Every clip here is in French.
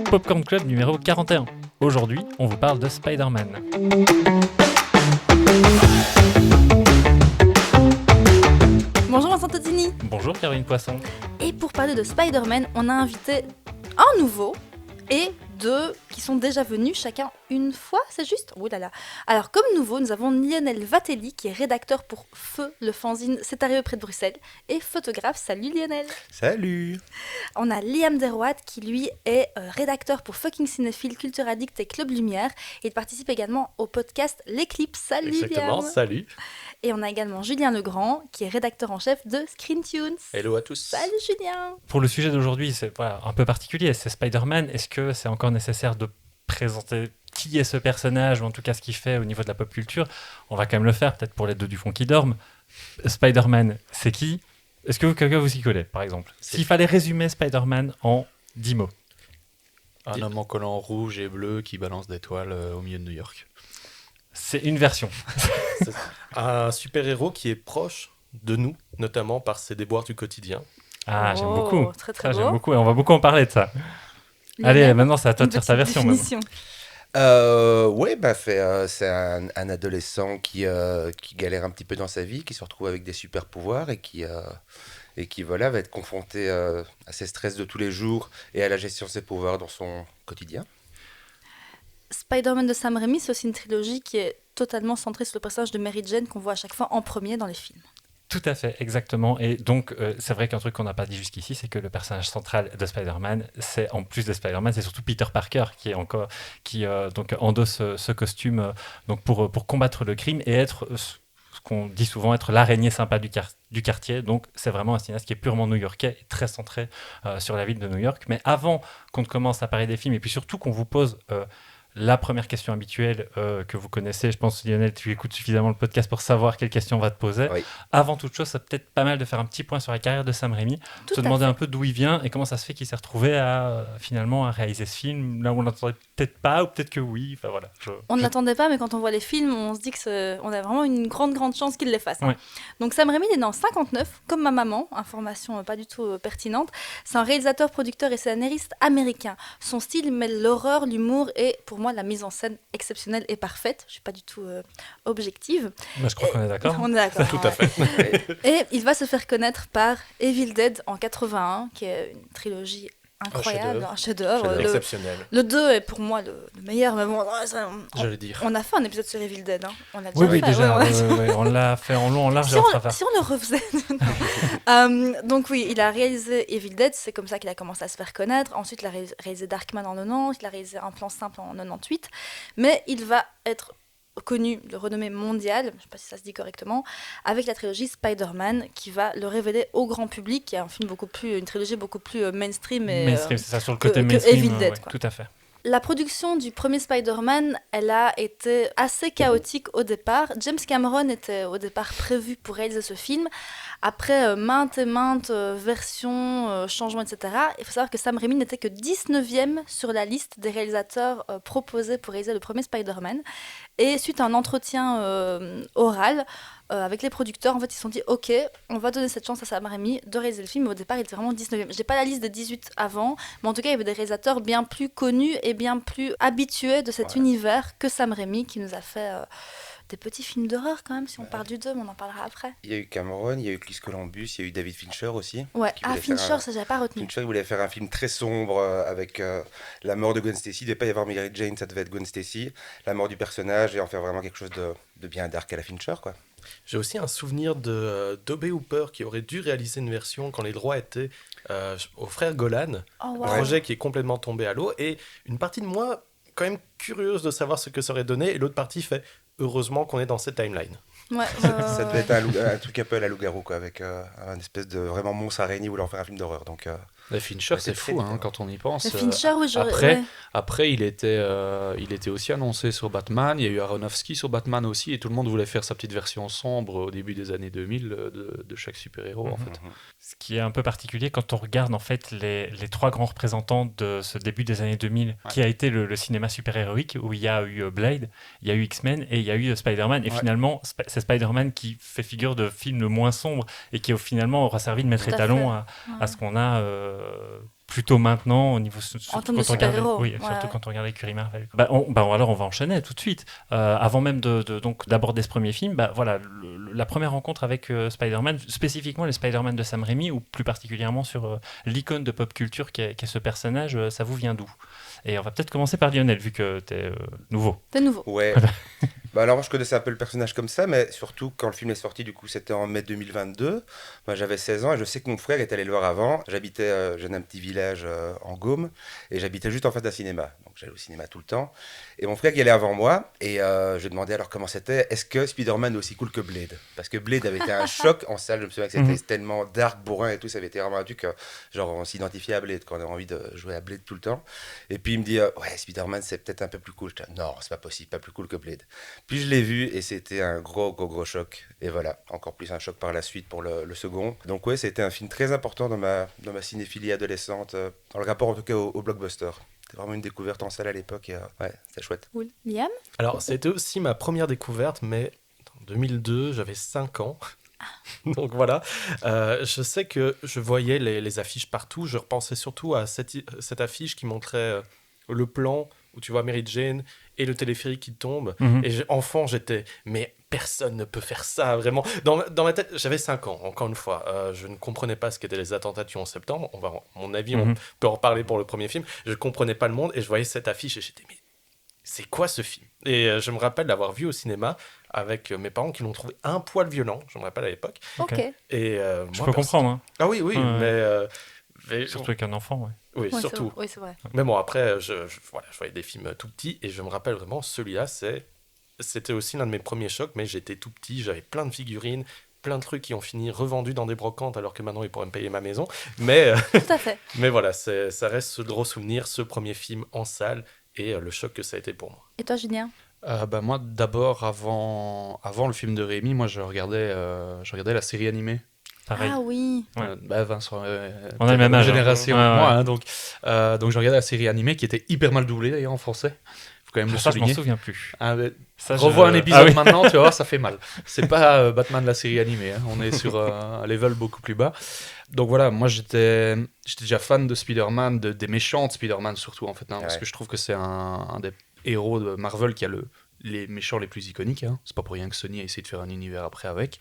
Popcorn Club numéro 41. Aujourd'hui, on vous parle de Spider-Man. Bonjour Vincent Tozzini. Bonjour Caroline Poisson. Et pour parler de Spider-Man, on a invité un nouveau et deux qui sont déjà venus chacun une fois, c'est juste ? Oh là là. Alors comme nouveau, nous avons Lionel Vatelli qui est rédacteur pour Feu, le fanzine C'est arrivé près de Bruxelles, et photographe. Salut Lionel. Salut. On a Liam Derwatt qui lui est rédacteur pour Fucking Cinéphile, Culture Addict et Club Lumière. Il participe également au podcast L'Éclipse. Salut Exactement, Liam. salut. Et on a également Julien Legrand qui est rédacteur en chef de Screen Tunes. Hello à tous. Salut Julien. Pour le sujet d'aujourd'hui, c'est un peu particulier, c'est Spider-Man. Est-ce que c'est encore nécessaire de présenter qui est ce personnage, ou en tout cas ce qu'il fait au niveau de la pop culture? On va quand même le faire, peut-être pour les deux du fond qui dorment. Spider-Man, c'est qui? Est-ce que quelqu'un vous y connaît, par exemple? S'il fallait résumer Spider-Man en 10 mots. Un homme en collant rouge et bleu qui balance des toiles au milieu de New York. C'est une version. C'est un super-héros qui est proche de nous, notamment par ses déboires du quotidien. Ah, j'aime beaucoup. Très Ça, beau. j'aime beaucoup, et on va beaucoup en parler de ça. Lionel, Allez, maintenant c'est à toi de faire ta une version. petite Maman. définition. Oui, c'est un adolescent qui galère un petit peu dans sa vie, qui se retrouve avec des super pouvoirs et qui voilà, va être confronté à ses stress de tous les jours et à la gestion de ses pouvoirs dans son quotidien. Spider-Man de Sam Raimi, c'est aussi une trilogie qui est totalement centrée sur le personnage de Mary Jane qu'on voit à chaque fois en premier dans les films. Tout à fait, exactement. Et donc, c'est vrai qu'un truc qu'on n'a pas dit jusqu'ici, c'est que le personnage central de Spider-Man, c'est en plus de Spider-Man, c'est surtout Peter Parker qui donc endosse ce costume donc pour combattre le crime et être ce qu'on dit souvent être l'araignée sympa du quartier. Donc, c'est vraiment un cinéaste qui est purement new-yorkais et très centré sur la ville de New York. Mais avant qu'on ne commence à parler des films et puis surtout qu'on vous pose la première question habituelle que vous connaissez, je pense Lionel, tu écoutes suffisamment le podcast pour savoir quelle question on va te poser. Oui. Avant toute chose, c'est peut-être pas mal de faire un petit point sur la carrière de Sam Raimi, Tout se à demander fait. un peu d'où il vient et comment ça se fait qu'il s'est retrouvé à finalement à réaliser ce film, là où on l'entendait peut-être pas ou peut-être que oui. Enfin voilà. On ne l'attendait pas, mais quand on voit les films, on se dit qu'on a vraiment une grande chance qu'il les fasse. Hein. Ouais. Donc Sam Raimi est né en 59, comme ma maman, information pas du tout pertinente. C'est un réalisateur, producteur et scénariste américain. Son style mêle l'horreur, l'humour et pour moi la mise en scène exceptionnelle et parfaite. Je ne suis pas du tout objective. Bah, je crois qu'on est d'accord. On est d'accord. Tout à fait. Et il va se faire connaître par Evil Dead en 81, qui est une trilogie incroyable, un chef-d'œuvre. Exceptionnel, Le 2 est pour moi le meilleur, mais bon, j'allais dire. on a fait un épisode sur Evil Dead. Hein. On l'a Oui, déjà oui, fait. déjà, ouais. on l'a fait en long, en large Si et en travers. si on le refaisait. Donc oui, il a réalisé Evil Dead, c'est comme ça qu'il a commencé à se faire connaître. Ensuite, il a réalisé Darkman en 90, il a réalisé Un plan simple en 98. Mais il va être connu de renommée mondiale, je ne sais pas si ça se dit correctement, avec la trilogie Spider-Man qui va le révéler au grand public, qui est une trilogie beaucoup plus mainstream. Et, Mainstream, c'est ça, sur le côté que mainstream. Evil Dead, Ouais, quoi. tout à fait. La production du premier Spider-Man, elle a été assez chaotique au départ. James Cameron était au départ prévu pour réaliser ce film. Après maintes et maintes versions, changements, etc., il faut savoir que Sam Raimi n'était que 19e sur la liste des réalisateurs proposés pour réaliser le premier Spider-Man. Et suite à un entretien oral avec les producteurs, en fait, ils se sont dit « Ok, on va donner cette chance à Sam Raimi de réaliser le film. » Mais au départ, il était vraiment 19e. Je n'ai pas la liste des 18 avant, mais en tout cas, il y avait des réalisateurs bien plus connus et bien plus habitués de cet univers que Sam Raimi, qui nous a fait des petits films d'horreur quand même, si on parle du 2, mais on en parlera après. Il y a eu Cameron, il y a eu Chris Columbus, il y a eu David Fincher aussi. Ouais, Qui voulait Fincher, faire ça, j'avais pas retenu. Fincher, il voulait faire un film très sombre avec la mort de Gwen Stacy. Il ne devait pas y avoir Mary Jane, ça devait être Gwen Stacy. La mort du personnage et en faire vraiment quelque chose de bien dark à la Fincher, quoi. J'ai aussi un souvenir de Tobe Hooper qui aurait dû réaliser une version quand les droits étaient aux frères Golan. Oh, wow. Un projet qui est complètement tombé à l'eau. Et une partie de moi, quand même curieuse de savoir ce que ça aurait donné. Et l'autre partie fait heureusement qu'on est dans cette timeline. Ouais, Ça devait être un truc un peu à la loup-garou, quoi, avec un espèce de vraiment monstre araignée voulant faire un film d'horreur. Donc, Mais Fincher, Ouais, c'est c'est fou très hein, vite, quand on y pense. Mais Fincher, oui, j'aurais... Après, ouais. Après, il était aussi annoncé sur Batman. Il y a eu Aronofsky sur Batman aussi, et tout le monde voulait faire sa petite version sombre au début des années 2000 de chaque super-héros, en fait. Ce qui est un peu particulier quand on regarde en fait les trois grands représentants de ce début des années 2000, qui a été le cinéma super-héroïque, où il y a eu Blade, il y a eu X-Men et il y a eu Spider-Man. Et finalement, c'est Spider-Man qui fait figure de film le moins sombre et qui finalement aura servi de maître Tout à étalon fait. à ce qu'on a plutôt maintenant au niveau En termes de quand on regardait, super-héros. oui, surtout quand on regardait Curry Marvel. Alors on va enchaîner tout de suite. Avant même donc d'aborder ce premier film, voilà, la première rencontre avec Spider-Man, spécifiquement les Spider-Man de Sam Raimi, ou plus particulièrement sur l'icône de pop culture qu'est ce personnage, ça vous vient d'où? Et on va peut-être commencer par Lionel, vu que t'es nouveau. T'es nouveau. Ouais. Alors moi je connaissais un peu le personnage comme ça, mais surtout quand le film est sorti, du coup c'était en mai 2022. Moi j'avais 16 ans et je sais que mon frère est allé le voir avant. J'habitais dans un petit village en Gaume et j'habitais juste en face d'un cinéma. Donc j'allais au cinéma tout le temps. Et mon frère y allait avant moi et je demandais alors comment c'était. Est-ce que Spider-Man est aussi cool que Blade? Parce que Blade avait été un choc en salle. Je me souviens que c'était tellement dark, bourrin et tout. Ça avait été vraiment un truc, genre on s'identifiait à Blade, qu'on avait envie de jouer à Blade tout le temps. Et puis il me dit, ouais Spider-Man c'est peut-être un peu plus cool. Je dis, non c'est pas possible, pas plus cool que Blade. Puis je l'ai vu et c'était un gros choc. Et voilà, encore plus un choc par la suite pour le second. Donc ouais, c'était un film très important dans ma cinéphilie adolescente, dans le rapport en tout cas au blockbuster. C'était vraiment une découverte en salle à l'époque et ouais, c'était chouette. Cool. Liam? Alors, c'était aussi ma première découverte, mais en 2002, j'avais 5 ans. Donc voilà, je sais que je voyais les affiches partout. Je repensais surtout à cette affiche qui montrait le plan où tu vois Mary Jane et le téléphérique qui tombe. Et enfant, j'étais, mais personne ne peut faire ça, vraiment. Dans ma tête, j'avais 5 ans, encore une fois. Je ne comprenais pas ce qu'étaient les attentats du 11 septembre. À mon avis, on peut en reparler pour le premier film. Je ne comprenais pas le monde et je voyais cette affiche et j'étais, mais c'est quoi ce film? Et je me rappelle l'avoir vu au cinéma avec mes parents qui l'ont trouvé un poil violent, je me rappelle à l'époque. Ok. Et Je peux comprendre. Hein. Ah oui, mais surtout avec un enfant, ouais. Oui, surtout. Oui, c'est vrai. Mais bon, après, je voyais des films tout petits et je me rappelle vraiment, celui-là, c'était aussi l'un de mes premiers chocs, mais j'étais tout petit, j'avais plein de figurines, plein de trucs qui ont fini revendus dans des brocantes alors que maintenant ils pourraient me payer ma maison. Mais, tout à fait. Mais voilà, ça reste ce gros souvenir, ce premier film en salle et le choc que ça a été pour moi. Et toi, Julien? Moi, d'abord, avant le film de Rémi, moi je regardais la série animée. Pareil. Ah oui. Ouais. Vincent, on a le même âge. Génération hein. moi, hein, donc je regardais la série animée qui était hyper mal doublée d'ailleurs en français. Faut quand même le Ça, je souligner. m'en souviens plus. Revois un épisode maintenant, tu vois, ça fait mal. C'est pas Batman la série animée, hein. On est sur un level beaucoup plus bas. Donc voilà, moi j'étais déjà fan de Spider-Man, des méchants de Spider-Man surtout en fait, hein, parce que je trouve que c'est un des héros de Marvel qui a les méchants les plus iconiques, hein. C'est pas pour rien que Sony a essayé de faire un univers après avec.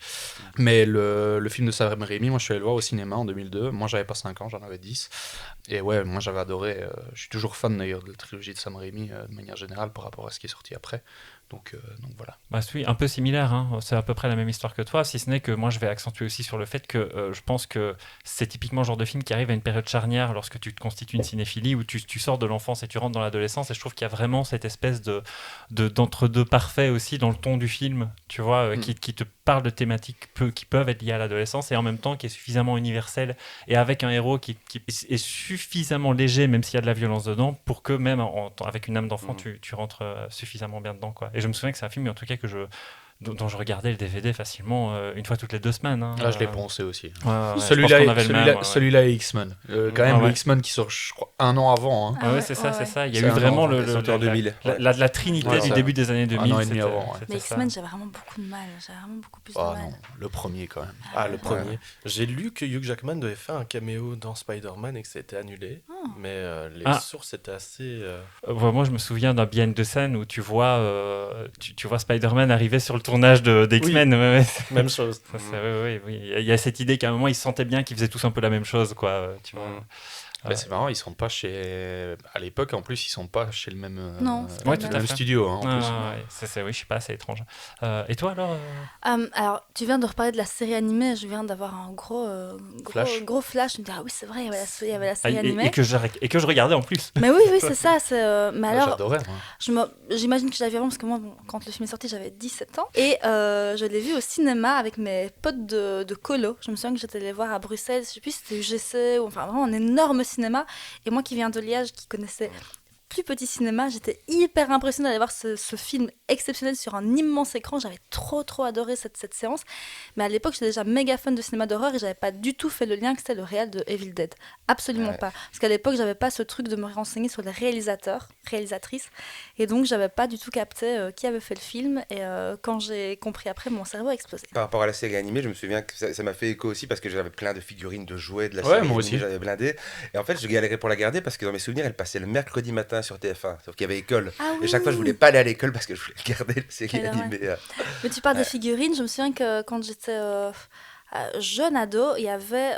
Mais le film de Sam Raimi, moi je suis allé le voir au cinéma en 2002. Moi j'avais pas 5 ans, j'en avais 10. Et ouais, moi j'avais adoré. Je suis toujours fan d'ailleurs de la trilogie de Sam Raimi de manière générale par rapport à ce qui est sorti après. Donc voilà. Oui, un peu similaire, hein. C'est à peu près la même histoire que toi, si ce n'est que moi je vais accentuer aussi sur le fait que je pense que c'est typiquement le genre de film qui arrive à une période charnière lorsque tu te constitues une cinéphilie, où tu sors de l'enfance et tu rentres dans l'adolescence, et je trouve qu'il y a vraiment cette espèce d'entre-deux parfait aussi dans le ton du film, tu vois, qui te parle de thématiques qui peuvent être liées à l'adolescence et en même temps qui est suffisamment universel et avec un héros qui est suffisamment léger, même s'il y a de la violence dedans, pour que même avec une âme d'enfant tu rentres suffisamment bien dedans, quoi. Et je me souviens que c'est un film en tout cas dont je regardais le DVD facilement une fois toutes les 2 semaines. Hein. Je l'ai poncé aussi. Ouais, celui-là est X-Men. Quand même, le X-Men qui sort, je crois, 1 an avant. Hein. C'est ça. Il y a eu vraiment la trinité du début des années 2000. 1 an et demi avant. Mais X-Men, j'avais vraiment beaucoup de mal. J'avais vraiment beaucoup plus de mal. Non, le premier quand même. Le premier. Ouais. J'ai lu que Hugh Jackman devait faire un caméo dans Spider-Man et que ça a été annulé. Mais les sources étaient assez... Moi, je me souviens d'un behind the scene où tu vois Spider-Man arriver sur le tournage d'X-Men. Oui, même chose. Oui. Il y a cette idée qu'à un moment, ils se sentaient bien qu'ils faisaient tous un peu la même chose, quoi. Tu vois. C'est marrant, ils sont pas chez... À l'époque, en plus, ils sont pas chez le même, studio. Hein, en plus. Oui, je sais pas, c'est étrange. Et toi, alors Alors, tu viens de reparler de la série animée. Je viens d'avoir un gros flash. Je me dis, oui, c'est vrai, il y avait la série animée. Et que je regardais en plus. Mais oui, c'est ça. Mais alors, j'adorais, moi. J'imagine que je l'avais vu parce que moi, quand le film est sorti, j'avais 17 ans. Et je l'ai vu au cinéma avec mes potes de colo. Je me souviens que j'étais allée voir à Bruxelles, je sais plus si c'était UGC ou enfin vraiment un énorme cinéma. Et moi qui viens de Liège, qui connaissais plus petit cinéma. J'étais hyper impressionnée d'aller voir ce film exceptionnel sur un immense écran. J'avais trop adoré cette séance. Mais à l'époque, j'étais déjà méga fan de cinéma d'horreur et j'avais pas du tout fait le lien que c'était le réal de Evil Dead. Absolument pas. Parce qu'à l'époque, j'avais pas ce truc de me renseigner sur les réalisateurs, réalisatrices. Et donc, j'avais pas du tout capté qui avait fait le film. Et quand j'ai compris après, mon cerveau a explosé. Par rapport à la série animée, je me souviens que ça m'a fait écho aussi parce que j'avais plein de figurines de jouets de la série animée, moi aussi. j'avais blindé. Et en fait, je galérais pour la garder parce que dans mes souvenirs, elle passait le mercredi matin sur TF1, sauf qu'il y avait école. Ah Et chaque fois, je voulais pas aller à l'école parce que je voulais garder la série animée. Mais tu parles des figurines, je me souviens que quand j'étais jeune ado, il y avait,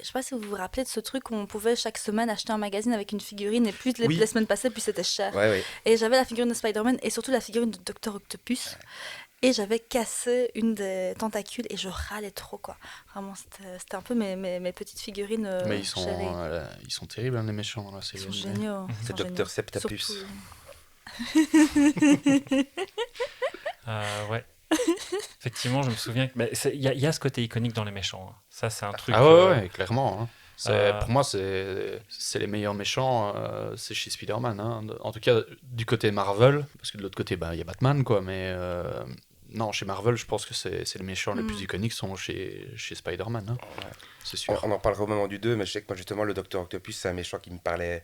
je sais pas si vous vous rappelez de ce truc où on pouvait chaque semaine acheter un magazine avec une figurine et plus les semaines passaient, plus c'était cher. Ouais. Et j'avais la figurine de Spider-Man et surtout la figurine de Dr. Octopus. Et j'avais cassé une des tentacules et je râlais trop, quoi. Vraiment, c'était un peu mes petites figurines. Mais ils sont terribles, hein, les méchants dans la Ils série. sont géniaux. C'est Dr. Septapus. Ouais. Effectivement, je me souviens que il y a ce côté iconique dans les méchants. Hein. Ça, c'est un truc. Ouais, clairement. Hein. Pour moi, c'est les meilleurs méchants, c'est chez Spider-Man. Hein. En tout cas, du côté Marvel, parce que de l'autre côté, il y a Batman, quoi. Mais non, chez Marvel, je pense que c'est les méchants les plus iconiques sont chez Spider-Man. Hein. Ouais. C'est sûr. On en parlera au moment du 2, mais je sais que moi, justement, le Dr. Octopus, c'est un méchant qui me parlait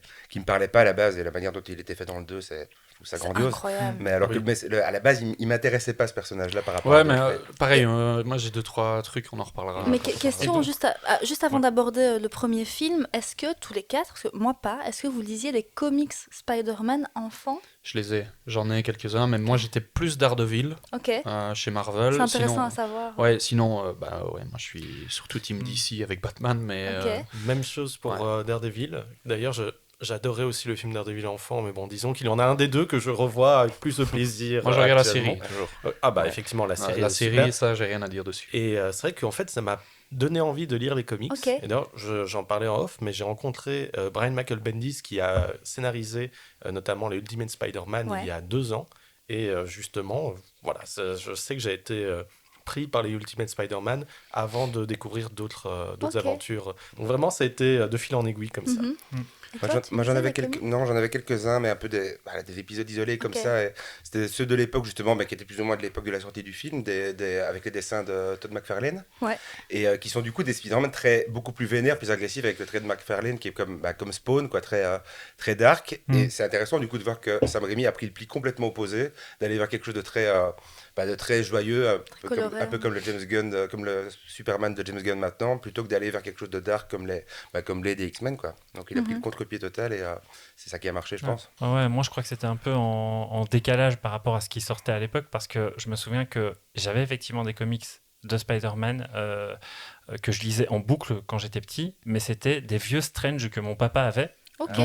pas à la base, et la manière dont il était fait dans le 2, je trouve ça grandiose. Incroyable. Mais alors à la base, il m'intéressait pas ce personnage-là par rapport à mais pareil, moi j'ai 2-3 trucs, on en reparlera. Mais question, donc, juste avant d'aborder le premier film, est-ce que tous les quatre, parce que moi pas, est-ce que vous lisiez les comics Spider-Man enfant? Je les ai, j'en ai quelques-uns, mais moi j'étais plus Daredevil Ok. chez Marvel. C'est intéressant sinon, à savoir. Ouais, sinon, moi je suis surtout Team DC avec Batman, mais. Ok. Même chose pour Daredevil. D'ailleurs, j'adorais aussi le film Daredevil enfant, mais bon, disons qu'il y en a un des deux que je revois avec plus de plaisir. Moi je regarde la actuellement. série, toujours. Ouais. Effectivement, la série. La est série, super. ça, j'ai rien à dire dessus. Et c'est vrai qu'en fait, ça m'a donné envie de lire les comics. Ok. Et d'ailleurs, j'en parlais en off, mais j'ai rencontré Brian Michael Bendis qui a scénarisé notamment les Ultimate Spider-Man il y a 2 ans. Et justement, voilà, je sais que j'ai été pris par les Ultimate Spider-Man avant de découvrir d'autres aventures. Donc vraiment, ça a été de fil en aiguille comme ça. Moi, j'en avais quelques-uns, mais un peu des épisodes isolés comme ça. Et c'était ceux de l'époque, justement, qui étaient plus ou moins de l'époque de la sortie du film, avec les dessins de Todd McFarlane. Ouais. Et qui sont du coup des Spider-Man beaucoup plus vénères, plus agressifs, avec le trait de McFarlane qui est comme Spawn, quoi, très dark. Et c'est intéressant du coup de voir que Sam Raimi a pris le pli complètement opposé, d'aller vers quelque chose de très joyeux, un peu comme le James Gunn, comme le Superman de James Gunn maintenant, plutôt que d'aller vers quelque chose de dark comme les des X-Men, quoi. Donc il a pris le contre-pied total et c'est ça qui a marché, je pense. Ouais, moi je crois que c'était un peu en décalage par rapport à ce qui sortait à l'époque, parce que je me souviens que j'avais effectivement des comics de Spider-Man que je lisais en boucle quand j'étais petit, mais c'était des vieux Strange que mon papa avait. Ok.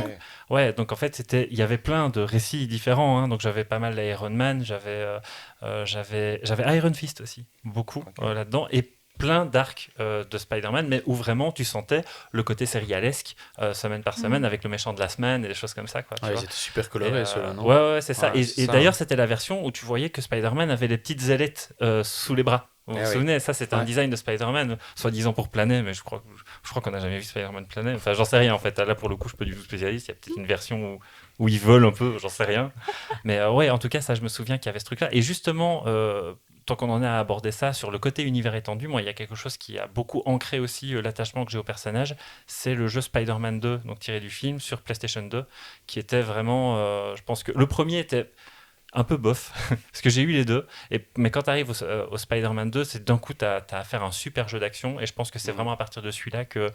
Ouais, donc en fait, il y avait plein de récits différents. Hein. Donc j'avais pas mal d'Iron Man, j'avais Iron Fist aussi, beaucoup là-dedans, et plein d'arcs de Spider-Man, mais où vraiment tu sentais le côté sérialesque semaine par semaine avec le méchant de la semaine et des choses comme ça. Quoi, ils étaient super colorés, ceux-là, non? Ouais, c'est ça. Ouais, et d'ailleurs, c'était la version où tu voyais que Spider-Man avait les petites ailettes sous les bras. Vous vous souvenez, ça c'était un design de Spider-Man, soi-disant pour planer, mais je crois qu'on n'a jamais vu Spider-Man planer. Enfin, j'en sais rien en fait. Là, pour le coup, je suis pas du tout spécialiste. Il y a peut-être une version où il vole un peu, j'en sais rien. Mais ouais, en tout cas, ça, je me souviens qu'il y avait ce truc-là. Et justement, tant qu'on en est à aborder ça, sur le côté univers étendu, moi, il y a quelque chose qui a beaucoup ancré aussi l'attachement que j'ai au personnage. C'est le jeu Spider-Man 2, donc tiré du film, sur PlayStation 2, qui était vraiment. Je pense que le premier était un peu bof, parce que j'ai eu les deux, mais quand tu arrives au Spider-Man 2, c'est d'un coup, tu as affaire à un super jeu d'action, et je pense que c'est vraiment à partir de celui-là que...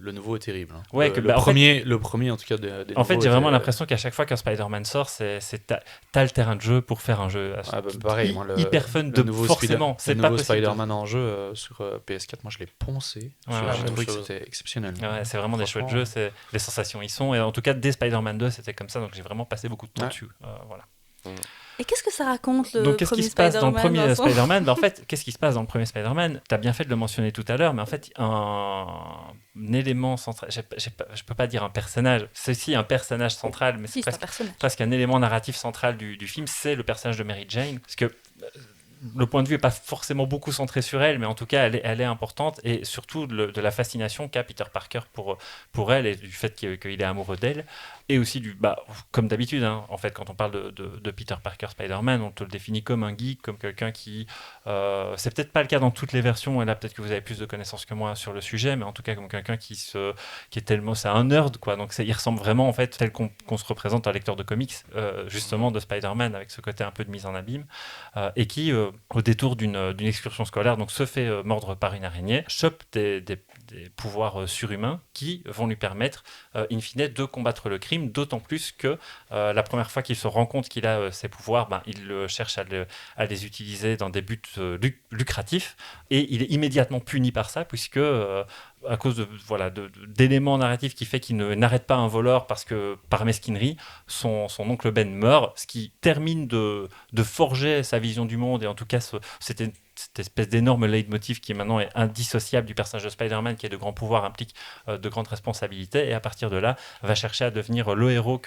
le nouveau est terrible. Hein. Ouais, le premier, en tout cas, des en fait, j'ai vraiment l'impression qu'à chaque fois qu'un Spider-Man sort, t'as le terrain de jeu pour faire un jeu pareil, moi, hyper fun, forcément. C'est le nouveau Spider-Man en jeu sur PS4, moi je l'ai poncé. J'ai trouvé que c'était exceptionnel. Ouais, c'est vraiment des chouettes jeux, les sensations y sont, et en tout cas, dès Spider-Man 2, c'était comme ça, donc j'ai vraiment passé beaucoup de temps dessus. Voilà. Et qu'est-ce que ça raconte le Donc, qu'est-ce qui se passe dans le premier Vincent Spider-Man ? En fait, qu'est-ce qui se passe dans le premier Spider-Man ? Tu as bien fait de le mentionner tout à l'heure, mais en fait, un élément central, je peux pas dire un personnage, c'est aussi un personnage central, mais c'est presque un élément narratif central du film, c'est le personnage de Mary Jane. Parce que le point de vue n'est pas forcément beaucoup centré sur elle, mais en tout cas, elle est importante, et surtout de la fascination qu'a Peter Parker pour elle, et du fait qu'il est amoureux d'elle, et aussi comme d'habitude, hein, en fait, quand on parle de Peter Parker Spider-Man, on te le définit comme un geek, comme quelqu'un qui... c'est peut-être pas le cas dans toutes les versions, et là, peut-être que vous avez plus de connaissances que moi sur le sujet, mais en tout cas, comme quelqu'un qui est tellement... C'est un nerd, quoi, donc il ressemble vraiment, en fait, tel qu'on se représente un lecteur de comics, justement, de Spider-Man, avec ce côté un peu de mise en abîme, et qui, au détour d'une excursion scolaire, donc se fait mordre par une araignée, chope des pouvoirs surhumains qui vont lui permettre, in fine, de combattre le crime, d'autant plus que la première fois qu'il se rend compte qu'il a ces pouvoirs, il cherche à les utiliser dans des buts lucratifs, et il est immédiatement puni par ça, puisque à cause d'éléments narratifs qui fait qu'il n'arrête pas un voleur parce que par mesquinerie, son oncle Ben meurt, ce qui termine de forger sa vision du monde, et en tout cas c'était cette espèce d'énorme leitmotiv qui maintenant est indissociable du personnage de Spider-Man, qui est de grands pouvoirs, implique de grandes responsabilités, et à partir de là va chercher à devenir le héros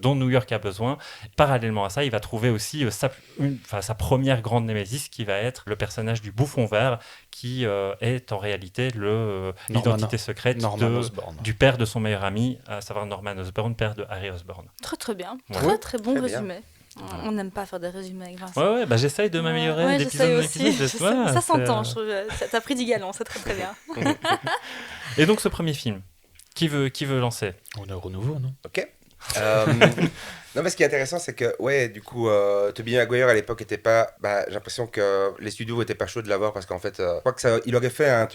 dont New York a besoin. Parallèlement à ça, il va trouver aussi sa première grande némésis, qui va être le personnage du Bouffon Vert, qui est en réalité l'identité secrète du père de son meilleur ami, à savoir Norman Osborn, père de Harry Osborn. Très très bien, Ouais. très bon Très bien. résumé. On n'aime pas faire des résumés avec Vincent. Ouais, j'essaye de m'améliorer d'épisode en j'essaye épisode. aussi. Ça s'entend, je trouve. T'as pris du galon, c'est très très bien. Et donc ce premier film, qui veut lancer? Honneur au nouveau, non? Ok. Non, mais ce qui est intéressant, c'est que, du coup, Tobey Maguire à l'époque était pas. J'ai l'impression que les studios étaient pas chauds de l'avoir, parce qu'en fait, je crois il aurait fait un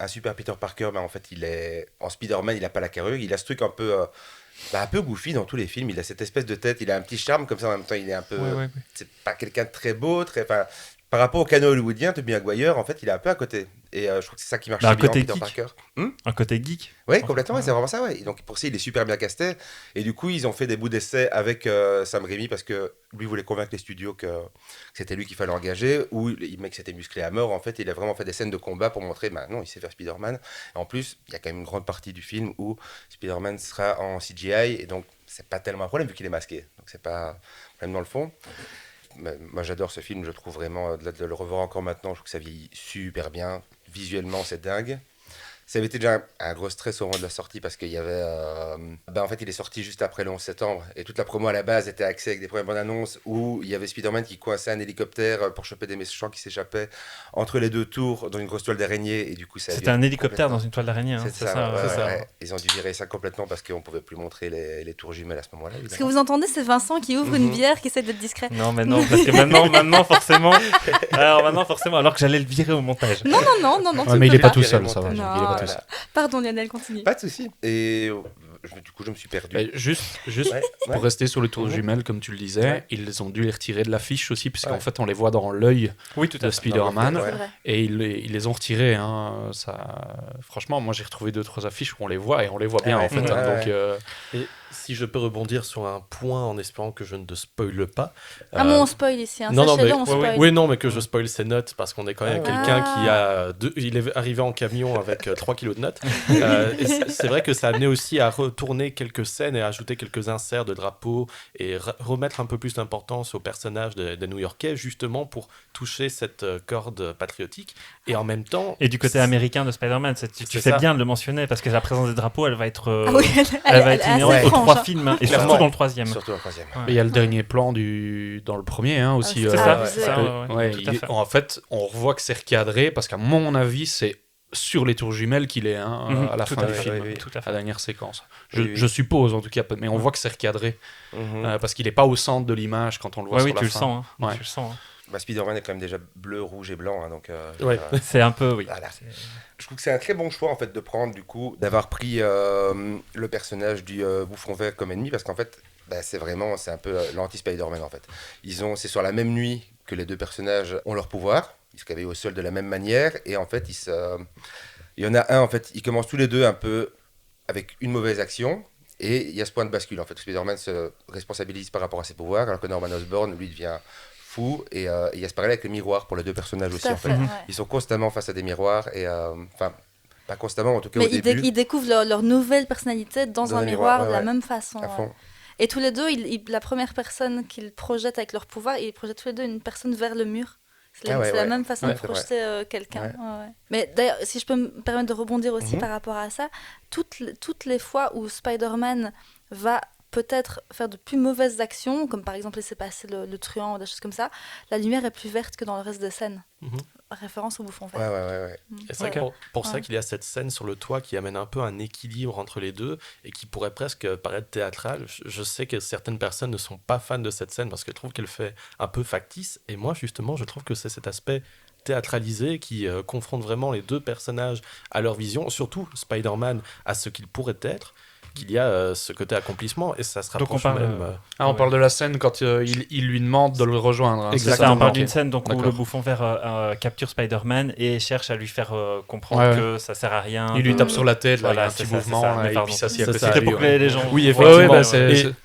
super Peter Parker, mais en fait, en Spider-Man, il a pas la carrure, il a ce truc un peu goofy dans tous les films, il a cette espèce de tête, il a un petit charme comme ça, en même temps, il est un peu. Ouais. C'est pas quelqu'un de très beau, par rapport au canon hollywoodien, Tobey Maguire, en fait, il est un peu à côté. Et je trouve que c'est ça qui marche bien, côté Peter geek. Parker. Un côté geek. Oui, complètement, c'est vraiment ça, ouais. Donc pour ça, il est super bien casté. Et du coup, ils ont fait des bouts d'essai avec Sam Raimi, parce que lui voulait convaincre les studios que c'était lui qu'il fallait engager, ou le mec s'était musclé à mort. En fait, il a vraiment fait des scènes de combat pour montrer, non, il sait faire Spider-Man. Et en plus, il y a quand même une grande partie du film où Spider-Man sera en CGI, et donc c'est pas tellement un problème vu qu'il est masqué. Donc c'est pas un problème dans le fond. Mais moi, j'adore ce film, je trouve vraiment, de le revoir encore maintenant, je trouve que ça vieillit super bien. Visuellement, c'est dingue. Ça avait été déjà un gros stress au moment de la sortie, parce qu'il y avait... en fait, il est sorti juste après le 11 septembre. Et toute la promo à la base était axée avec des premières bandes annonces où il y avait Spider-Man qui coinçait un hélicoptère pour choper des méchants qui s'échappaient entre les deux tours dans une grosse toile d'araignée. Et du coup, C'était un hélicoptère dans une toile d'araignée. Hein, c'est ça. Ouais. Ils ont dû virer ça complètement parce qu'on ne pouvait plus montrer les tours jumelles à ce moment-là. Ce que vous entendez, c'est Vincent qui ouvre une bière, qui essaie d'être discret. Non, mais non, parce que maintenant forcément... alors que j'allais le virer au montage. Non. Mais il n'est pas tout seul, ça va. Il est Non, pas tout seul. Pardon Lionel, continue. Pas de souci. Et du coup, je me suis perdu. Juste pour rester sur le tour jumelle, comme tu le disais, ils ont dû les retirer de l'affiche aussi, puisqu'en fait, on les voit dans l'œil de Spider-Man, et ils les ont retirés. Hein, franchement, moi, j'ai retrouvé 2-3 affiches où on les voit, et on les voit bien, en fait. Donc, Et si je peux rebondir sur un point en espérant que je ne te spoile pas. On spoil ici, hein. Non, mais, on spoil. oui, non, mais que je spoil ses notes, parce qu'on est quand même quelqu'un qui il est arrivé en camion avec 3 kilos de notes. Et c'est vrai que ça a amené aussi à retourner quelques scènes et à ajouter quelques inserts de drapeaux et remettre un peu plus d'importance aux personnages des New-Yorkais, justement pour toucher cette corde patriotique. Et en même temps... Et du côté américain de Spider-Man, tu fais bien de le mentionner, parce que la présence des drapeaux, elle va être inhérente aux 3 films, et surtout dans le 3e. Surtout dans le 3e. Mais il y a le dernier plan dans le premier hein, aussi. C'est ça. En fait, on revoit que c'est recadré, parce qu'à mon avis, c'est sur les tours jumelles qu'il est à la fin du film, la dernière séquence. Je suppose en tout cas, mais on voit que c'est recadré, parce qu'il n'est pas au centre de l'image quand on le voit sur la fin. Tu le sens. Spider-Man est quand même déjà bleu, rouge et blanc, donc c'est un peu voilà. Je trouve que c'est un très bon choix en fait de prendre, du coup, d'avoir pris le personnage du Bouffon Vert comme ennemi, parce qu'en fait c'est un peu l'anti-Spider-Man en fait. C'est sur la même nuit que les deux personnages ont leur pouvoir, ils se réveillent au sol de la même manière, et en fait il y en a un en fait, ils commencent tous les deux un peu avec une mauvaise action. Et il y a ce point de bascule en fait, Spider-Man se responsabilise par rapport à ses pouvoirs, alors que Norman Osborn lui devient fou, et il y a ce parallèle avec les miroirs pour les deux personnages aussi en fait. Ils sont constamment face à des miroirs, et pas constamment en tout cas au début. Ils découvrent leur nouvelle personnalité dans un miroir de la même façon. À fond. Et tous les deux, la première personne qu'ils projettent avec leur pouvoir, ils projettent tous les deux une personne vers le mur. C'est la même façon de projeter quelqu'un. Ouais. Ouais. Mais d'ailleurs, si je peux me permettre de rebondir aussi par rapport à ça, toutes les fois où Spider-Man va peut-être faire de plus mauvaises actions, comme par exemple laisser passer le truand ou des choses comme ça, la lumière est plus verte que dans le reste des scènes. Référence au bouffon vert. Ouais. Et c'est pour ça qu'il y a cette scène sur le toit qui amène un peu un équilibre entre les deux et qui pourrait presque paraître théâtrale. Je sais que certaines personnes ne sont pas fans de cette scène parce qu'elles trouvent qu'elle fait un peu factice. Et moi, justement, je trouve que c'est cet aspect théâtralisé qui confronte vraiment les deux personnages à leur vision, surtout Spider-Man à ce qu'il pourrait être, qu'il y a ce côté accomplissement et ça se rapproche on parle de la scène quand il lui demande de le rejoindre. Exactement. On parle d'une scène donc, où le bouffon vert capture Spider-Man et cherche à lui faire comprendre que ça sert à rien. Il lui tape sur la tête, voilà, il y a un petit mouvement, et puis ça s'y a C'était pour que les gens... Oui, effectivement.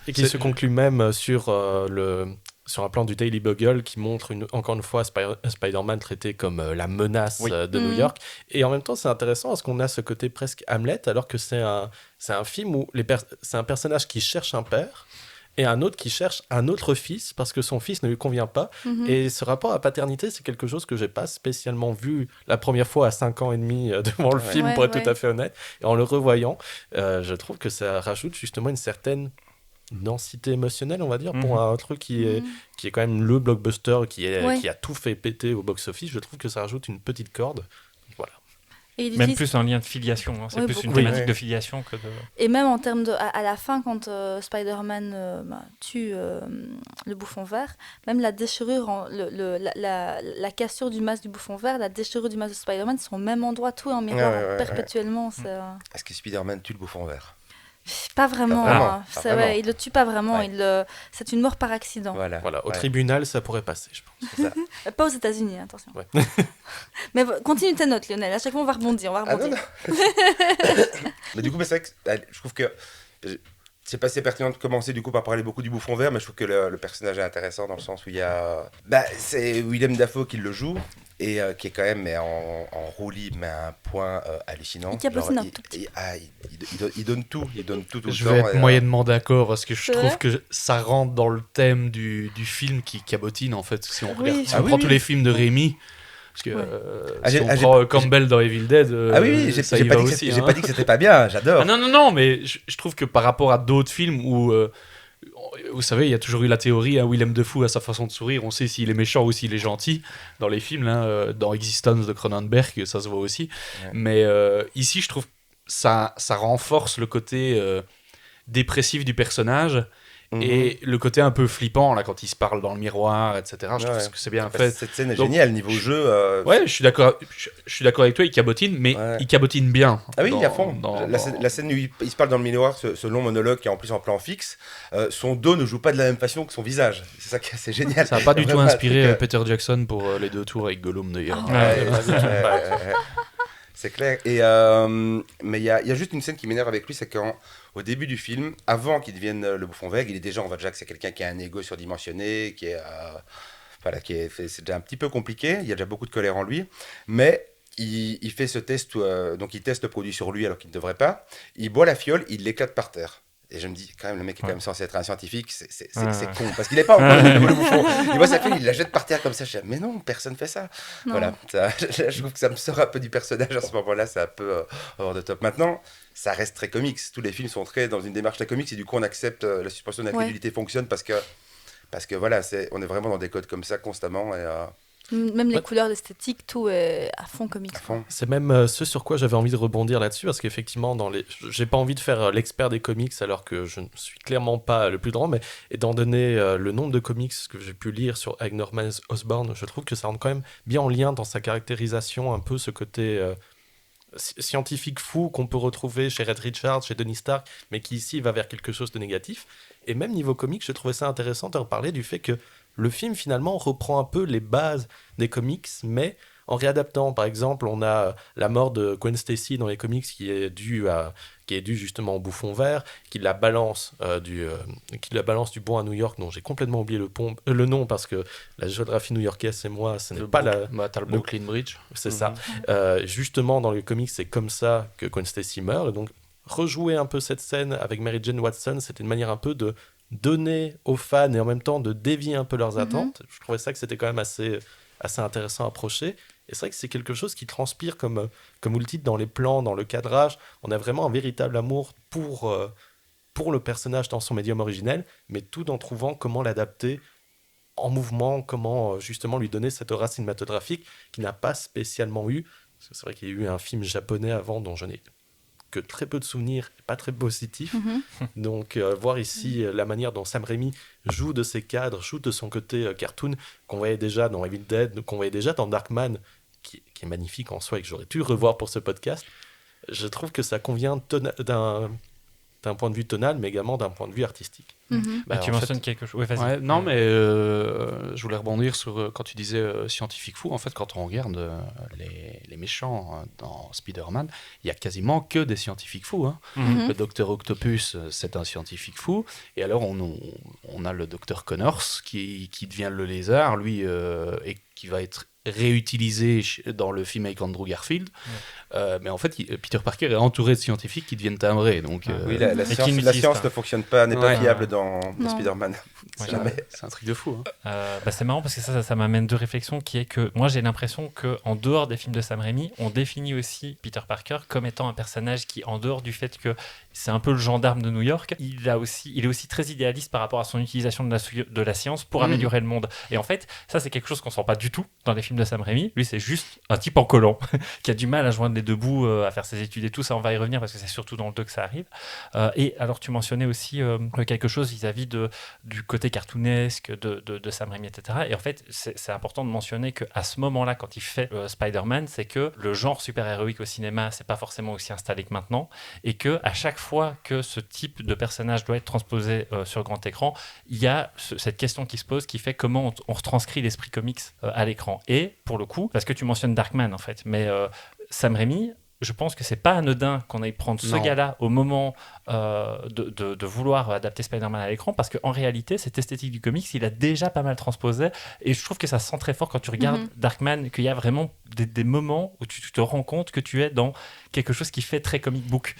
Et qui se conclut même sur un plan du Daily Bugle qui montre encore une fois Spider-Man traité comme la menace de New York. Et en même temps, c'est intéressant parce qu'on a ce côté presque Hamlet, alors que c'est un film où c'est un personnage qui cherche un père et un autre qui cherche un autre fils parce que son fils ne lui convient pas. Et ce rapport à paternité, c'est quelque chose que j'ai pas spécialement vu la première fois à 5 ans et demi devant le film, pour être tout à fait honnête. Et en le revoyant, je trouve que ça rajoute justement une certaine densité émotionnelle, on va dire, pour un truc qui est quand même le blockbuster qui a tout fait péter au box-office. Je trouve que ça rajoute une petite corde. Voilà. Et même plus un lien de filiation, c'est plus une thématique de filiation que de... Et même en termes de... À la fin, quand Spider-Man tue le bouffon vert, même la déchirure, la cassure du masque du bouffon vert, la déchirure du masque de Spider-Man sont au même endroit, tout en miroir perpétuellement. Est-ce que Spider-Man tue le bouffon vert ? Pas vraiment. Il le tue pas vraiment. C'est une mort par accident. Voilà. Au tribunal, ça pourrait passer, je pense. C'est ça. Pas aux États-Unis, attention. Mais continue tes notes, Lionel. À chaque fois, on va rebondir. Non. Mais du coup, c'est vrai que je trouve que c'est pas assez pertinent de commencer du coup par parler beaucoup du bouffon vert, mais je trouve que le personnage est intéressant dans le sens où il y a... c'est Willem Dafoe qui le joue et qui est quand même en roue libre, mais à un point hallucinant. Il donne tout le temps. Je vais être moyennement d'accord parce que je trouve que ça rentre dans le thème du film qui cabotine en fait. Si on regarde, si on prend tous les films de Rémi. Parce que si on prend Campbell dans Evil Dead, j'ai pas dit que c'était pas bien, j'adore. Non, mais je trouve que par rapport à d'autres films où, vous savez, il y a toujours eu la théorie, Willem Dafoe à sa façon de sourire, on sait s'il est méchant ou s'il est gentil. Dans les films, dans Existence de Cronenberg, ça se voit aussi. Ouais. Mais ici, je trouve que ça renforce le côté dépressif du personnage. Et le côté un peu flippant là quand il se parle dans le miroir, etc. Je trouve que c'est bien fait. Cette scène est géniale niveau jeu. Ouais, je suis d'accord avec toi. Il cabotine, mais il cabotine bien. Ah oui, à fond. La scène où il se parle dans le miroir, ce long monologue qui est en plus en plan fixe, son dos ne joue pas de la même façon que son visage. C'est ça qui est assez génial. Ça n'a pas du tout inspiré Peter Jackson pour les 2 tours avec Gollum d'ailleurs. C'est clair. Et mais il y a juste une scène qui m'énerve avec lui, c'est qu'au début du film, avant qu'il devienne le bouffon vert, il est déjà, on voit déjà que c'est quelqu'un qui a un ego surdimensionné, c'est déjà un petit peu compliqué. Il y a déjà beaucoup de colère en lui, mais il fait ce test, donc il teste le produit sur lui alors qu'il ne devrait pas. Il boit la fiole, il l'éclate par terre. Et je me dis, quand même, le mec est quand même censé être un scientifique, c'est con, parce qu'il n'est pas encore le bouffon. Il voit sa fille, il la jette par terre comme ça. Je dis, mais non, personne ne fait ça. Non. Voilà, je trouve que ça me sort un peu du personnage à ce moment-là, c'est un peu hors de top. Maintenant, ça reste très comics. Tous les films sont très dans une démarche très comics, et du coup, on accepte la suspension d'incrédulité fonctionne parce que voilà, on est vraiment dans des codes comme ça constamment. Et, même les couleurs, l'esthétique, tout est à fond comics. C'est même ce sur quoi j'avais envie de rebondir là-dessus, parce qu'effectivement, j'ai pas envie de faire l'expert des comics, alors que je ne suis clairement pas le plus grand, mais étant donné le nombre de comics que j'ai pu lire avec Norman Osborn, je trouve que ça rentre quand même bien en lien dans sa caractérisation, un peu ce côté scientifique fou qu'on peut retrouver chez Red Richards, chez Tony Stark, mais qui ici va vers quelque chose de négatif. Et même niveau comics, je trouvais ça intéressant de reparler du fait que le film, finalement, reprend un peu les bases des comics, mais en réadaptant. Par exemple, on a la mort de Gwen Stacy dans les comics qui est due justement au bouffon vert, qui la balance du pont à New York, dont j'ai complètement oublié le nom, parce que la géographie new-yorkaise, et moi, ce n'est pas t'as le Brooklyn Bridge. C'est ça. Justement, dans les comics, c'est comme ça que Gwen Stacy meurt. Et donc, rejouer un peu cette scène avec Mary Jane Watson, c'était une manière un peu de donner aux fans et en même temps de dévier un peu leurs attentes. Je trouvais ça que c'était quand même assez assez intéressant à approcher. Et c'est vrai que c'est quelque chose qui transpire, comme vous le dites, dans les plans, dans le cadrage. On a vraiment un véritable amour pour le personnage dans son médium originel, mais tout en trouvant comment l'adapter en mouvement, comment justement lui donner cette aura cinématographique qu'il n'a pas spécialement eu. Parce que c'est vrai qu'il y a eu un film japonais avant dont je n'ai que très peu de souvenirs, pas très positifs. Donc voir ici la manière dont Sam Raimi joue de ses cadres, joue de son côté cartoon, qu'on voyait déjà dans Evil Dead, qu'on voyait déjà dans Darkman, qui est magnifique en soi et que j'aurais pu revoir pour ce podcast, je trouve que ça convient d'un point de vue tonal, mais également d'un point de vue artistique. Tu mentionnes quelque chose. Oui, vas-y. Ouais, non, mais je voulais rebondir sur quand tu disais scientifique fou. En fait, quand on regarde les méchants dans Spider-Man, il y a quasiment que des scientifiques fous. Hein. Le Docteur Octopus, c'est un scientifique fou. Et alors, on a le Docteur Connors qui devient le lézard, lui, et qui va être réutilisé dans le film avec Andrew Garfield. Mais en fait, Peter Parker est entouré de scientifiques qui deviennent timbrés. Donc, oui, la science ne fonctionne pas, n'est pas fiable dans Spider-Man. C'est un truc de fou. Hein. C'est marrant parce que ça m'amène deux réflexions, qui est que moi j'ai l'impression qu'en dehors des films de Sam Raimi, on définit aussi Peter Parker comme étant un personnage qui, en dehors du fait que c'est un peu le gendarme de New York, il est aussi très idéaliste par rapport à son utilisation de la science pour améliorer le monde. Et en fait, ça c'est quelque chose qu'on sent pas du tout dans les films de Sam Raimi. Lui, c'est juste un type en collant qui a du mal à joindre les deux bouts, à faire ses études et tout. Ça, on va y revenir parce que c'est surtout dans le 2 que ça arrive. Et alors, tu mentionnais aussi quelque chose vis-à-vis du côté cartoonesque de Sam Raimi, etc. Et en fait, c'est important de mentionner qu'à ce moment-là, quand il fait Spider-Man, c'est que le genre super-héroïque au cinéma, c'est pas forcément aussi installé que maintenant, et que à chaque fois que ce type de personnage doit être transposé sur grand écran, il y a cette question qui se pose, qui fait comment on retranscrit l'esprit comics à l'écran. Et pour le coup, parce que tu mentionnes Darkman en fait, mais Sam Raimi, je pense que c'est pas anodin qu'on aille prendre ce gars-là au moment de vouloir adapter Spider-Man à l'écran, parce qu'en réalité, cette esthétique du comics, il a déjà pas mal transposé, et je trouve que ça se sent très fort quand tu regardes Darkman, qu'il y a vraiment des moments où tu te rends compte que tu es dans quelque chose qui fait très comic book.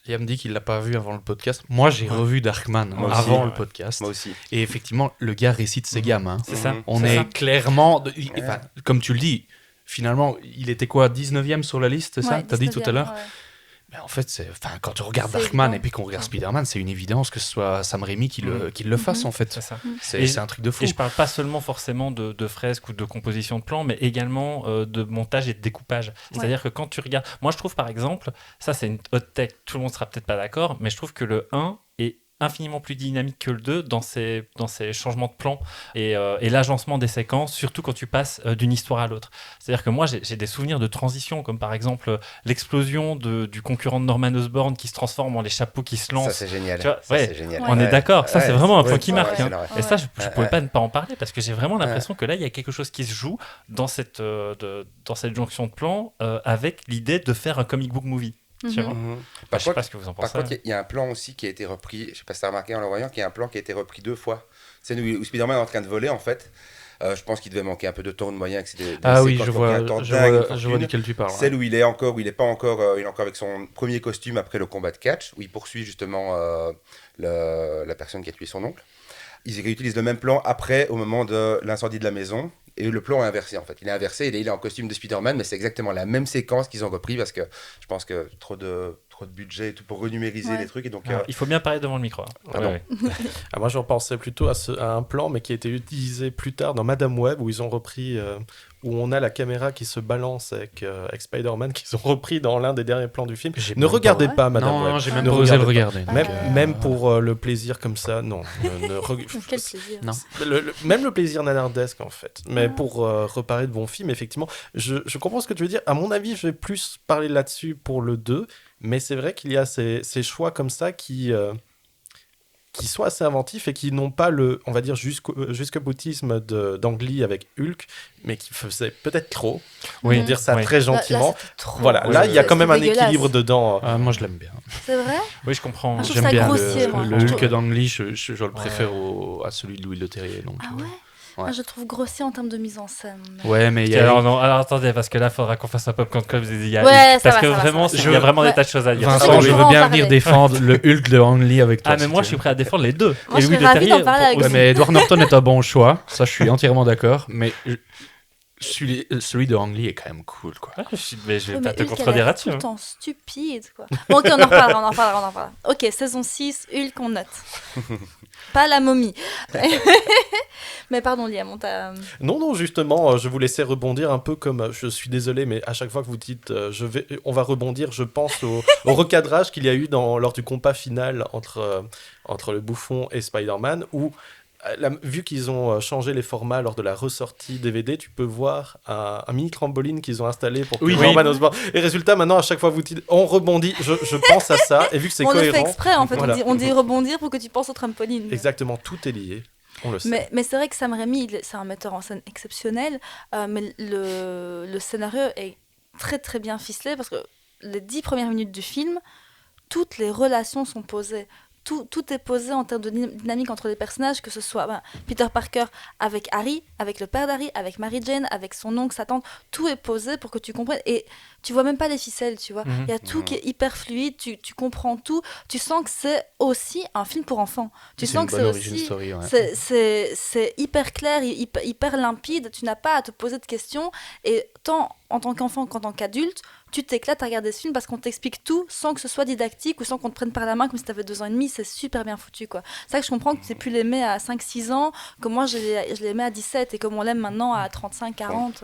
Liam dit qu'il l'a pas vu avant le podcast. Moi, j'ai revu Darkman avant le podcast. Moi aussi. Et effectivement, le gars récite ses gammes. C'est ça. On est clairement... comme tu le dis, finalement, il était quoi, 19e sur la liste, c'est ça? T'as dit tout à l'heure? Mais en fait, quand tu regardes Darkman et puis qu'on regarde Spider-Man, c'est une évidence que ce soit Sam Raimi qui le fasse, en fait. C'est ça. C'est un truc de fou. Et je parle pas seulement forcément de fresques ou de composition de plans, mais également de montage et de découpage. C'est-à-dire que quand tu regardes... Moi, je trouve, par exemple, ça, c'est une hot tech, tout le monde sera peut-être pas d'accord, mais je trouve que le 1 est infiniment plus dynamique que le 2 dans ses changements de plan et l'agencement des séquences, surtout quand tu passes d'une histoire à l'autre. C'est-à-dire que moi, j'ai des souvenirs de transition, comme par exemple l'explosion du concurrent de Norman Osborn qui se transforme en les chapeaux qui se lancent. Ça, c'est génial. Tu vois, c'est génial. On est d'accord. Ça, c'est vraiment un point qui marque. Ouais, et ça, je pouvais pas ne pas en parler, parce que j'ai vraiment l'impression que là, il y a quelque chose qui se joue dans cette jonction de plans avec l'idée de faire un comic book movie. Je sais pas ce que vous en pensez. Par contre, il y a un plan aussi qui a été repris, je sais pas si tu as remarqué en le voyant, qu'il y a un plan qui a été repris 2 fois. C'est où Spider-Man est en train de voler, en fait. Je pense qu'il devait manquer un peu de temps, de moyens. Que c'est je vois duquel tu parles. Celle où il est est encore avec son premier costume après le combat de catch, où il poursuit justement la personne qui a tué son oncle. Ils réutilisent le même plan après, au moment de l'incendie de la maison. Et le plan est inversé, en fait. Il est inversé, il est en costume de Spider-Man, mais c'est exactement la même séquence qu'ils ont repris, parce que je pense que trop de budget et tout pour renumériser les trucs. Et donc, il faut bien parler devant le micro. Moi, j'en pensais plutôt à un plan, mais qui a été utilisé plus tard dans Madame Web, où ils ont repris... où on a la caméra qui se balance avec Spider-Man, qu'ils ont repris dans l'un des derniers plans du film. Ne regardez pas Madame Web. Non, j'ai même pas osé le regarder. Même pour le plaisir comme ça, non. Quel plaisir. Non. Même le plaisir nanardesque, en fait. Mais pour reparler de bons films, effectivement, je comprends ce que tu veux dire. À mon avis, je vais plus parler là-dessus pour le 2, mais c'est vrai qu'il y a ces choix comme ça qui sont assez inventifs et qui n'ont pas le, on va dire, jusqu'au boutisme d'Ang Lee avec Hulk, mais qui faisaient peut-être trop. Oui, dire ça très gentiment. Là, il y a quand même un équilibre dedans. Moi, je l'aime bien. C'est vrai? Oui, je comprends. J'aime bien le Hulk d'Ang Lee, je le préfère à celui de Louis Leterrier. Donc, ah ouais? Moi, je trouve grossier en termes de mise en scène. Ouais, mais il y a... Alors attendez, parce que là, il faudra qu'on fasse un Popcorn Club. Ça va, vraiment, ça va. il y a vraiment des tas de choses à dire. Vincent, je veux bien venir défendre le Hulk de Ang Lee avec toi. Ah, mais moi, je suis prêt à défendre les deux. Moi, je serais ravie d'en parler avec vous. Mais Edward Norton est un bon choix. Ça, je suis entièrement d'accord. Mais celui de Ang Lee est quand même cool, quoi. Mais je vais pas te Hulk, contredire elle a là-dessus. tout le temps stupide, quoi. Bon, ok, on en reparlera. Ok, saison 6, Hulk, on note. Pas la momie. Mais pardon, Liam, on t'a... Non, justement, je vous laissais rebondir un peu comme... je suis désolé, mais à chaque fois que vous dites on va rebondir, je pense au recadrage qu'il y a eu lors du combat final entre le Bouffon et Spider-Man, où... vu qu'ils ont changé les formats lors de la ressortie DVD, tu peux voir un mini trampoline qu'ils ont installé pour Norman Osborn. Et résultat, maintenant, à chaque fois, vous dites, on rebondit, je pense à ça, et vu que c'est cohérent... On le fait exprès, en fait, voilà. on dit rebondir pour que tu penses au trampoline. Exactement, tout est lié, on le sait. Mais c'est vrai que Sam Raimi, c'est un metteur en scène exceptionnel, mais le scénario est très très bien ficelé, parce que les 10 premières minutes du film, toutes les relations sont posées. Tout est posé en termes de dynamique entre les personnages, que ce soit Peter Parker avec Harry, avec le père d'Harry, avec Mary Jane, avec son oncle, sa tante. Tout est posé pour que tu comprennes. Et tu vois même pas les ficelles, tu vois. Il y a tout qui est hyper fluide, tu comprends tout. Tu sens que c'est aussi un film pour enfants. Tu sens que c'est aussi... Story, ouais. C'est hyper clair, hyper limpide. Tu n'as pas à te poser de questions. Et tant en tant qu'enfant qu'en tant qu'adulte, tu t'éclates à regarder ce film parce qu'on t'explique tout sans que ce soit didactique ou sans qu'on te prenne par la main comme si tu avais 2 ans et demi. C'est super bien foutu, quoi. C'est ça que je comprends que tu pu l'aimer à 5-6 ans, que moi je l'aimais à 17 et comme on l'aime maintenant à 35-40.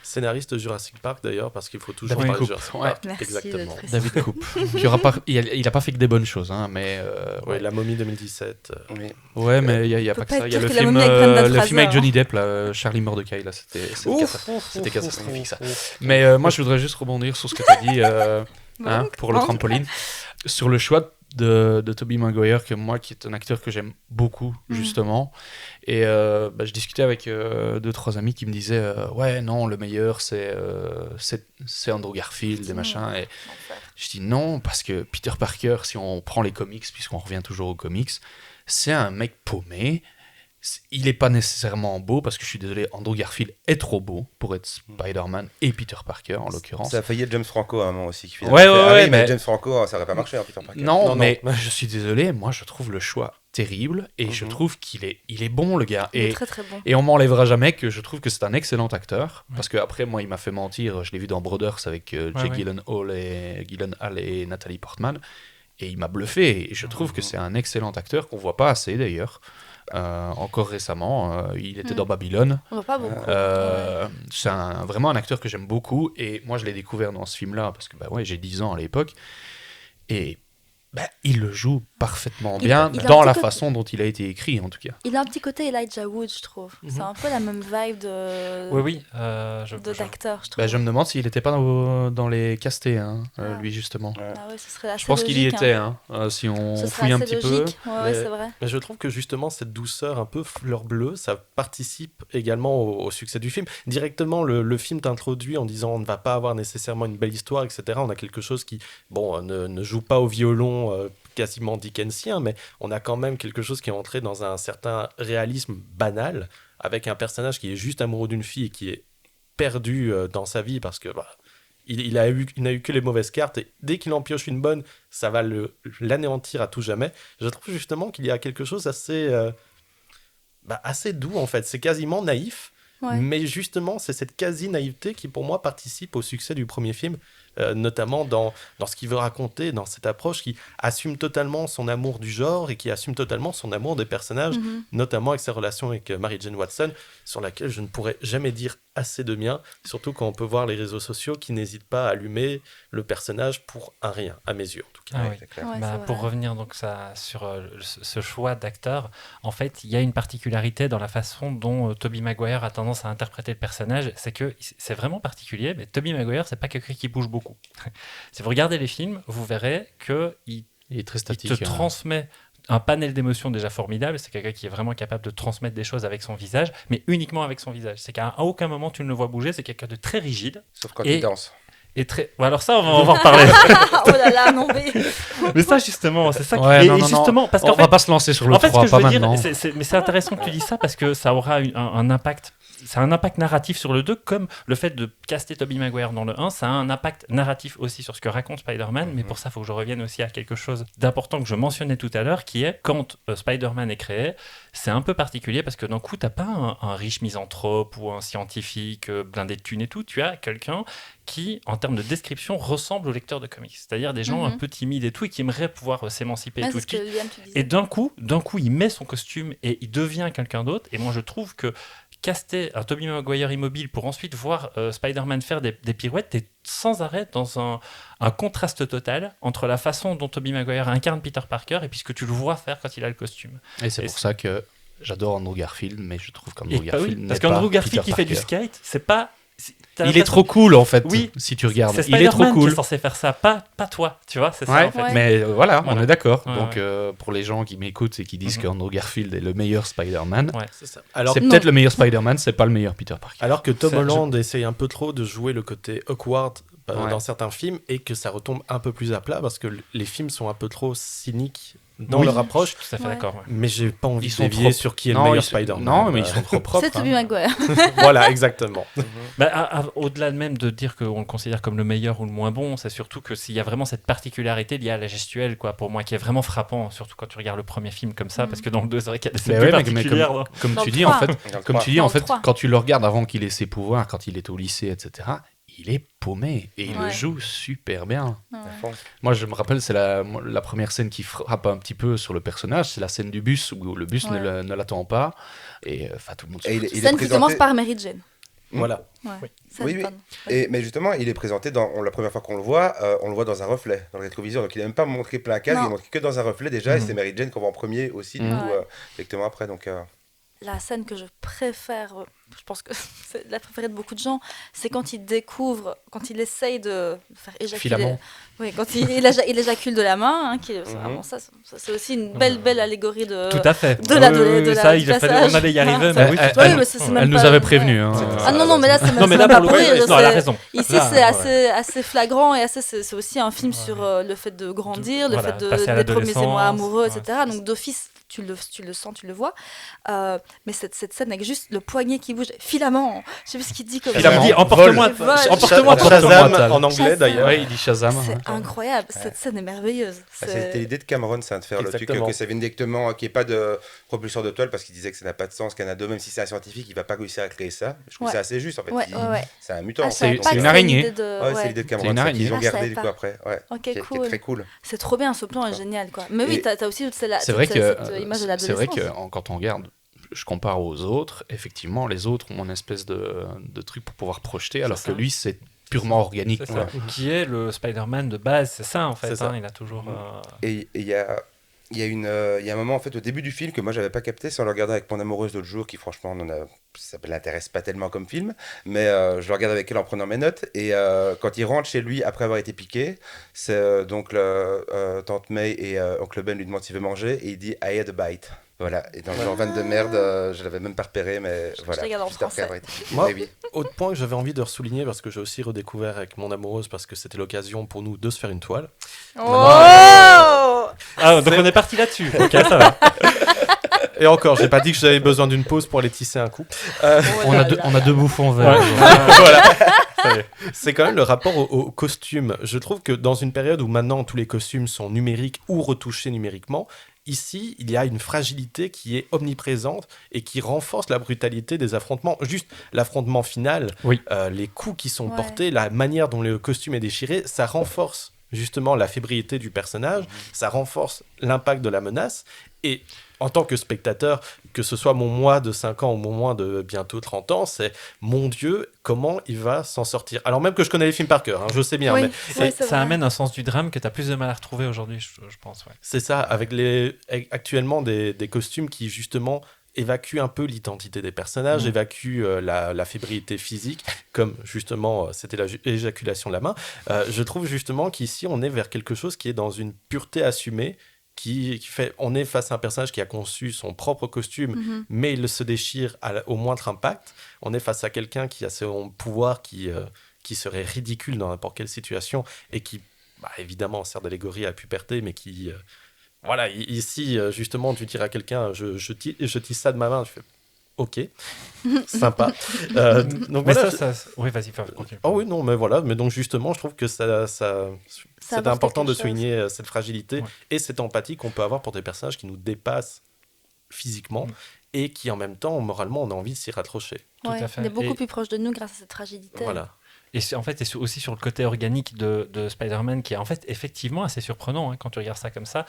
Scénariste de Jurassic Park d'ailleurs, parce qu'il faut toujours parler de Jurassic Park. Merci. Exactement. David Coupe. Il a pas fait que des bonnes choses, hein, mais... La momie 2017. Oui. Ouais, mais il y a pas que ça. Il y a le que la film momie avec Brendan avec Fraser, Johnny Depp, là, Charlie Mordecai, là, c'était catastrophique, ça. Mais moi, je voudrais juste rebondir sur ce que tu as dit pour le trampoline. Sur le choix de Tobey Maguire, qui est un acteur que j'aime beaucoup, justement. Et je discutais avec 2-3 amis qui me disaient ouais, non, le meilleur, c'est Andrew Garfield, et machin. Et je dis non, parce que Peter Parker, si on prend les comics, puisqu'on revient toujours aux comics, c'est un mec paumé. Il n'est pas nécessairement beau, parce que je suis désolé, Andrew Garfield est trop beau pour être Spider-Man et Peter Parker, en l'occurrence. Ça a failli être James Franco à un moment aussi. Qui Ouais, mais James Franco, ça n'aurait pas marché, Peter Parker. Non, mais je suis désolé, moi je trouve le choix terrible, et je trouve qu'il est bon, le gars. Il est très très bon. Et on m'enlèvera jamais que je trouve que c'est un excellent acteur, parce qu'après, moi, il m'a fait mentir, je l'ai vu dans Brothers avec Jake Gyllenhaal et Nathalie Portman, et il m'a bluffé, et je trouve que c'est un excellent acteur qu'on voit pas assez d'ailleurs. Encore récemment, il était dans Babylone. On voit pas beaucoup. C'est vraiment un acteur que j'aime beaucoup, et moi je l'ai découvert dans ce film-là parce que j'ai 10 ans à l'époque, et il le joue parfaitement bien dans la façon dont il a été écrit, en tout cas. Il a un petit côté Elijah Wood, je trouve. C'est un peu la même vibe d'acteur, je trouve. Je me demande s'il n'était pas dans les castés, lui, justement. Ah ouais, ce serait assez je pense qu'il y logique, était, si on fouille un petit logique. peu. Ouais, c'est vrai. Mais je trouve que justement, cette douceur un peu fleur bleue, ça participe également au succès du film. Directement, le film t'introduit en disant on ne va pas avoir nécessairement une belle histoire, etc. On a quelque chose qui, ne joue pas au violon quasiment dickensien, mais on a quand même quelque chose qui est entré dans un certain réalisme banal, avec un personnage qui est juste amoureux d'une fille et qui est perdu dans sa vie parce que il n'a eu que les mauvaises cartes, et dès qu'il en pioche une bonne, ça va l'anéantir à tout jamais. Je trouve justement qu'il y a quelque chose assez doux, en fait. C'est quasiment naïf, mais justement, c'est cette quasi-naïveté qui, pour moi, participe au succès du premier film. Notamment dans ce qu'il veut raconter, dans cette approche qui assume totalement son amour du genre et qui assume totalement son amour des personnages, notamment avec sa relation avec Mary Jane Watson, sur laquelle je ne pourrais jamais dire assez de bien, surtout quand on peut voir les réseaux sociaux qui n'hésitent pas à allumer le personnage pour un rien, à mes yeux en tout cas. Ah oui. Pour revenir donc sur ce choix d'acteur, en fait, il y a une particularité dans la façon dont Tobey Maguire a tendance à interpréter le personnage, c'est que c'est vraiment particulier, mais Tobey Maguire, c'est pas quelqu'un qui bouge beaucoup. Si vous regardez les films, vous verrez qu'il est très statique, il te transmet un panel d'émotions déjà formidable. C'est quelqu'un qui est vraiment capable de transmettre des choses avec son visage, mais uniquement avec son visage. C'est qu'à aucun moment tu ne le vois bouger. C'est quelqu'un de très rigide. Sauf quand il danse. est très... Bon, alors ça, on va en reparler. Oh là là, non mais... Mais ça, justement, c'est ça qui... Ouais, et non, justement, parce qu'en on va pas se lancer sur le en fait, 3, ce que je pas veux maintenant. dire, mais c'est intéressant que tu dis ça parce que ça aura un impact. C'est un impact narratif sur le 2, comme le fait de caster Tobey Maguire dans le 1, ça a un impact narratif aussi sur ce que raconte Spider-Man, mais pour ça, il faut que je revienne aussi à quelque chose d'important que je mentionnais tout à l'heure, qui est quand Spider-Man est créé, c'est un peu particulier parce que d'un coup, t'as pas un riche misanthrope ou un scientifique blindé de thunes et tout, tu as quelqu'un qui, en termes de description, ressemble au lecteur de comics. C'est-à-dire des gens un peu timides et tout, et qui aimeraient pouvoir s'émanciper. Ouais, et tout. c'est ce que Liam, tu disais. Et d'un coup, il met son costume et il devient quelqu'un d'autre. Et moi, je trouve que caster un Tobey Maguire immobile pour ensuite voir Spider-Man faire des pirouettes, t'es sans arrêt dans un contraste total entre la façon dont Tobey Maguire incarne Peter Parker et puis ce que tu le vois faire quand il a le costume. Et c'est pour ça que j'adore Andrew Garfield, mais je trouve qu'Andrew Garfield n'est parce pas qu'Andrew Garfield qui Peter fait du Parker. skate, c'est pas... Il est trop cool en fait, Oui, si tu regardes. C'est Il est trop Spider-Man qui cool. est censé faire ça, pas toi, tu vois, c'est ça Ouais, en fait. Ouais. mais voilà, on Voilà. est d'accord. Ouais, Donc pour les gens qui m'écoutent et qui disent qu'Andrew Garfield est le meilleur Spider-Man, Ouais. C'est ça. Alors, c'est peut-être le meilleur Spider-Man, c'est pas le meilleur Peter Parker. alors que Tom C'est- Holland essaye un peu trop de jouer le côté awkward Ouais. dans certains films et que ça retombe un peu plus à plat parce que les films sont un peu trop cyniques dans Oui, leur approche. Je suis tout à fait Ouais. d'accord. Ouais. Mais j'ai pas envie Ils de sont dévier trop- sur qui est Non, le meilleur ils- Spider-Man. non, mais ils sont trop propres. C'est Tobey Maguire. Voilà, exactement. Bah, au-delà de même de dire qu'on le considère comme le meilleur ou le moins bon, c'est surtout que s'il y a vraiment cette particularité liée à la gestuelle, quoi, pour moi, qui est vraiment frappant, surtout quand tu regardes le premier film comme ça, parce que dans le 2, c'est vrai qu'il y a des scènes Mais plus ouais, mais particulières. non comme Dans tu le dis en 3. fait, Dans le comme trois. tu dis Dans en le fait, 3. quand tu le regardes avant qu'il ait ses pouvoirs, quand il est au lycée, etc., il est paumé et il le Ouais. joue super bien. Ouais. Moi, je me rappelle, c'est la première scène qui frappe un petit peu sur le personnage, c'est la scène du bus où le bus Ouais. ne l'attend pas et enfin tout le monde. Et il est Scène qui présenté- commence par Mary Jane. Voilà. Ouais. Oui. Scène, Oui, oui. pardon. Mais justement, il est présenté la première fois qu'on le voit dans un reflet, dans le rétroviseur. Donc il n'a même pas montré plein cadre, il Non. est montré que dans un reflet déjà. Et Mhm. c'est Mary Jane qu'on voit en premier aussi, du Mhm. coup, Ouais. directement après. Donc, La scène que je préfère, je pense que c'est la préférée de beaucoup de gens, c'est quand il découvre, quand il essaye de faire éjaculer. Filament. Oui, quand il éjacule de la main, hein, vraiment, ça, c'est aussi une belle allégorie de. Tout à fait. de la- Oui, de oui, la- ça, du il a fallu, passage. on allait y arriver, Ah, mais ça- oui, elle- tout à fait. Oui, mais c'est même Elle nous pas- avait prévenu. ouais. Hein. Ah non, mais là, c'est Non, mais c'est là, même pour pas le coup, pour rire, non, elle a c'est- raison. Ici, Là, c'est ouais. assez flagrant et c'est aussi un film sur le fait de grandir, le Voilà, fait passer à des premiers l'adolescence, émois amoureux, ouais. etc. Donc d'office, tu le sens, tu le vois. Mais cette scène avec juste le poignet qui bouge, filament, je sais plus ce qu'il dit comme Filament. Il dit emporte-moi, Vol. emporte-moi, Shazam Tal. en anglais Shazam. d'ailleurs. Ouais, il dit Shazam. C'est incroyable, cette scène est merveilleuse. c'était l'idée de Cameron, ça, de faire le truc Exactement. que ça vienne directement, qu'il n'y ait pas de propulseur de toile, parce qu'il disait que ça n'a pas de sens, Canada, même si c'est un scientifique, il ne va pas réussir à créer ça. Je trouve Ouais. que c'est assez juste en fait. Ouais, Il- ouais. C'est un mutant. Ah, en je fait. savais Donc, pas c'est que une c'était araignée. l'idée de- Ouais, c'est ouais. l'idée de Cameron, C'est une ça, araignée. qu'ils ont Ah, je gardé savais du pas. coup après. Ouais. Ok, Qui est cool. très cool. C'est trop bien, ce plan est génial, quoi. Mais oui, Et- t'as aussi C'est vrai que cette image de c'est vrai l'adolescence. que quand on regarde, je compare aux autres, effectivement, les autres ont une espèce de truc pour pouvoir projeter, alors que ça. lui, c'est purement organique. C'est quoi. ça. Qui est le Spider-Man de base, c'est ça en fait. C'est ça. Hein, il a toujours. Et il y a un moment en fait au début du film que moi j'avais pas capté, c'est en le regardant avec mon amoureuse l'autre jour qui franchement ça l'intéresse pas tellement comme film, mais je le regarde avec elle en prenant mes notes et quand il rentre chez lui après avoir été piqué, c'est donc tante May et oncle Ben lui demandent s'il veut manger et il dit I had a bite. Voilà, et dans le genre van de merde, je l'avais même pas repéré, mais voilà. regarde en juste après français. avoir été piqué. Moi, Mais oui. autre point que j'avais envie de souligner, parce que j'ai aussi redécouvert avec mon amoureuse, parce que c'était l'occasion pour nous de se faire une toile. Oh Ah, donc on est parti là-dessus. Ok, ça va. Et encore, j'ai pas dit que j'avais besoin d'une pause pour aller tisser un coup. On a deux bouffons verts. Voilà. C'est quand même le rapport au costume. Je trouve que dans une période où maintenant tous les costumes sont numériques ou retouchés numériquement, ici, il y a une fragilité qui est omniprésente et qui renforce la brutalité des affrontements. Juste l'affrontement final, Oui. les coups qui sont Ouais. portés, la manière dont le costume est déchiré, ça renforce justement la fébrilité du personnage, ça renforce l'impact de la menace. Et en tant que spectateur, que ce soit mon moi de 5 ans ou mon moi de bientôt 30 ans, c'est mon Dieu, comment il va s'en sortir. Alors même que je connais les films par cœur, hein, je sais bien, Oui, mais oui, Ça c'est vrai. amène un sens du drame que tu as plus de mal à retrouver aujourd'hui, je pense. Ouais. c'est ça, avec actuellement des costumes qui justement évacuent un peu l'identité des personnages, évacuent la fébrilité physique, comme justement c'était l'éjaculation de la main. Je trouve justement qu'ici on est vers quelque chose qui est dans une pureté assumée, qui fait, on est face à un personnage qui a conçu son propre costume, Mhm. mais il se déchire au moindre impact. On est face à quelqu'un qui a son pouvoir qui qui serait ridicule dans n'importe quelle situation et qui, évidemment, sert d'allégorie à la puberté, mais qui... voilà, ici, justement, tu dirais à quelqu'un, je tisse ça de ma main, je fais... Ok, sympa. Donc Mais voilà, oui, vas-y, continue. oh oui, non, mais voilà, mais donc justement, je trouve que c'est apporte important de quelque chose. souligner cette fragilité Ouais. et cette empathie qu'on peut avoir pour des personnages qui nous dépassent physiquement et qui en même temps, moralement, on a envie de s'y raccrocher. Tout à fait. Il est beaucoup Et- plus proche de nous grâce à cette fragilité. Voilà. Et en fait, aussi sur le côté organique de Spider-Man, qui est en fait effectivement assez surprenant quand tu regardes ça comme ça.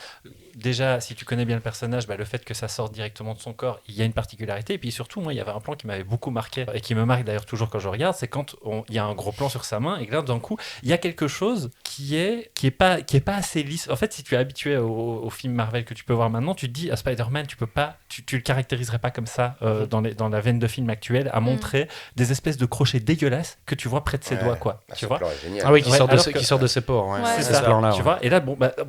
Déjà, si tu connais bien le personnage, le fait que ça sorte directement de son corps, il y a une particularité. Et puis surtout, moi, il y avait un plan qui m'avait beaucoup marqué et qui me marque d'ailleurs toujours quand je regarde, c'est quand il y a un gros plan sur sa main et que là, d'un coup, il y a quelque chose qui est pas assez lisse. En fait, si tu es habitué au film Marvel que tu peux voir maintenant, tu te dis à Spider-Man, tu le caractériserais pas comme ça dans la veine de film actuelle, à montrer des espèces de crochets dégueulasses que tu vois près de ses doigts, quoi. Ah, Tu ce vois? plan est génial. Ah oui, qui Ouais, sort alors que- qui sort de ses pores. Ouais. Ouais. C'est C'est ce ça, plan-là. tu ouais. vois. Et là,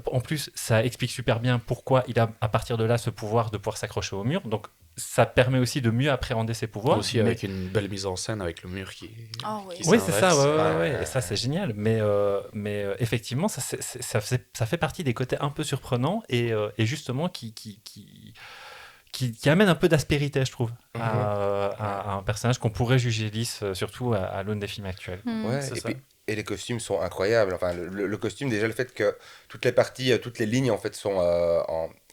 en plus, ça explique super bien pourquoi il a à partir de là ce pouvoir de pouvoir s'accrocher au mur. Donc, ça permet aussi de mieux appréhender ses pouvoirs. Aussi mais- avec une belle mise en scène avec le mur qui Ah oui. qui Oui, c'est ça, s'inverse. ouais. Et ça, c'est génial. Mais effectivement, ça fait partie des côtés un peu surprenants et justement qui amène un peu d'aspérité, je trouve, à un personnage qu'on pourrait juger lisse, surtout à l'aune des films actuels. Ouais, C'est et, ça. puis, et les costumes sont incroyables. Enfin, le costume, déjà, le fait que toutes les parties, toutes les lignes, en fait, sont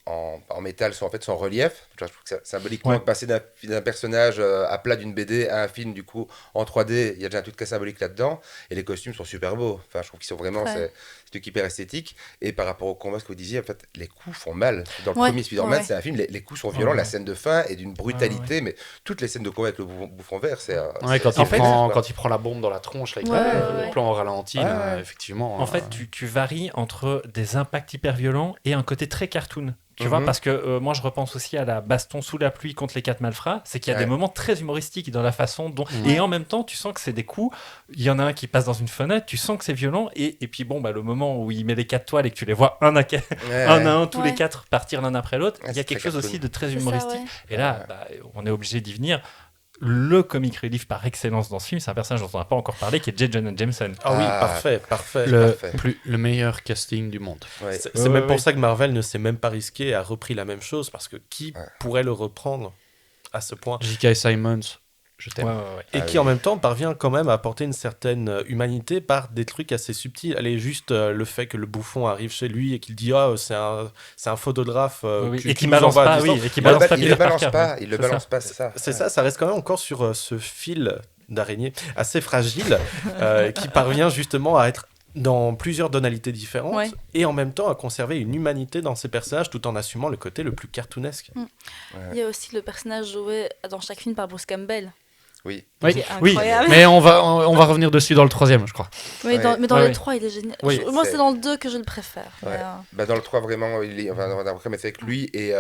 en métal, sont en relief. Je trouve que symboliquement, Ouais. de passer d'un personnage à plat d'une BD à un film, du coup, en 3D, il y a déjà un truc symbolique là-dedans. Et les costumes sont super beaux. Enfin, je trouve qu'ils sont vraiment... Ouais. C'est un truc hyper esthétique. Et par rapport au combat, ce que vous disiez, en fait, les coups font mal. Dans le Ouais, premier Spider-Man, ouais. c'est un film, les coups sont violents. Ouais. La scène de fin est d'une brutalité, mais toutes les scènes de combat avec le bouffon vert, c'est... Ouais, quand, c'est- il c'est- prend, quoi. quand il prend la bombe dans la tronche, là, avec Ouais. le plan au ralenti, Ouais, là, ouais. effectivement. En fait, tu varies entre des impacts hyper violents et un côté très cartoon. Tu vois, parce que moi, je repense aussi à la baston sous la pluie contre les 4 malfrats. C'est qu'il y a Ouais. des moments très humoristiques dans la façon dont. Ouais. Et en même temps, tu sens que c'est des coups. Il y en a un qui passe dans une fenêtre, tu sens que c'est violent. Et puis, bon, le moment où il met les 4 toiles et que tu les vois un à un, tous les Ouais. 4 partir l'un après l'autre, Ouais, il y a c'est quelque très chose aussi cartoon. de très C'est ça, humoristique. ouais. Et là, on est obligé d'y venir. Le comic relief par excellence dans ce film, c'est un personnage dont on n'a pas encore parlé, qui est J. Jonah Jameson. Ah oui, Ah. parfait. Le meilleur casting du monde. Ouais. C'est même pour ça que Marvel ne s'est même pas risqué et a repris la même chose, parce que qui Ouais. pourrait le reprendre à ce point J.K. Simmons, je t'aime. Ouais. et Ah qui oui. en même temps parvient quand même à apporter une certaine humanité par des trucs assez subtils. Elle est juste le fait que le bouffon arrive chez lui et qu'il dit c'est un photographe Oui, et qui nous balance envoie à pas, distance. oui, et qui Il balance pas il Peter le balance Parker. pas, il le C'est balance ça. pas, c'est ça. C'est ça reste quand même encore sur ce fil d'araignée assez fragile qui parvient justement à être dans plusieurs tonalités différentes Ouais. et en même temps à conserver une humanité dans ses personnages tout en assumant le côté le plus cartoonesque. Il y a aussi le personnage joué dans chaque film par Bruce Campbell. Oui. Oui. Qui est Oui. incroyable. Mais on va revenir dessus dans le troisième, je crois. Oui, Ouais. mais dans Ouais, les ouais. 3, il est génial. Oui, Moi, c'est- c'est dans le 2 que je le préfère. Ouais. Mais, Dans le 3, vraiment, on a vraiment fait avec lui et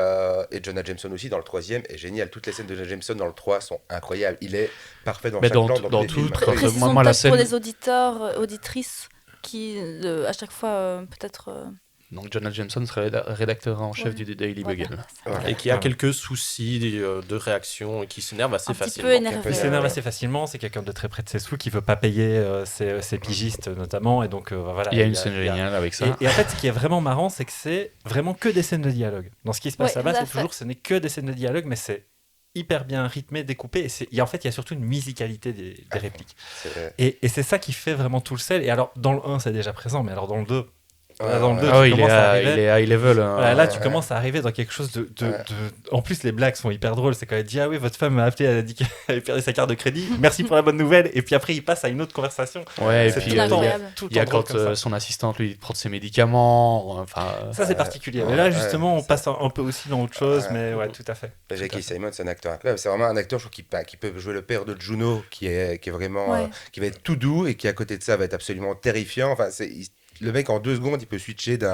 Jonah Jameson aussi. Dans le 3e est génial. Toutes les scènes de Jonah Jameson dans le 3 sont incroyables. Il est parfait dans Mais chaque dans plan, tout- dans dans tous les tout- films. quand- précisons moi, la peut-être pour scène- les auditeurs, auditrices, qui à chaque fois, peut-être... Donc Jonah Jameson serait rédacteur en chef Ouais. du Daily voilà. Bugle. Voilà. Et qui a Ouais. quelques soucis de réaction et qui s'énerve assez Un petit facilement. peu énervé. Il s'énerve assez facilement, c'est quelqu'un de très près de ses sous qui veut pas payer ses pigistes notamment, et donc voilà. Il y a une scène géniale avec ça. Et en fait, ce qui est vraiment marrant, c'est que c'est vraiment que des scènes de dialogue. Dans ce qui se passe Ouais, là-bas, tout à c'est fait. toujours, ce n'est que des scènes de dialogue, mais c'est hyper bien rythmé, découpé. En fait, il y a surtout une musicalité des répliques. C'est vrai. Et c'est ça qui fait vraiment tout le sel. Et alors, dans le 1, c'est déjà présent, mais alors dans le 2, Ouais, dans le ouais. 2, Ah oui, tu il est commences à arriver. il est high level. hein. Voilà, là, tu ouais. commences à arriver dans quelque chose de. Ouais. En plus, les blagues sont hyper drôles. C'est quand elle dit: ah oui, votre femme m'a appelé, elle a dit qu'elle avait perdu sa carte de crédit. Merci pour la bonne nouvelle. Et puis après, il passe à une autre conversation. Ouais, et C'est puis tout le temps- incroyable. tout le il y a temps drôle quand comme ça. son assistante lui prend ses médicaments. Enfin, Ça, c'est particulier. Mais ouais, là, justement, on ça- passe un peu aussi dans autre chose. Ouais. Mais ouais, tout à fait. J.K. Simmons, c'est un acteur incroyable. C'est vraiment un acteur, je trouve, qui peut jouer le père de Juno, qui est vraiment, Ouais. qui va être tout doux et qui, à côté de ça, va être absolument terrifiant. Enfin, le mec, en 2 secondes, il peut switcher de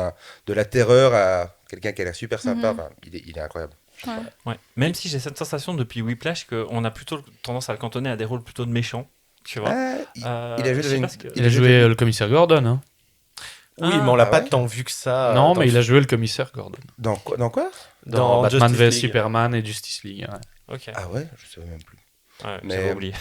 la terreur à quelqu'un qui a l'air super sympa. Mhm. Enfin, il est incroyable. Ouais. Ouais. Même si j'ai cette sensation depuis Whiplash qu'on a plutôt tendance à le cantonner à des rôles plutôt de méchants. Tu vois. Ah, il a joué je dans sais une- pas ce que- il a joué le commissaire Gordon. Hein. Oui, Ah, mais on l'a ah pas ouais tant vu que ça. Non, dans mais le- il a joué le commissaire Gordon. Dans quoi Dans Batman Justice vs League. Superman et Justice League. Ouais. Ok. Ah ouais, je savais même plus. Ouais, Mais, j'avais oublié.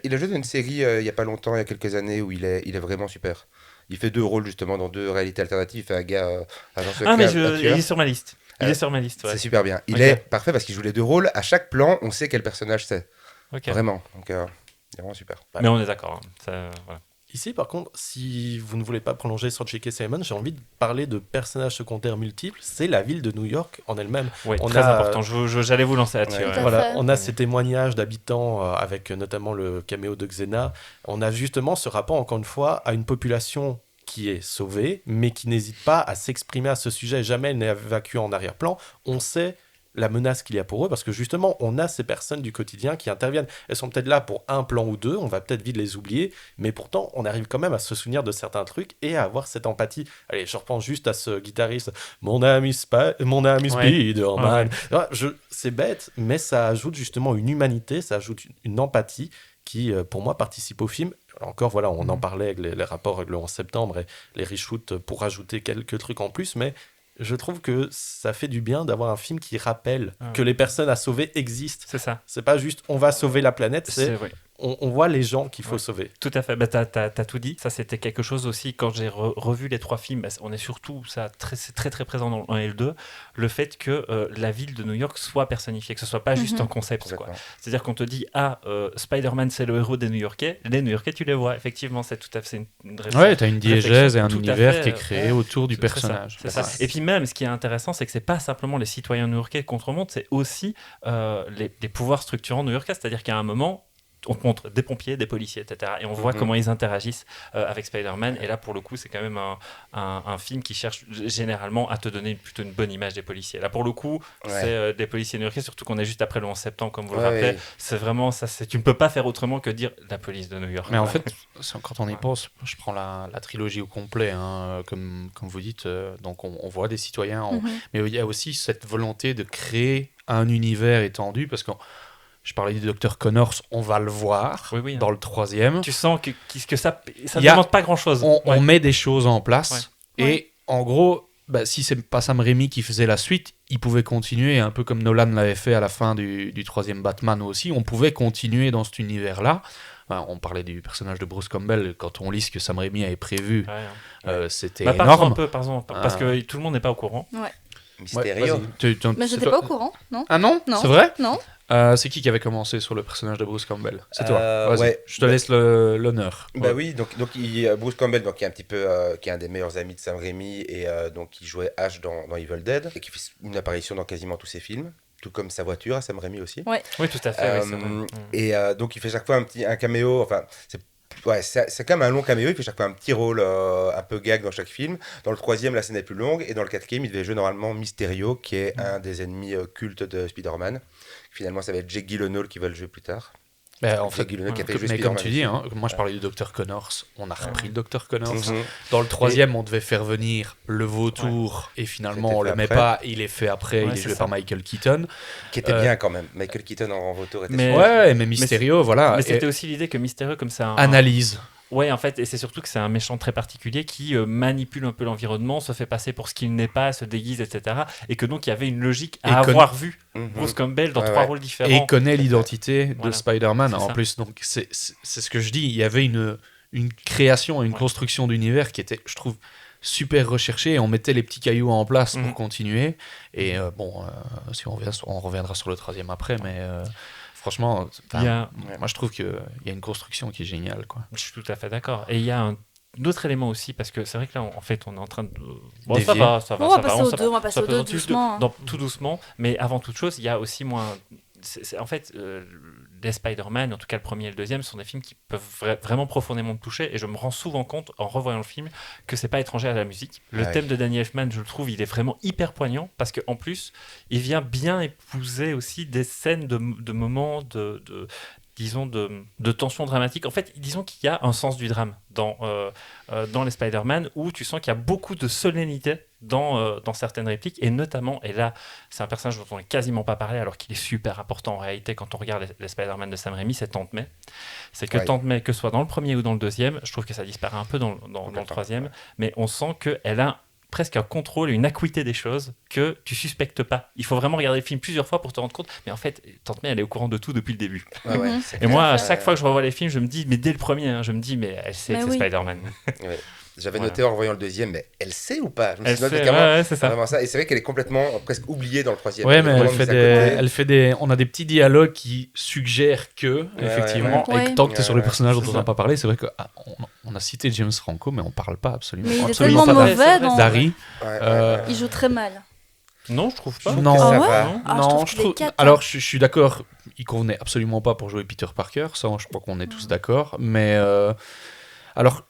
Il a joué dans une série il y a pas longtemps, il y a quelques années, où il est vraiment super. Il fait 2 rôles justement dans 2 réalités alternatives. Il fait un gars agent secret. Ah, mais un il tueur. est sur ma liste. Il est sur ma liste, ouais. C'est super bien. Il Ok. est parfait parce qu'il joue les 2 rôles. À chaque plan, on sait quel personnage c'est. Ok. Vraiment. Donc, il est vraiment super. Mais on est d'accord. Hein. Ça, voilà. Ici, par contre, si vous ne voulez pas prolonger sur J.K. Simmons, j'ai envie de parler de personnages secondaires multiples. C'est la ville de New York en elle-même. Oui, On très a- important. J'allais vous lancer là-dessus. Ouais. ouais. Tout à Voilà, fait. on a ces témoignages d'habitants avec notamment le caméo de Xena. On a justement ce rapport, encore une fois, à une population qui est sauvée, mais qui n'hésite pas à s'exprimer à ce sujet. Jamais elle n'est évacuée en arrière-plan. On sait la menace qu'il y a pour eux, parce que justement, on a ces personnes du quotidien qui interviennent. Elles sont peut-être là pour un plan ou 2, on va peut-être vite les oublier, mais pourtant, on arrive quand même à se souvenir de certains trucs et à avoir cette empathie. Allez, je repense juste à ce guitariste, mon ami Spider-Man. Ouais, c'est bête, mais ça ajoute justement une humanité, ça ajoute une empathie qui, pour moi, participe au film. Encore, voilà, on en parlait avec les rapports avec le 11 septembre et les reshoots pour ajouter quelques trucs en plus, mais je trouve que ça fait du bien d'avoir un film qui rappelle que les personnes à sauver existent. C'est ça. C'est pas juste on va sauver la planète, c'est ouais. on voit les gens qu'il faut sauver. Tout à fait, bah, t'as tout dit. Ça, c'était quelque chose aussi, quand j'ai revu les 3 films, bah, on est surtout, c'est très très présent dans le 1 et le 2, le fait que la ville de New York soit personnifiée, que ce soit pas juste un concept. Quoi. Complètement. C'est-à-dire qu'on te dit, Spider-Man, c'est le héros des New-Yorkais. Les New-Yorkais, tu les vois. Effectivement, c'est tout à fait une Ouais, t'as une diégèse et un tout à univers fait, qui est créé autour du c'est ça, personnage. c'est ça. Et puis même, ce qui est intéressant, c'est que c'est pas simplement les citoyens new-yorkais contre monde, c'est aussi les pouvoirs structurants new-yorkais. C'est-à-dire qu'à un moment, on te montre des pompiers, des policiers, etc. Et on voit comment ils interagissent avec Spider-Man. Et là, pour le coup, c'est quand même un film qui cherche généralement à te donner plutôt une bonne image des policiers. Là, pour le coup, c'est des policiers new-yorkais, surtout qu'on est juste après le 11 septembre, comme vous le rappelez. Oui. C'est vraiment ça. Tu ne peux pas faire autrement que dire la police de New York. Mais en fait, quand on y pense, je prends la trilogie au complet, hein, comme vous dites, donc on voit des citoyens, mais il y a aussi cette volonté de créer un univers étendu, parce que je parlais du Dr Connors, on va le voir Oui, dans le 3e. tu sens que ça ne demande pas grand-chose. On met des choses en place, Ouais. et en gros, si c'est pas Sam Raimi qui faisait la suite, il pouvait continuer, un peu comme Nolan l'avait fait à la fin du 3e Batman aussi, on pouvait continuer dans cet univers-là. On parlait du personnage de Bruce Campbell, quand on lit ce que Sam Raimi avait prévu, c'était Parle-en énorme. un peu, parce que tout le monde n'est pas au courant. Mysterio. Mais j'étais pas au courant, non? Ah non, Non. c'est vrai? Non. C'est qui avait commencé sur le personnage de Bruce Campbell? C'est toi. Vas-y, ouais. je te laisse l'honneur. Bah oui, donc Bruce Campbell, donc, qui est un petit peu, qui est un des meilleurs amis de Sam Raimi et donc qui jouait Ash dans Evil Dead et qui fait une apparition dans quasiment tous ses films, tout comme sa voiture à Sam Raimi aussi. Oui, tout à fait. oui, c'est vrai. Et donc il fait chaque fois un caméo, enfin c'est quand même un long caméo, il fait chaque fois un petit rôle un peu gag dans chaque film. Dans le 3e, la scène est plus longue, et dans le 4e, il devait jouer normalement Mysterio, qui est un des ennemis cultes de Spider-Man. Finalement, ça va être Jake Gyllenhaal qui va le jouer plus tard. En fait, Jake Gyllenhaal qui a fait jouer mais comme Spider-Man tu dis, aussi. moi je parlais du Dr Connors, on a repris le Dr Connors. Mhm. Dans le 3e, on devait faire venir le vautour, et finalement C'était on le fait met après. pas, il est fait après, il est c'est joué ça. par Michael Keaton. Qui était bien quand même. Michael Keaton en vautour était Mais- super. Mais Mysterio, voilà. Mais et c'était aussi l'idée que Mysterio, comme ça. analyse. Ouais, en fait, et c'est surtout que c'est un méchant très particulier qui manipule un peu l'environnement, se fait passer pour ce qu'il n'est pas, se déguise, etc. Et que donc il y avait une logique à Et avoir vu Mhm. Bruce Campbell dans Ouais, 3 ouais. rôles différents. Et connaît l'identité de Voilà. Spider-Man C'est en ça. plus. Donc c'est ce que je dis, il y avait une création, une construction d'univers qui était, je trouve, super recherchée, et on mettait les petits cailloux en place pour continuer. Et si on revient, on reviendra sur le 3e après, mais franchement, Il y a- moi je trouve qu'il y a une construction qui est géniale, quoi. Je suis tout à fait d'accord. Et il y a un autre élément aussi, parce que c'est vrai que là, en fait, on est en train de. Bon, Dévier. ça va. On va passer au 2, on va passer ça au peut 2 dans tout- doucement. tout doucement. Mais avant toute chose, il y a aussi moins. En fait, les Spider-Man, en tout cas le premier et le deuxième, sont des films qui peuvent vraiment profondément me toucher. Et je me rends souvent compte, en revoyant le film, que c'est pas étranger à la musique. Le Ouais. thème de Danny Elfman, je le trouve, il est vraiment hyper poignant, parce qu'en plus, il vient bien épouser aussi des scènes de moments disons, de tension dramatique. En fait, disons qu'il y a un sens du drame dans les Spider-Man, où tu sens qu'il y a beaucoup de solennité dans certaines répliques, et notamment, et là, c'est un personnage dont on n'a quasiment pas parlé, alors qu'il est super important en réalité quand on regarde les Spider-Man de Sam Raimi, c'est Tante May. C'est que Ouais. Tante May, que ce soit dans le premier ou dans le deuxième, je trouve que ça disparaît un peu dans le troisième, mais on sent qu'elle a presque un contrôle, une acuité des choses que tu suspectes pas. Il faut vraiment regarder le film plusieurs fois pour te rendre compte, mais en fait, Tante May, elle est au courant de tout depuis le début. Et moi, à chaque fois que je revois les films, je me dis, mais dès le premier, je me dis, mais elle sait que c'est Spider-Man. Ouais. J'avais noté en revoyant le deuxième, mais elle sait ou pas? Elle sait, c'est ça. Vraiment ça. Et c'est vrai qu'elle est complètement presque oubliée dans le troisième. Ouais, mais elle fait des. On a des petits dialogues qui suggèrent que, effectivement, et que tant que tu es sur les personnages dont on n'a pas parlé, c'est vrai qu'on a cité James Franco, mais on parle pas absolument. Mais il est absolument tellement pas mauvais dans d'Harry. Il joue très mal. Non, je trouve pas. Non, Ah ouais non, je trouve qu'il est alors je suis d'accord, il convenait absolument pas pour jouer Peter Parker, ça je crois qu'on est tous d'accord, mais alors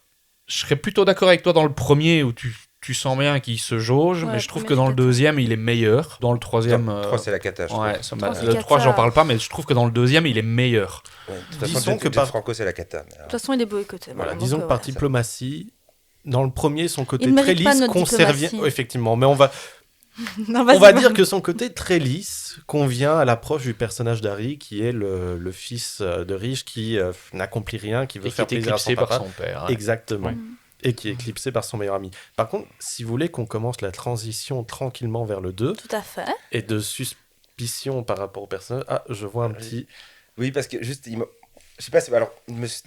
je serais plutôt d'accord avec toi dans le premier où tu sens bien qu'il se jauge, mais je trouve que dans le deuxième il est meilleur, dans le troisième... Le 3 c'est la cata, je trouve. Le 3 j'en parle pas, mais je trouve que dans le deuxième il est meilleur. De toute façon, James Franco c'est la cata. De toute façon il est boycotté. Voilà, disons que par diplomatie, dans le premier son côté Il très mérite pas lisse notre conservait... diplomatie. Effectivement, mais on va dire que son côté très lisse convient à l'approche du personnage d'Harry, qui est le fils de riche qui n'accomplit rien, qui veut faire plaisir à son papa. Par son père. Exactement. Ouais. Et qui est éclipsé par son meilleur ami. Par contre, si vous voulez qu'on commence la transition tranquillement vers le 2, tout à fait. Et de suspicion par rapport au personnage... Ah, je vois un petit... Oui, parce que juste... Je sais pas, alors,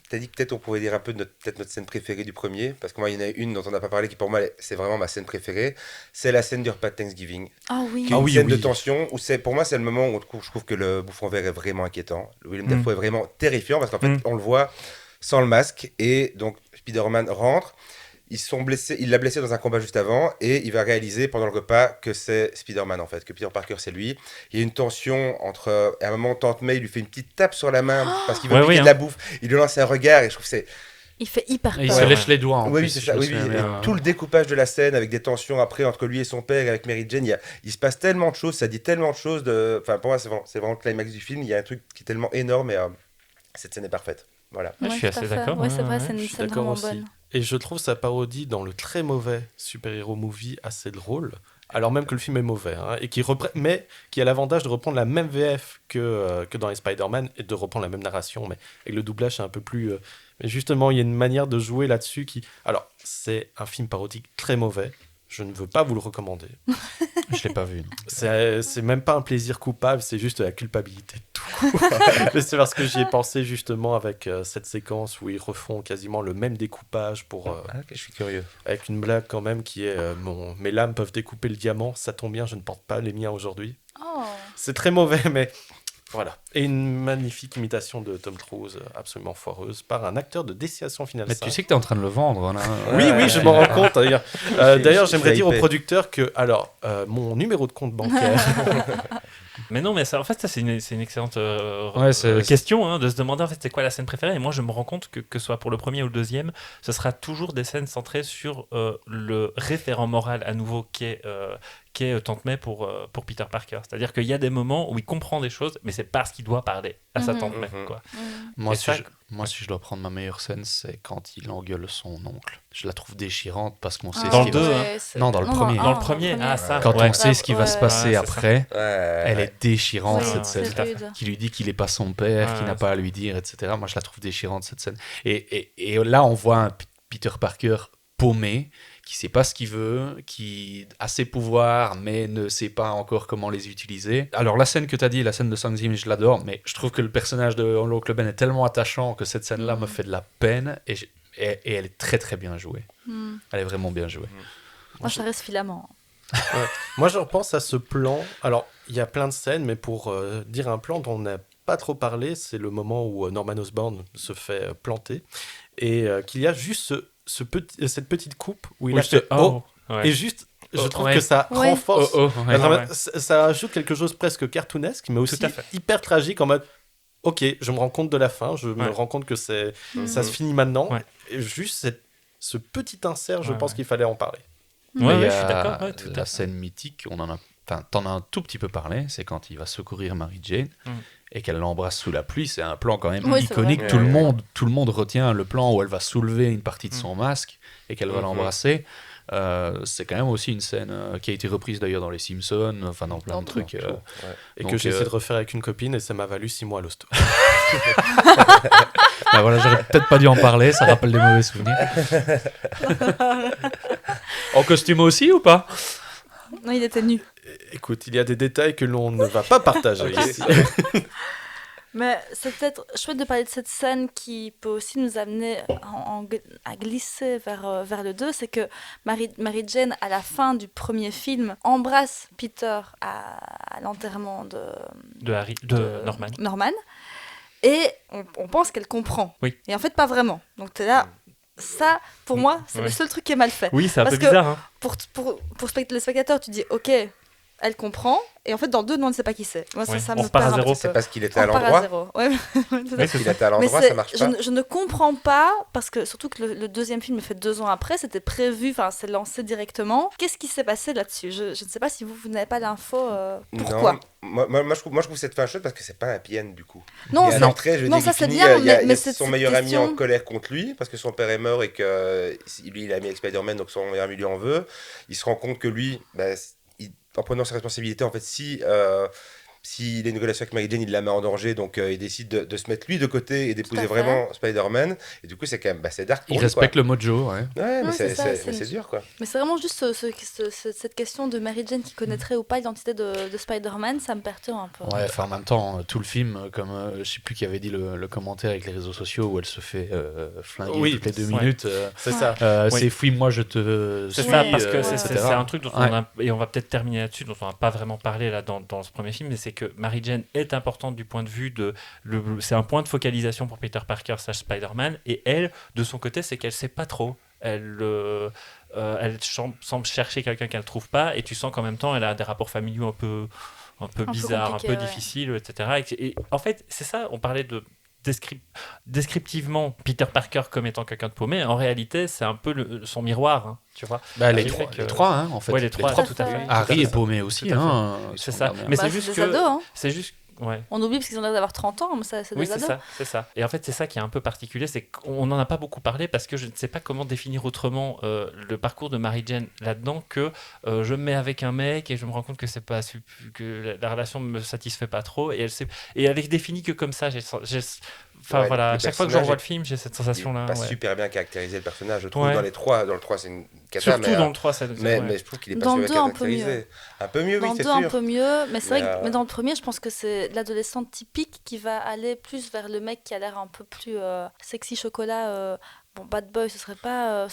t'as dit que peut-être on pourrait dire un peu de notre scène préférée du premier, parce que moi, il y en a une dont on n'a pas parlé, qui pour moi, c'est vraiment ma scène préférée, c'est la scène du repas de Thanksgiving. Ah oui. Qui est une scène de tension, où pour moi, c'est le moment où je trouve que le bouffon vert est vraiment inquiétant. Willem Dafoe est vraiment terrifiant, parce qu'en fait, on le voit sans le masque, et donc, Spider-Man rentre, il l'a blessé dans un combat juste avant, et il va réaliser pendant le repas que c'est Spider-Man en fait, que Peter Parker c'est lui. Il y a une tension entre... À un moment, Tante May lui fait une petite tape sur la main parce qu'il veut piquer de la bouffe. Il lui lance un regard et je trouve que c'est... Il fait hyper peur. Il se lèche les doigts. Oui, c'est ça. Oui. Tout le découpage de la scène avec des tensions après entre lui et son père et avec Mary Jane, il se passe tellement de choses, ça dit tellement de choses. Enfin, pour moi, c'est vraiment le climax du film. Il y a un truc qui est tellement énorme et cette scène est parfaite. Voilà. Je suis assez d'accord. Ouais, c'est vrai, c'est une scène vraiment bonne. Et je trouve sa parodie dans le très mauvais super-héros movie assez drôle, alors même que le film est mauvais, et mais qui a l'avantage de reprendre la même VF que dans les Spider-Man, et de reprendre la même narration, mais avec le doublage c'est un peu plus... Mais justement, il y a une manière de jouer là-dessus qui... Alors, c'est un film parodique très mauvais, je ne veux pas vous le recommander. Je l'ai pas vu. C'est même pas un plaisir coupable, c'est juste la culpabilité de tout. C'est parce que j'y ai pensé justement avec cette séquence où ils refont quasiment le même découpage pour... je suis curieux. Avec une blague quand même qui est mes lames peuvent découper le diamant, ça tombe bien, je ne porte pas les miens aujourd'hui. Oh. C'est très mauvais, mais... Voilà. Et une magnifique imitation de Tom Cruise, absolument foireuse, par un acteur de Destination Finale 5. Mais tu sais que tu es en train de le vendre. Là. Oui, je m'en rends compte. D'ailleurs, j'aimerais dire au producteur que, mon numéro de compte bancaire... Mais non, mais ça, en fait, ça, c'est une excellente question de se demander, en fait, c'est quoi la scène préférée. Et moi, je me rends compte que ce soit pour le premier ou le deuxième, ce sera toujours des scènes centrées sur le référent moral, à nouveau, qui est Tante May pour Peter Parker. C'est-à-dire qu'il y a des moments où il comprend des choses, mais c'est parce qu'il doit parler à sa Tante May. Quoi. Moi, si je dois prendre ma meilleure scène, c'est quand il engueule son oncle. Je la trouve déchirante parce qu'on sait dans le 2, Non, dans le premier. Dans le premier, ça. Quand on sait ce qui va se passer après, elle est déchirante, cette scène. Qui lui dit qu'il n'est pas son père, qu'il n'a pas à lui dire, etc. Moi, je la trouve déchirante, cette scène. Et là, on voit un Peter Parker paumé, qui sait pas ce qu'il veut, qui a ses pouvoirs, mais ne sait pas encore comment les utiliser. Alors la scène que tu as dit, la scène de Thanksgiving, je l'adore, mais je trouve que le personnage de l'oncle Ben est tellement attachant que cette scène-là me fait de la peine, et elle est très très bien jouée. Elle est vraiment bien jouée. Moi, ça reste filament. Moi, je repense à ce plan. Alors, il y a plein de scènes, mais pour dire un plan dont on n'a pas trop parlé, c'est le moment où Norman Osborn se fait planter, et qu'il y a juste cette petite coupe où il a fait et juste je trouve que ça renforce ça ajoute quelque chose presque cartoonesque mais aussi hyper tragique en mode ok, je me rends compte de la fin, je me rends compte que ça se finit maintenant, et juste ce petit insert, je pense qu'il fallait en parler. Je suis d'accord. La scène mythique, t'en as un tout petit peu parlé, c'est quand il va secourir Mary Jane et qu'elle l'embrasse sous la pluie. C'est un plan quand même iconique. Tout le monde retient le plan où elle va soulever une partie de son masque et qu'elle va l'embrasser. C'est quand même aussi une scène qui a été reprise d'ailleurs dans Les Simpsons, dans plein de trucs. Et donc, que j'ai essayé de refaire avec une copine et ça m'a valu 6 mois à l'hosto. Bah voilà, j'aurais peut-être pas dû en parler, ça rappelle des mauvais souvenirs. En costume aussi ou pas? Non, il était nu. Écoute, il y a des détails que l'on ne va pas partager ici. Mais c'est peut-être chouette de parler de cette scène qui peut aussi nous amener à glisser vers le 2. C'est que Mary Jane, à la fin du premier film, embrasse Peter à l'enterrement de Norman. Et on pense qu'elle comprend. Oui. Et en fait, pas vraiment. Donc t'es là. Ça, pour moi, c'est le seul truc qui est mal fait. Oui, c'est un Parce peu bizarre. Hein. Pour le spectateur, tu dis ok, elle comprend. Et en fait, dans le 2, nous, on ne sait pas qui c'est. Moi, ça me repart perd à un zéro. petit C'est peu. parce qu'il était On à repart l'endroit. zéro. Ouais. Parce qu'il était à Mais l'endroit, ça marche pas. je ne comprends pas, parce que surtout que le deuxième film est fait 2 ans après, c'était prévu, enfin c'est lancé directement. Qu'est-ce qui s'est passé là-dessus? Je ne sais pas si vous n'avez pas l'info. Pourquoi? Non, moi, je trouve cette fin chouette parce que c'est pas un happy end du coup. Non, Et à l'entrée, je veux non, dire, ça il c'est finit, bien, il y a mais son cette meilleur ami question- en colère contre lui parce que son père est mort et que lui il a mis avec Spider-Man, donc son meilleur ami lui en veut. Il se rend compte que lui, en prenant ses responsabilités, en fait, s'il a une relation avec Mary Jane, il la met en danger, donc il décide de se mettre lui de côté et d'épouser fait. vraiment Spider-Man. Et du coup, c'est quand même c'est dark pour Il lui, respecte quoi. le mojo, ouais. Ouais, mais c'est ça, c'est dur, quoi. Mais c'est vraiment juste cette question de Mary Jane qui connaîtrait ou pas l'identité de Spider-Man, ça me perturbe un peu. Ouais, enfin en même temps, tout le film, comme je sais plus qui avait dit le commentaire avec les réseaux sociaux où elle se fait flinguer toutes les 2 minutes. C'est ça. C'est fouille-moi, je te C'est suis, ça, parce que etc. c'est un truc dont et on va peut-être terminer là-dessus, dont on n'a pas vraiment parlé là, dans ce premier film, mais c'est que Mary Jane est importante du point de vue c'est un point de focalisation pour Peter Parker / Spider-Man, et elle, de son côté, c'est qu'elle sait pas trop. Elle semble chercher quelqu'un qu'elle trouve pas, et tu sens qu'en même temps, elle a des rapports familiaux un peu bizarres, un peu difficiles, etc. Et en fait, c'est ça, on parlait de descriptivement Peter Parker comme étant quelqu'un de paumé. En réalité, c'est un peu son miroir, hein, tu vois. Les trois, hein, en fait. Ouais, les trois, tout à fait. Harry est paumé aussi, hein. C'est ça. Mais c'est juste des ados, hein. C'est juste. Ouais. On oublie parce qu'ils ont l'air d'avoir 30 ans, mais c'est des ados. C'est ça. Et en fait, c'est ça qui est un peu particulier, c'est qu'on n'en a pas beaucoup parlé parce que je ne sais pas comment définir autrement le parcours de Mary Jane là-dedans que je me mets avec un mec et je me rends compte que c'est pas que la relation me satisfait pas trop et elle est définie que comme ça. Voilà, à chaque fois que je revois le film, j'ai cette sensation-là. Il n'est pas super bien caractérisé le personnage, je trouve. Dans le 3, c'est une cata. Surtout dans le 3, ça mais je trouve qu'il est pas super caractérisé. Un peu mieux, oui, c'est sûr. Dans le 2, un peu mieux, mais c'est vrai que dans le premier, je pense que c'est l'adolescente typique qui va aller plus vers le mec qui a l'air un peu plus sexy chocolat. Bon, bad boy, ce serait pas,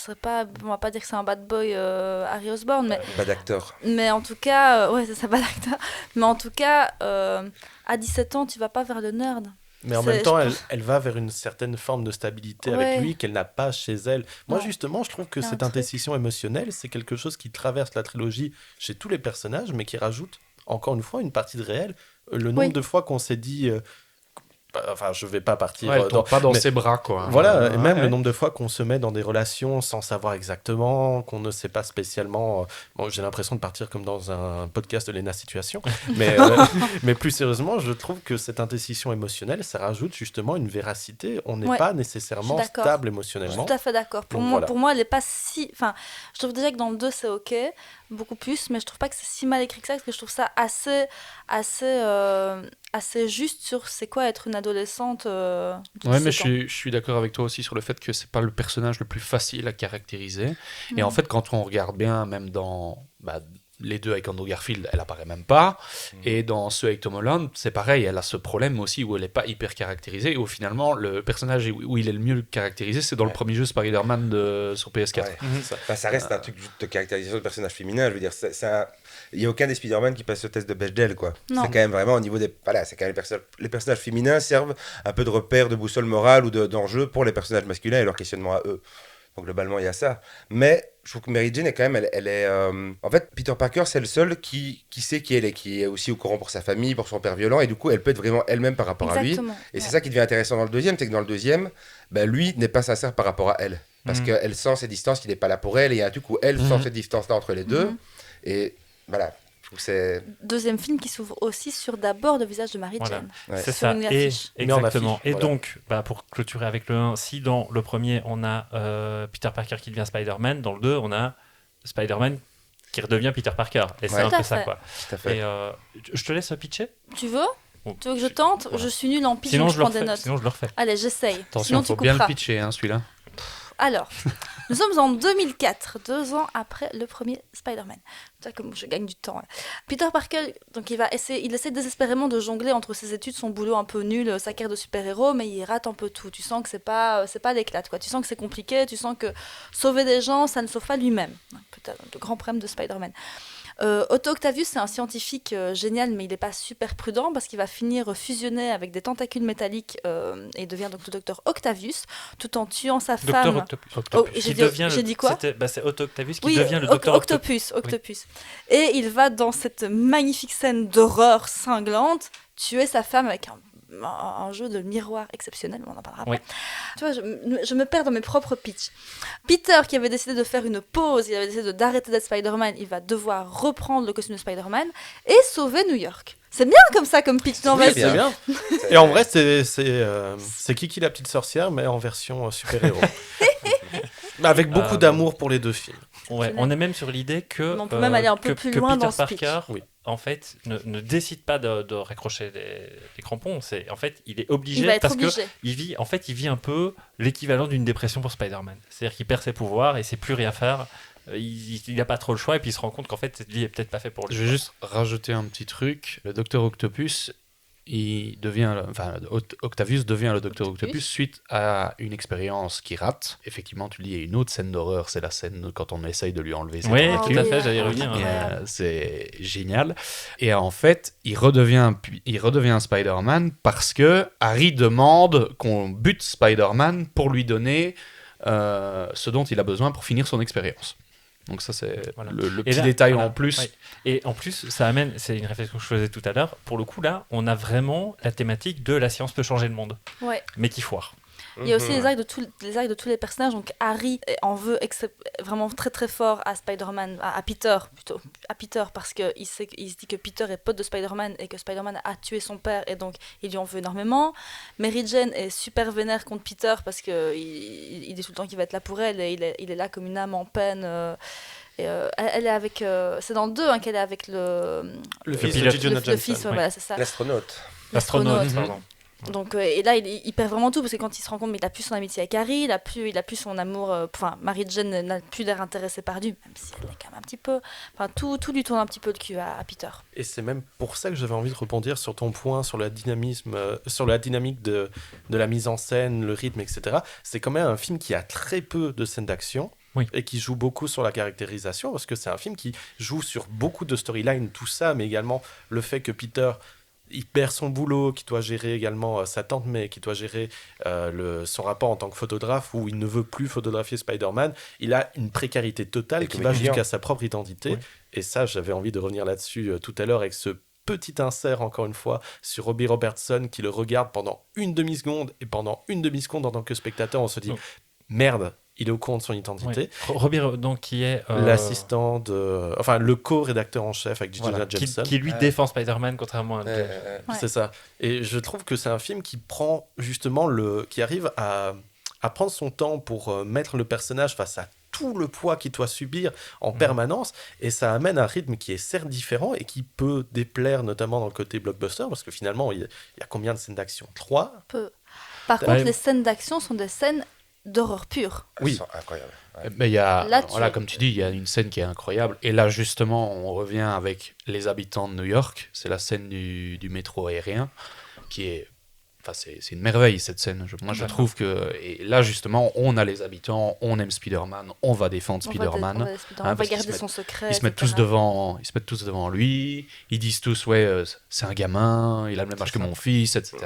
on va pas dire que c'est un bad boy Harry Osborn, mais bad actor. Mais en tout cas, ouais, c'est ça, bad actor. Mais en tout cas, à 17 ans, tu vas pas vers le nerd. Mais en même temps, elle va vers une certaine forme de stabilité avec lui qu'elle n'a pas chez elle. Moi, justement, je trouve que cette indécision émotionnelle, c'est quelque chose qui traverse la trilogie chez tous les personnages, mais qui rajoute, encore une fois, une partie de réel. Le nombre de fois qu'on s'est dit... Enfin, je vais pas partir dans ses bras, quoi. Voilà, et même le nombre de fois qu'on se met dans des relations sans savoir exactement, qu'on ne sait pas spécialement. Bon, j'ai l'impression de partir comme dans un podcast de Lena Situation, mais plus sérieusement, je trouve que cette indécision émotionnelle, ça rajoute justement une véracité. On n'est pas nécessairement stable émotionnellement. Je suis tout à fait d'accord. Pour moi, elle n'est pas si. Enfin, je trouve déjà que dans le 2, c'est ok, beaucoup plus, mais je trouve pas que c'est si mal écrit que ça, parce que je trouve ça assez juste sur c'est quoi être une adolescente. Ouais, mais je suis d'accord avec toi aussi sur le fait que c'est pas le personnage le plus facile à caractériser. Et en fait, quand on regarde bien, même dans les deux avec Andrew Garfield, elle apparaît même pas. Et dans ceux avec Tom Holland, c'est pareil, elle a ce problème aussi où elle est pas hyper caractérisée. Et où finalement, le personnage où il est le mieux caractérisé, c'est dans le premier jeu Spider-Man sur PS4. Ouais. Ça reste un truc de caractérisation de personnage féminin. Je veux dire, il n'y a aucun des Spider-Man qui passe ce test de Bechdel, quoi. C'est quand même vraiment au niveau des... Voilà, c'est quand même les personnages féminins servent un peu de repère, de boussole morale ou d'enjeu pour les personnages masculins et leur questionnement à eux. Donc globalement, il y a ça. Mais je trouve que Mary Jane est quand même... Elle est, en fait, Peter Parker, c'est le seul qui sait qui elle est, qui est aussi au courant pour sa famille, pour son père violent, et du coup, elle peut être vraiment elle-même par rapport à lui. Et c'est ça qui devient intéressant dans le deuxième, c'est que dans le deuxième, lui n'est pas sincère par rapport à elle. Parce qu'elle sent ces distances, qu'il n'est pas là pour elle, et il y a un truc où elle sent cette distance-là entre les deux. Et voilà, je trouve que c'est... Deuxième film qui s'ouvre aussi sur d'abord le visage de Mary Jane. Ouais. C'est ça, exactement. Et donc, pour clôturer avec le 1, si dans le premier, on a Peter Parker qui devient Spider-Man, dans le 2, on a Spider-Man qui redevient Peter Parker. Et c'est un peu ça, quoi. Tout à fait. Et je te laisse pitcher. Tu veux ? Tu veux que je tente? Voilà. Je suis nulle en pitch, Sinon, donc je je le prends des refais. notes. Sinon, je le refais. Allez, j'essaye. Attention, Sinon, il faut tu bien le couperas. pitcher, hein, celui-là. Alors, nous sommes en 2004, 2 ans après le premier Spider-Man. Tu vois comme je gagne du temps. Hein. Peter Parker, donc il essaie désespérément de jongler entre ses études, son boulot un peu nul, sa carrière de super-héros, mais il rate un peu tout. Tu sens que c'est pas l'éclate, quoi. Tu sens que c'est compliqué, tu sens que sauver des gens, ça ne sauve pas lui-même. Peut-être le grand problème de Spider-Man. Otto Octavius, c'est un scientifique génial, mais il n'est pas super prudent parce qu'il va finir fusionné avec des tentacules métalliques et devient donc le docteur Octavius, tout en tuant sa Docteur femme. Octopus. Oh, Qui j'ai devient dit quoi? C'est Otto Octavius qui Oui, devient le docteur Octopus. Octopus. Et il va dans cette magnifique scène d'horreur cinglante tuer sa femme avec un jeu de miroir exceptionnel, on en parlera après. Oui. Tu vois, je me perds dans mes propres pitchs. Peter, qui avait décidé de faire une pause, il avait décidé d'arrêter d'être Spider-Man, il va devoir reprendre le costume de Spider-Man et sauver New York. C'est bien comme ça, comme pitch, non? Oui, Vas-y. bien. C'est bien. Et en vrai, c'est Kiki la petite sorcière, mais en version super-héros. Avec beaucoup d'amour pour les deux films. Ouais, on est même sur l'idée que, On peut même aller un peu plus loin Peter dans ce pitch. Parker, Oui. en fait, ne décide pas de raccrocher les crampons. En fait, il est obligé Il va être parce obligé. il vit un peu l'équivalent d'une dépression pour Spider-Man. C'est-à-dire qu'il perd ses pouvoirs et sait plus rien faire. Il n'a pas trop le choix et puis il se rend compte qu'en fait cette vie est peut-être pas faite pour lui. Je vais juste rajouter un petit truc. Le Docteur Octopus, Octavius devient le Docteur Octopus suite à une expérience qui rate. Effectivement, tu le dis, il y a une autre scène d'horreur, c'est la scène quand on essaye de lui enlever ses Oui, tentacules. tout à fait, j'allais y revenir. Et, Hein. c'est génial. Et en fait, il redevient Spider-Man parce que Harry demande qu'on bute Spider-Man pour lui donner ce dont il a besoin pour finir son expérience. Donc ça, c'est Voilà. le Et petit là, détail voilà, en plus. ouais. Et en plus, ça amène, c'est une réflexion que je faisais tout à l'heure, pour le coup là, on a vraiment la thématique de la science peut changer le monde, Ouais. mais qui foire. Il y a aussi les arcs de tous les personnages. Donc Harry en veut vraiment très très fort à Spider-Man, à Peter plutôt, à Peter parce qu'il se dit que Peter est pote de Spider-Man et que Spider-Man a tué son père et donc il lui en veut énormément. Mary Jane est super vénère contre Peter parce que il dit tout le temps qu'il va être là pour elle et il est là comme une âme en peine. Elle est avec, c'est dans le 2 hein, qu'elle est avec le fils de pilote. J. Jonah le Jameson. fils, ouais, oui. voilà, c'est ça. L'astronaute. L'astronaute, Mhm. pardon. Donc, et là, il perd vraiment tout parce que quand il se rend compte, mais il a plus son amitié avec Harry, il a plus son amour. Enfin, Mary Jane n'a plus l'air intéressée par lui, même si elle est quand même un petit peu. Enfin, tout lui tourne un petit peu le cul à Peter. Et c'est même pour ça que j'avais envie de rebondir sur ton point, sur le dynamisme, sur la dynamique de la mise en scène, le rythme, etc. C'est quand même un film qui a très peu de scènes d'action. Oui. Et qui joue beaucoup sur la caractérisation, parce que c'est un film qui joue sur beaucoup de storylines, tout ça, mais également le fait que Peter, il perd son boulot, qui doit gérer également sa tante May, qui doit gérer son rapport en tant que photographe, où il ne veut plus photographier Spider-Man. Il a une précarité totale Et qui comme va étudiant. jusqu'à sa propre identité. Oui. Et ça, j'avais envie de revenir là-dessus tout à l'heure avec ce petit insert, encore une fois, sur Robbie Robertson, qui le regarde pendant une demi-seconde, et pendant une demi-seconde, en tant que spectateur, on se dit Oh. « Merde, il est au courant de son identité. Ouais. Robbie, donc, qui est L'assistant de... Enfin, le co-rédacteur en chef avec J. voilà, Jonah Jameson. qui lui défend Spider-Man contrairement à Ouais. C'est ça. Et je trouve que c'est un film qui prend justement qui arrive à prendre son temps pour mettre le personnage face à tout le poids qu'il doit subir en permanence, et ça amène un rythme qui est certes différent et qui peut déplaire notamment dans le côté blockbuster, parce que finalement, il y a combien de scènes d'action? 3? Peu. Par contre, les scènes d'action sont des scènes d'horreur pure. Elles Oui. sont incroyables. Ouais. Mais il y a, Là, voilà, comme tu dis, il y a une scène qui est incroyable. Et là, justement, on revient avec les habitants de New York. C'est la scène du métro aérien qui est... Enfin, c'est une merveille, cette scène. Moi, je trouve que... Et là, justement, on a les habitants, on aime Spider-Man, on va défendre Spider-Man. On Hein, va parce qu'ils garder se son secret. Ils se mettent tous devant lui. Ils disent tous, ouais, c'est un gamin, il a le même âge que mon fils, etc.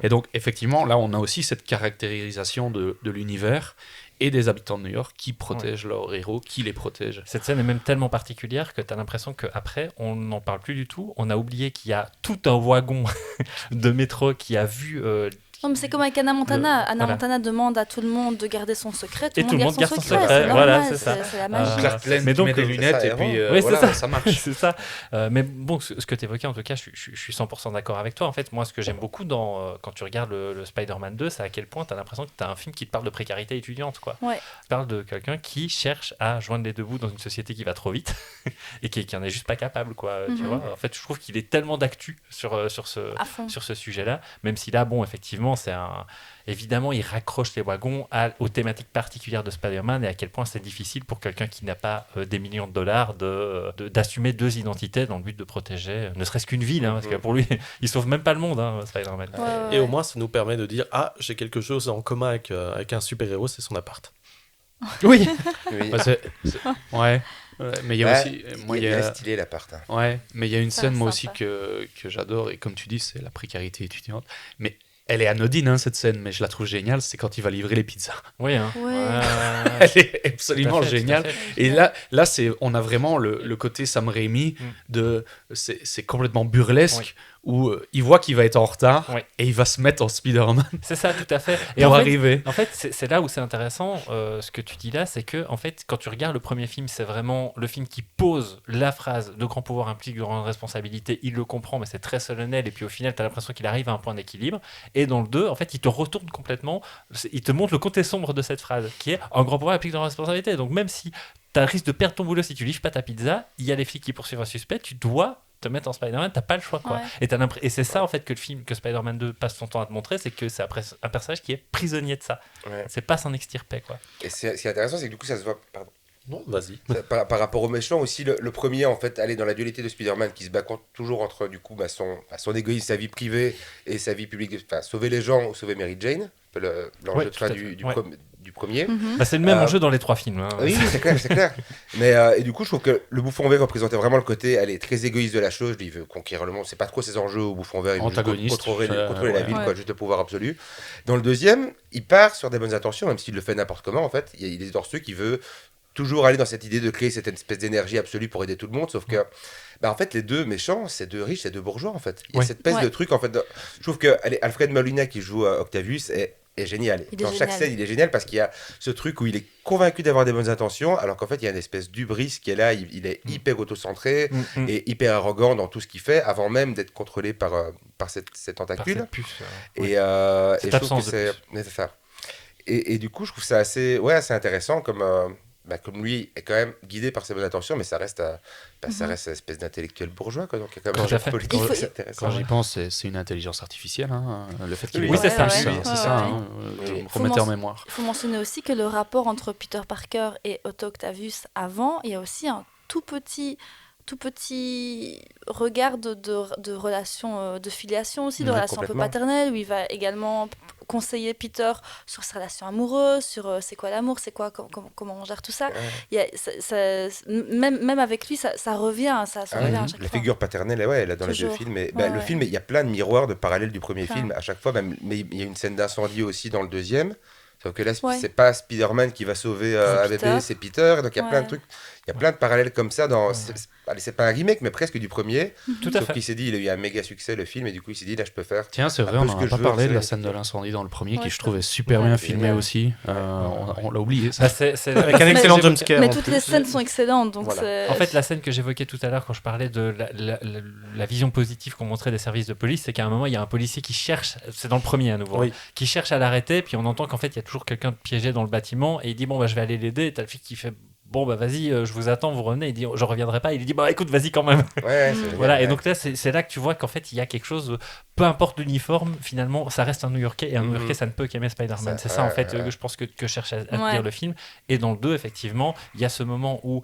Et donc, effectivement, là, on a aussi cette caractérisation de l'univers et des habitants de New York qui protègent leurs héros, qui les protègent. Cette scène est même tellement particulière que tu as l'impression qu'après, on n'en parle plus du tout. On a oublié qu'il y a tout un wagon de métro qui a vu Non, mais c'est comme avec Anna Montana. Anna voilà. Montana demande à tout le monde de garder son secret. Et tout le monde garde son secret. C'est Voilà, normal, c'est ça. c'est la magie. Clark Kent mais donc, met des c'est lunettes ça, et puis Oui, voilà, c'est ça. ça marche. C'est ça. Mais bon, ce que tu évoquais, en tout cas, je suis 100% d'accord avec toi. En fait, moi, ce que j'aime beaucoup quand tu regardes le Spider-Man 2, c'est à quel point tu as l'impression que tu as un film qui te parle de précarité étudiante. Quoi. Ouais. Tu parles de quelqu'un qui cherche à joindre les deux bouts dans une société qui va trop vite et qui en est juste pas capable. Quoi, tu vois. En fait, je trouve qu'il est tellement d'actu sur ce sujet-là, même si là, bon, effectivement, évidemment, il raccroche les wagons aux thématiques particulières de Spider-Man et à quel point c'est difficile pour quelqu'un qui n'a pas des millions de dollars d'assumer deux identités dans le but de protéger, ne serait-ce qu'une ville, parce que pour lui, il sauve même pas le monde, Spider-Man. Ouais. Et au moins, ça nous permet de dire j'ai quelque chose en commun avec un super-héros, c'est son appart. Oui. Oui. Ouais. Mais il y a aussi. Il est stylé l'appart. Hein. Ouais, mais il y a une Ça, scène, moi sympa. aussi, que j'adore, et comme tu dis, c'est la précarité étudiante. Mais elle est anodine, cette scène, mais je la trouve géniale, c'est quand il va livrer les pizzas. Oui, hein. Ouais. Elle est absolument Tout à fait, géniale. tout à fait. Et là on a vraiment le côté Sam Raimi, c'est complètement burlesque, où il voit qu'il va être en retard, Oui. et il va se mettre en Spider-Man C'est ça, tout à fait. Et pour en fait, arriver. En fait, c'est là où c'est intéressant, ce que tu dis là, c'est que en fait, quand tu regardes le premier film, c'est vraiment le film qui pose la phrase « de grand pouvoir implique de grandes responsabilités », il le comprend, mais c'est très solennel, et puis au final, tu as l'impression qu'il arrive à un point d'équilibre. Et dans le 2, en fait, il te retourne complètement, il te montre le côté sombre de cette phrase, qui est « en grand pouvoir implique de grandes responsabilités ». Donc même si tu as risque de perdre ton boulot si tu livres pas ta pizza, il y a les flics qui poursuivent un suspect, tu dois te mettre en Spider-Man, t'as pas le choix, quoi. Ouais. Et c'est ça en fait que Spider-Man 2 passe son temps à te montrer, c'est que c'est un personnage qui est prisonnier de ça. Ouais. C'est pas s'en extirper, quoi. Et ce qui est intéressant, c'est que du coup, ça se voit. Pardon. Non, vas-y. Par rapport au méchant aussi, le premier, en fait, aller dans la dualité de Spider-Man qui se bat toujours entre, du coup, son égoïsme, sa vie privée et sa vie publique, enfin, sauver les gens ou sauver Mary Jane, un peu l'enjeu de fin du premier. Bah, c'est le même enjeu dans les trois films. Hein. Oui, c'est clair. Mais, et du coup, je trouve que le Bouffon Vert représentait vraiment le côté, très égoïste de la chose. Il veut conquérir le monde. C'est pas trop ses enjeux au Bouffon Vert. Il veut Antagoniste, contrôler la ville, ouais. quoi, juste le pouvoir absolu. Dans le deuxième, il part sur des bonnes intentions, même s'il le fait n'importe comment, en fait. Il est dans ceux qui veut toujours aller dans cette idée de créer cette espèce d'énergie absolue pour aider tout le monde, sauf que en fait les deux méchants, c'est deux riches, c'est deux bourgeois en fait. Il y a cette espèce de truc en fait. Je trouve que Alfred Molina qui joue Octavius est génial. Dans chaque scène, il est génial parce qu'il y a ce truc où il est convaincu d'avoir des bonnes intentions, alors qu'en fait il y a une espèce d'hubris qui est là. Il est hyper autocentré et hyper arrogant dans tout ce qu'il fait, avant même d'être contrôlé par cette tentacule. Par cette puce, et je trouve que c'est ça. Et du coup, je trouve ça assez intéressant comme lui est quand même guidé par ses bonnes intentions, mais ça reste une espèce d'intellectuel bourgeois, quoi. Donc il y a quand même un politique c'est intéressant. Quand j'y pense, c'est une intelligence artificielle, le fait qu'il Oui, c'est ça. c'est ça. Remettez en mémoire. Il faut mentionner aussi que le rapport entre Peter Parker et Otto Octavius avant, il y a aussi un tout petit regard de relation, de filiation aussi, de relation un peu paternelle, où il va également conseiller Peter sur sa relation amoureuse, sur c'est quoi l'amour, c'est quoi, comment on gère tout ça. Il y a, même avec lui, ça revient, ça revient à chaque fois. La figure paternelle, elle est dans Toujours. les deux films. Mais, le film, il y a plein de miroirs de parallèles du premier film à chaque fois, mais il y a une scène d'incendie aussi dans le deuxième. Sauf que là, c'est pas Spider-Man qui va sauver un bébé, c'est Peter. Donc il y a plein de trucs, il y a plein de parallèles comme ça. C'est pas un remake, mais presque du premier. Tout à Sauf fait. qu'il s'est dit, il a eu un méga succès le film, et du coup il s'est dit, là je peux faire. Tiens, c'est vrai, on n'en a pas parlé de la scène de l'incendie dans le premier, qui je trouvais super bien filmée aussi. On l'a oublié. Ça. Avec un excellent jumpscare. Mais toutes les scènes sont excellentes. Donc En fait, la scène que j'évoquais tout à l'heure quand je parlais de la vision positive qu'on montrait des services de police, c'est qu'à un moment, il y a un policier qui cherche, c'est dans le premier à nouveau, qui cherche à l'arrêter, puis on entend qu'en fait, il y a toujours quelqu'un de piégé dans le bâtiment, et il dit, bon, je vais aller l'aider, et t'as le flic qui fait... Bon, vas-y, je vous attends, vous revenez. Il dit, je reviendrai pas. Il dit, écoute, vas-y quand même. Voilà, et donc là, c'est là que tu vois qu'en fait, il y a quelque chose, peu importe l'uniforme, finalement, ça reste un New-Yorkais, et un New-Yorkais, ça ne peut qu'aimer Spider-Man. C'est ça, en fait, je pense que cherche à dire le film. Et dans le 2, effectivement, il y a ce moment où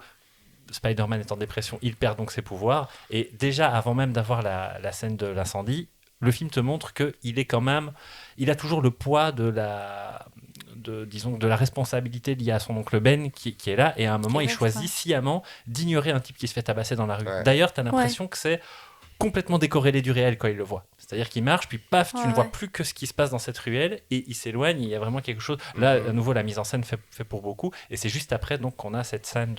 Spider-Man est en dépression, il perd donc ses pouvoirs, et déjà, avant même d'avoir la scène de l'incendie, le film te montre qu'il est quand même, il a toujours le poids de la responsabilité liée à son oncle Ben qui est là, et à un moment il choisit sciemment d'ignorer un type qui se fait tabasser dans la rue. D'ailleurs, tu as l'impression que c'est complètement décorrélé du réel quand il le voit. C'est-à-dire qu'il marche, puis paf, tu ne vois plus que ce qui se passe dans cette ruelle, et il s'éloigne, il y a vraiment quelque chose. Là, à nouveau, la mise en scène fait pour beaucoup, et c'est juste après donc qu'on a cette scène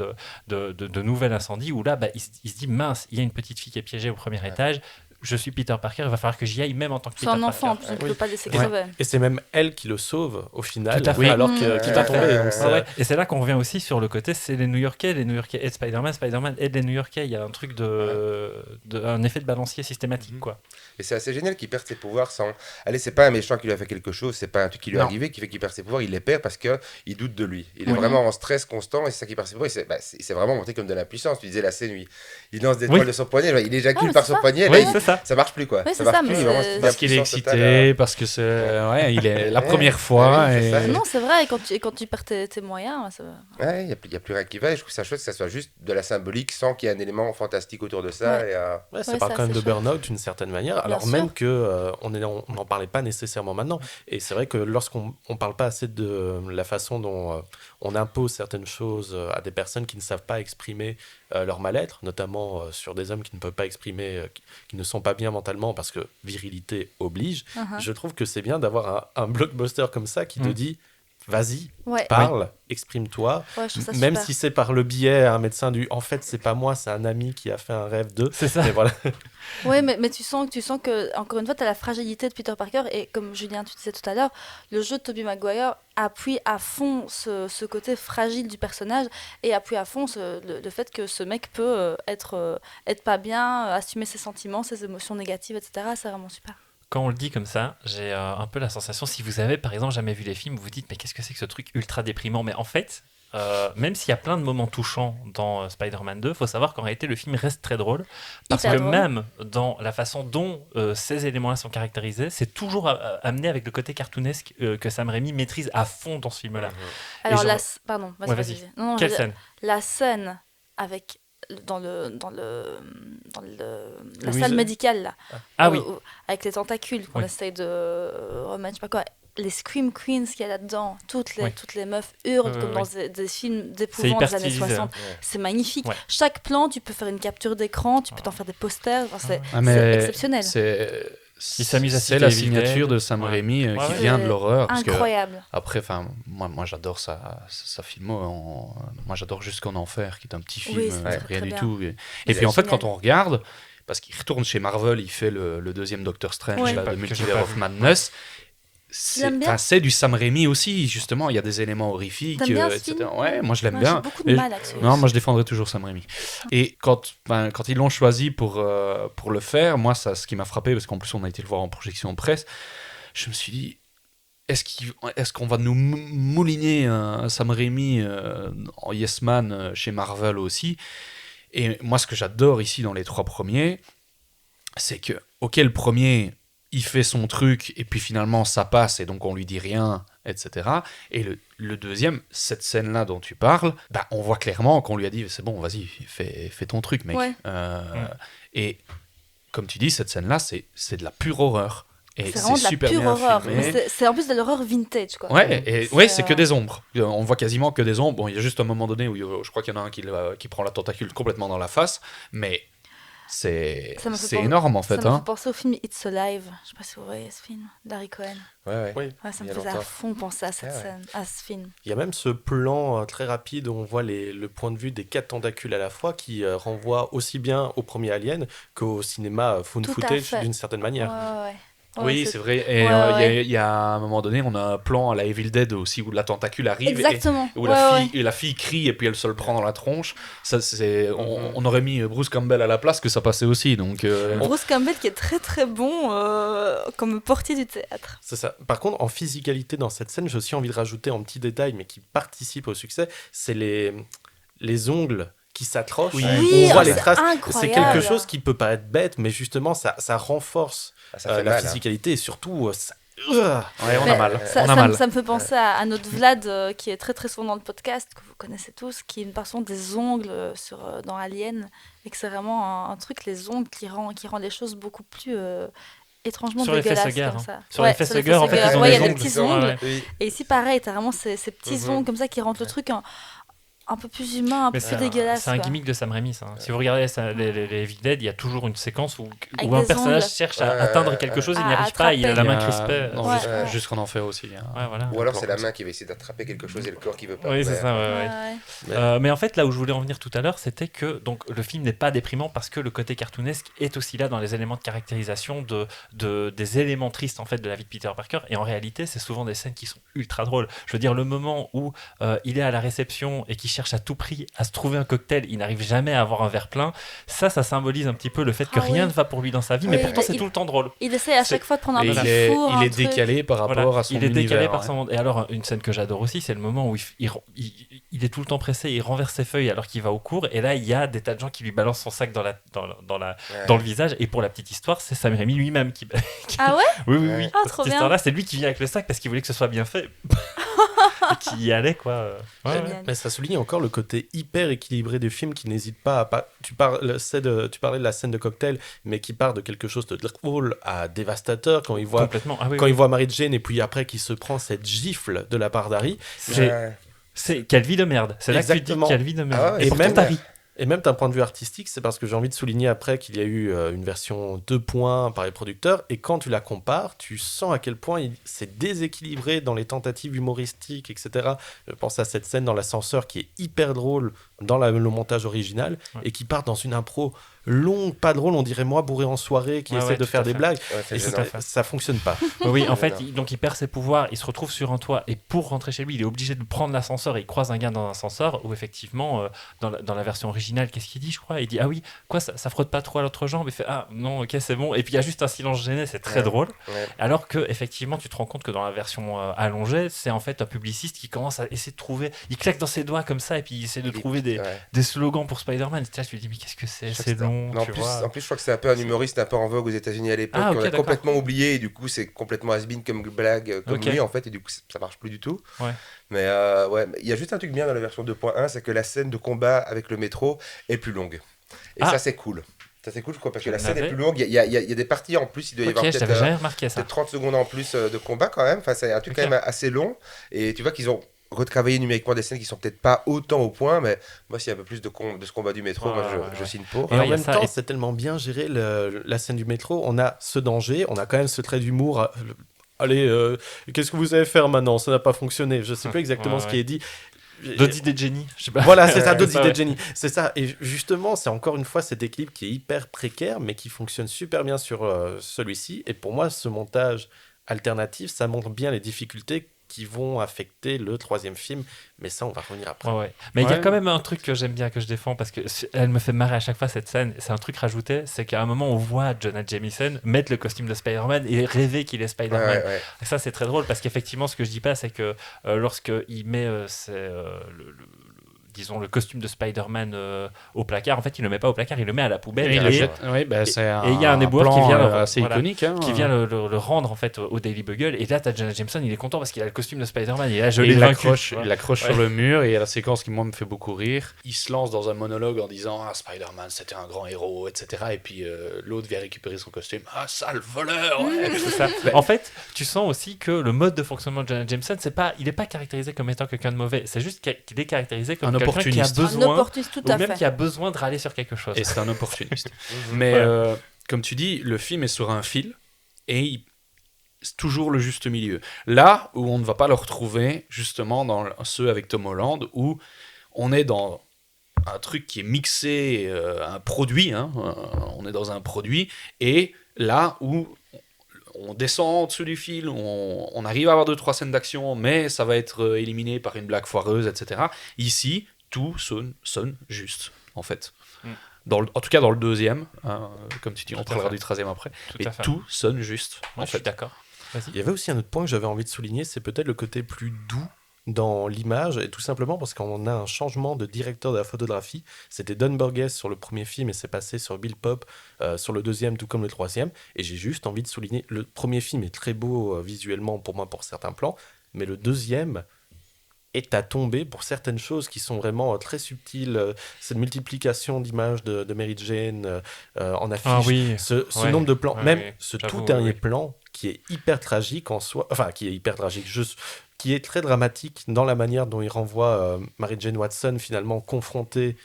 de nouvel incendie, où là, il se dit, mince, il y a une petite fille qui est piégée au premier étage, je suis Peter Parker, il va falloir que j'y aille même en tant que C'est Peter un enfant, en Parker. plus, on ne peut pas laisser Ouais. crever. Et c'est même elle qui le sauve au final, Tout à fait. alors Oui. qu'il va tomber. Donc Ouais, ouais. Et c'est là qu'on revient aussi sur le côté, c'est les New-Yorkais aident Spider-Man, Spider-Man aide les New-Yorkais. Il y a un truc un effet de balancier systématique, quoi. Et c'est assez génial qu'il perde ses pouvoirs sans. Allez, c'est pas un méchant qui lui a fait quelque chose, c'est pas un truc qui lui est Non. arrivé qui fait qu'il perd ses pouvoirs, il les perd parce qu'il doute de lui. Il est Oui. vraiment en stress constant et c'est ça qui perd ses pouvoirs. C'est vraiment monté comme de la puissance. Tu disais la scène, il lance des Oui. toiles de son poignet, genre, il éjacule mais par c'est son ça. poignet, Oui, là, c'est ça. ça marche plus quoi. Oui, ça c'est marche ça, plus, mais il est vraiment c'est- Parce qu'il est puissance totale, excité, parce que il est la première fois. Ouais, c'est et... ça. Non, c'est vrai, et quand tu perds tes moyens, ça... Ouais, il n'y a plus rien qui va et je trouve ça chouette que ça soit juste de la symbolique sans qu'il y ait un élément fantastique autour de ça. Ouais. Et, Ouais, ça Ouais, parle ça, quand même c'est de chouette. burn-out d'une certaine manière, Bien alors sûr. même que on n'en parlait pas nécessairement maintenant. Et c'est vrai que lorsqu'on ne parle pas assez de la façon dont on impose certaines choses à des personnes qui ne savent pas exprimer leur mal-être, notamment sur des hommes qui ne peuvent pas exprimer, qui ne sont pas bien mentalement parce que virilité oblige, je trouve que c'est bien d'avoir un blockbuster comme ça qui te dit vas-y, Ouais, parle, exprime-toi. ouais, je trouve ça Même super. si c'est par le biais un médecin du en fait c'est pas moi, c'est un ami qui a fait un rêve de. C'est ça. Mais voilà. Oui, mais tu sens que, encore une fois, tu as la fragilité de Peter Parker, et comme Julien, tu disais tout à l'heure, le jeu de Tobey Maguire appuie à fond ce côté fragile du personnage, et appuie à fond le fait que ce mec peut être pas bien, assumer ses sentiments, ses émotions négatives, etc. C'est vraiment super. Quand on le dit comme ça, j'ai un peu la sensation, si vous avez par exemple jamais vu les films, vous vous dites mais qu'est-ce que c'est que ce truc ultra déprimant, mais en fait, même s'il y a plein de moments touchants dans Spider-Man 2, il faut savoir qu'en réalité le film reste très drôle, parce Hyper que drôle. même dans la façon dont ces éléments-là sont caractérisés, c'est toujours amené avec le côté cartoonesque que Sam Raimi maîtrise à fond dans ce film-là. Alors, genre- pardon, vas-y, Ouais, vas-y. vas-y. Non, Quelle je veux dire, scène? la scène avec la Louise- salle médicale là, Ah oui, avec les tentacules qu'on Oui. essaye de remettre, je sais pas quoi, les scream queens qu'il y a là-dedans, toutes les meufs hurlent Oui, comme oui, dans des films c'est d'épouvante hyper des années stylisé. 60. Ouais. C'est magnifique. Ouais. Chaque plan, tu peux faire une capture d'écran, tu peux t'en faire des posters. Enfin, c'est Ah, mais exceptionnel. Il s'amuse à C'est citer la Evil signature Dead. de Sam Ouais. Raimi Ouais, qui ouais. vient de l'horreur. Parce que Incroyable. après, moi j'adore sa filmo. Moi j'adore Jusqu'en Enfer, qui est un petit film, Oui, c'est très, rien très du bien. tout. Et C'est puis en fait, génial. quand on regarde, parce qu'il retourne chez Marvel, il fait le deuxième Doctor Strange, Ouais. là, Que de j'ai Multiverse pas of vu. Madness. l'aimes bien C'est du Sam Raimi aussi, justement. Il y a des éléments horrifiques, T'aimes bien ce etc. film Ouais, moi je l'aime Moi, bien. j'ai beaucoup de Mais- mal avec ce Non, moi je défendrai toujours Sam Raimi. Et quand ils l'ont choisi pour le faire, moi, ce qui m'a frappé, parce qu'en plus on a été le voir en projection presse, je me suis dit, est-ce qu'on va nous mouliner un Sam Raimi en Yes Man chez Marvel aussi? Et moi, ce que j'adore ici dans les trois premiers, c'est que, ok, le premier, il fait son truc, et puis finalement ça passe, et donc on lui dit rien, etc. Et le deuxième, cette scène-là dont tu parles, bah, on voit clairement qu'on lui a dit, c'est bon, vas-y, fais ton truc, mec. Ouais. Et comme tu dis, cette scène-là, c'est de la pure horreur. Et C'est c'est vraiment de la super pure bien horreur. filmé. Mais c'est en plus de l'horreur vintage, quoi. Ouais, c'est que des ombres. On voit quasiment que des ombres. Bon, il y a juste un moment donné où je crois qu'il y en a un qui prend la tentacule complètement dans la face, mais c'est Ça me fait c'est pen- énorme en Ça fait. me hein. fait penser au film It's Alive. Je sais pas si vous voyez ce film, Larry Cohen. Ouais. Oui. Ouais, ça Il me y a faisait à longtemps. fond penser à cette Ah ouais. scène, à ce film. Il y a même ce plan très rapide où on voit le point de vue des 4 tentacules à la fois qui renvoie aussi bien au premier Alien qu'au cinéma found Tout à footage fait. d'une certaine Ouais, manière. ouais. Ouais, Oui, c'est- c'est vrai. Et Ouais, ouais. il y a un moment donné, on a un plan à la Evil Dead aussi où la tentacule arrive Exactement. et où Ouais, la fille crie et puis elle se le prend dans la tronche. Ça, on aurait mis Bruce Campbell à la place que ça passait aussi. Donc, Bruce Campbell qui est très très bon comme portier du théâtre. C'est ça. Par contre, en physicalité dans cette scène, j'ai aussi envie de rajouter un petit détail, mais qui participe au succès, c'est les ongles qui s'accrochent. Oui. On voit les c'est traces. incroyable. C'est quelque chose qui peut paraître bête, mais justement, ça renforce Ah, ça fait la mal. Hein. physicalité et surtout, ça... ouais, on Mais a mal. Ça, on a ça mal. me- ça me fait penser à notre Vlad qui est très très souvent dans le podcast, que vous connaissez tous, qui est une personne des ongles dans Alien, et que c'est vraiment un truc, les ongles, qui rend les choses beaucoup plus étrangement Sur les dégueulasses facehuggers, comme hein. ça. Sur les facehuggers, en fait, facehuggers. ils ont Ouais, des il y a des ongles. petits Ouais, ongles. ouais. Oui. Et ici, pareil, t'as vraiment ces petits Mhm. ongles comme ça qui rendent le truc un peu plus humain, un peu plus dégueulasse. C'est un quoi. gimmick de Sam Raimi, ça. Si vous regardez les Evil Dead, il y a toujours une séquence où Avec un des personnage ongles. cherche à atteindre quelque chose, il n'y À arrive pas, il a la main Il y a- crispée. non, Ouais. jusqu'en enfer aussi. Hein. Ouais, voilà. Ou alors c'est la main qui va essayer d'attraper quelque chose et le corps qui veut pas. Oui, c'est ça. Ouais, Ouais. ouais. Mais en fait, là où je voulais en venir tout à l'heure, c'était que donc, le film n'est pas déprimant parce que le côté cartoonesque est aussi là dans les éléments de caractérisation des éléments tristes en fait, de la vie de Peter Parker. Et en réalité, c'est souvent des scènes qui sont ultra drôles. Je veux dire, le moment où il est à la réception et qu'il cherche à tout prix à se trouver un cocktail, il n'arrive jamais à avoir un verre plein. Ça symbolise un petit peu le fait que rien ne va pour lui dans sa vie, mais Oui, pourtant c'est tout le temps drôle. Il essaie à C'est- chaque fois de prendre un Et petit il est, four, il un est truc. décalé par rapport Voilà, à son il est décalé univers, par ouais. son monde. Et alors, une scène que j'adore aussi, c'est le moment où il est tout le temps pressé, il renverse ses feuilles alors qu'il va au cours. Et là, il y a des tas de gens qui lui balancent son sac dans le visage. Et pour la petite histoire, c'est Sam Raimi lui-même qui. Ah ouais? Oui, oui, oui. Ah, Cette trop bien. histoire-là, c'est lui qui vient avec le sac parce qu'il voulait que ce soit bien fait. Et qui y allait, quoi. Ouais, ouais. Génial. Mais ça souligne encore le côté hyper équilibré du film qui n'hésite pas à... Tu parlais de la scène de cocktail, mais qui part de quelque chose de drôle à dévastateur quand il voit... Complètement. Ah, oui, Quand oui. il voit Mary Jane et puis après qu'il se prend cette gifle de la part d'Harry. C'est quelle vie de merde. C'est là que tu Exactement. dis quelle vie de merde. Ah ouais, et et pourtant, même- t'as ri. Et même d'un point de vue artistique, c'est parce que j'ai envie de souligner après qu'il y a eu une version 2 points par les producteurs, et quand tu la compares, tu sens à quel point c'est déséquilibré dans les tentatives humoristiques, etc. Je pense à cette scène dans l'ascenseur qui est hyper drôle dans le montage original, Ouais. et qui part dans une impro longue, pas drôle, on dirait moi bourré en soirée, qui Ouais, essaie ouais, de tout faire à des fait. blagues, Ouais, c'est et gênant. ça fonctionne pas. Oui, en fait, Non. donc il perd ses pouvoirs, il se retrouve sur un toit et pour rentrer chez lui, il est obligé de prendre l'ascenseur et il croise un gars dans l'ascenseur où effectivement, dans la version originale, qu'est-ce qu'il dit, je crois? Il dit ah oui, quoi, ça frotte pas trop à l'autre jambe? Il fait ah non, ok, c'est bon. Et puis il y a juste un silence gêné, c'est très Ouais. drôle. Ouais. Alors que effectivement, tu te rends compte que dans la version allongée, c'est en fait un publiciste qui commence à essayer de trouver, il claque dans ses doigts comme ça et puis il essaie de trouver des Ouais. slogans pour Spider-Man. Et là, tu lui dis mais qu'est-ce que c'est? Je crois C'est que long, Non, tu en vois. plus, je crois que c'est un peu un humoriste un peu en vogue aux États-Unis à l'époque. Ah, ok, qu'on a d'accord. complètement oublié et du coup, c'est complètement has-been comme blague, comme Ok. lui en fait, et du coup, ça marche plus du tout. Ouais. Mais ouais, mais il y a juste un truc bien dans la version 2.1, c'est que la scène de combat avec le métro est plus longue. Et Ah. ça, c'est cool. Ça, c'est cool, je crois, parce que Je la scène est l'avais. plus longue. Il y a des parties en plus, il doit y Ok, avoir je peut-être t'avais jamais remarqué ça. peut-être 30 secondes en plus de combat quand même. Enfin, c'est un truc Ok. quand même assez long. Et tu vois qu'ils ont retravaillé numériquement des scènes qui sont peut-être pas autant au point, mais moi, s'il y a un peu plus de ce combat du métro, Ouais, moi, ouais, je ouais. signe pour. Et Ouais, en il y a même ça, temps, et- c'est tellement bien géré la scène du métro. On a ce danger, on a quand même ce trait d'humour. Allez, qu'est-ce que vous allez faire maintenant? Ça n'a pas fonctionné. Je sais plus exactement Ouais, ce qui est dit. D'autres idées de génie, je sais pas. Voilà, c'est ça, d'autres Ça, idées ouais. de génie. C'est ça. Et justement, c'est encore une fois cet équilibre qui est hyper précaire, mais qui fonctionne super bien sur celui-ci. Et pour moi, ce montage alternatif, ça montre bien les difficultés qui vont affecter le troisième film. Mais ça, on va revenir après. Ouais, ouais. Mais il y a Ouais. quand même un truc que j'aime bien, que je défends, parce que elle me fait marrer à chaque fois cette scène. C'est un truc rajouté, c'est qu'à un moment, on voit Jonah Jameson mettre le costume de Spider-Man et rêver qu'il est Ouais, Spider-Man. ouais, ouais. Et ça, c'est très drôle, parce qu'effectivement, ce que je dis pas, c'est que lorsqu'il met disons, le costume de Spider-Man au placard, en fait, il le met pas au placard, il le met à la poubelle. Et il et le jette. Oui, bah, c'est et il y a un éboueur plan, qui vient assez voilà, iconique. Hein, qui vient le rendre en fait au Daily Bugle, et là t'as Jonah Jameson, il est content parce qu'il a le costume de Spider-Man, et là je Et l'ai il vaincu, l'accroche, tu vois. il l'accroche Ouais. sur le mur, et il y a la séquence qui moi me fait beaucoup rire. Il se lance dans un monologue en disant ah Spider-Man c'était un grand héros, etc. Et puis l'autre vient récupérer son costume. Ah sale voleur. Ouais. C'est ça. En fait, tu sens aussi que le mode de fonctionnement de Jonah Jameson, il n'est pas caractérisé comme étant quelqu'un de mauvais, c'est juste qu'il est caractérisé comme Un quelqu'un qui a opportuniste. Un besoin, opportuniste, tout ou à même fait. qui a besoin de râler sur quelque chose. Et c'est un opportuniste. Mais Ouais. comme tu dis, le film est sur un fil et c'est toujours le juste milieu. Là où on ne va pas le retrouver, justement, dans ceux avec Tom Holland, où on est dans un truc qui est mixé, un produit, hein, on est dans un produit, et là où on descend en dessous du fil, on arrive à avoir 2-3 scènes d'action, mais ça va être éliminé par une blague foireuse, etc. Ici, tout sonne juste, en fait. Mm. En tout cas, dans le deuxième, hein, comme tu dis, on Tout à parlera fait. du 13e après, Tout et à fait. tout sonne juste, Ouais, en je suis fait. d'accord. Vas-y. Il y avait aussi un autre point que j'avais envie de souligner, c'est peut-être le côté plus doux dans l'image, et tout simplement parce qu'on a un changement de directeur de la photographie. C'était Don Burgess sur le premier film et c'est passé sur Bill Pope sur le deuxième, tout comme le troisième. Et j'ai juste envie de souligner, le premier film est très beau visuellement pour moi pour certains plans, mais le deuxième est à tomber pour certaines choses qui sont vraiment très subtiles. Cette multiplication d'images de Mary Jane en affiche, Ah oui. ce Ouais. nombre de plans, Ouais, même ouais. ce J'avoue, tout dernier oui. plan qui est hyper tragique en soi, enfin qui est hyper tragique, juste qui est très dramatique dans la manière dont il renvoie Mary Jane Watson finalement confrontée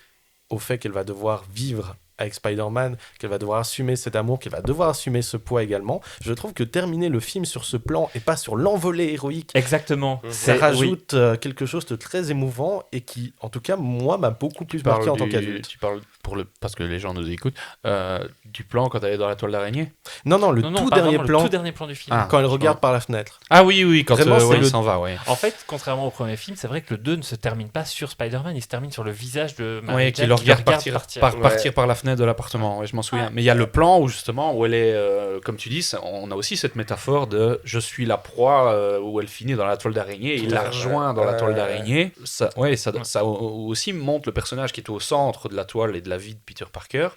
au fait qu'elle va devoir vivre avec Spider-Man, qu'elle va devoir assumer cet amour, qu'elle va devoir assumer ce poids également. Je trouve que terminer le film sur ce plan et pas sur l'envolée héroïque, Exactement. ça rajoute quelque chose de très émouvant et qui, en tout cas, moi, m'a beaucoup plus marqué en tant qu'adulte. Tu parles, parce que les gens nous écoutent, du plan quand elle est dans la toile d'araignée? Non, le tout dernier plan du film. Quand elle regarde par la fenêtre. Ah oui, quand Vraiment, il s'en va, ouais. En fait, contrairement au premier film, c'est vrai que le 2 ne se termine pas sur Spider-Man, il se termine sur le visage de Mary Jane qui le regarde partir Ouais. par la fenêtre de l'appartement, ouais, je m'en souviens. Mais il y a le plan où justement, où elle est, comme tu dis, on a aussi cette métaphore de je suis la proie, où elle finit dans la toile d'araignée, et il la rejoint dans la toile d'araignée. Ça aussi montre le personnage qui est au centre de la toile et de la vie de Peter Parker,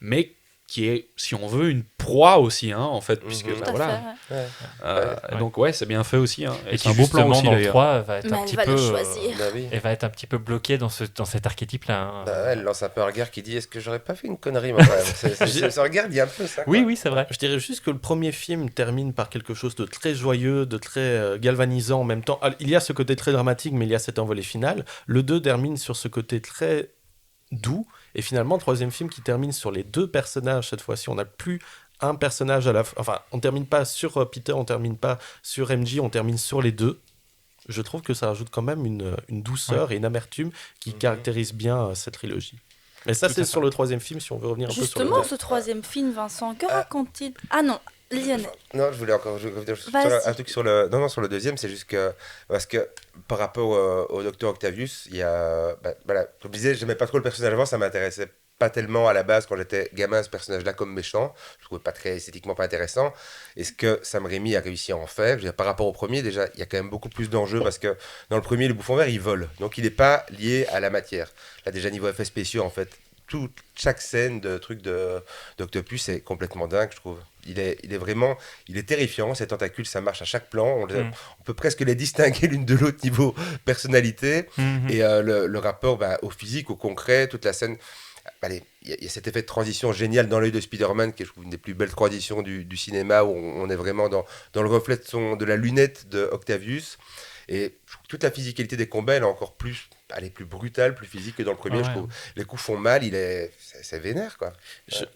mais qui est, si on veut, une proie aussi, en fait, puisque donc c'est bien fait aussi, et c'est un beau plan aussi dans le d'ailleurs. 3 va être Mais un elle petit va peu le choisir. elle va être un petit peu bloquée dans cet archétype-là. Elle lance un peu un regard qui dit est-ce que j'aurais pas fait une connerie moi, quand même. Ce regard dit un peu ça. Oui, c'est vrai. Je dirais juste que le premier film termine par quelque chose de très joyeux, de très galvanisant en même temps. Il y a ce côté très dramatique, mais il y a cette envolée finale. Le 2 termine sur ce côté très doux. Et finalement, le troisième film qui termine sur les deux personnages, cette fois-ci, on n'a plus un personnage à la fois. Enfin, on termine pas sur Peter, on termine pas sur MJ, on termine sur les deux. Je trouve que ça rajoute quand même une douceur et une amertume qui caractérise bien cette trilogie. Mais ça, c'est sur le troisième film, si on veut revenir un peu sur le Justement, ce troisième film, Vincent, que raconte-t-il? Ah non, Lionel. Non, je voulais encore revenir sur un truc sur le deuxième, c'est juste que parce que par rapport au Docteur Octavius, il y a comme je disais, j'aimais pas trop le personnage avant, ça m'intéressait pas tellement à la base quand j'étais gamin ce personnage-là comme méchant, je trouvais pas très esthétiquement pas intéressant. Et ce que Sam Raimi a réussi à en faire, je veux dire, par rapport au premier, déjà il y a quand même beaucoup plus d'enjeux parce que dans le premier le bouffon vert il vole, donc il n'est pas lié à la matière. Là déjà niveau effets spéciaux en fait, chaque scène de truc d'Octopus est complètement dingue, je trouve. Il est terrifiant, ces tentacules, ça marche à chaque plan. On peut presque les distinguer l'une de l'autre niveau personnalité. Et le rapport au physique, au concret, toute la scène. Il y a cet effet de transition génial dans l'œil de Spider-Man, qui est, je trouve, une des plus belles transitions du cinéma, où on est vraiment dans le reflet de la lunette de Octavius. Et je trouve que toute la physicalité des combats, elle est encore plus brutale, plus physique que dans le premier. Je trouve. Les coups font mal, c'est vénère, quoi.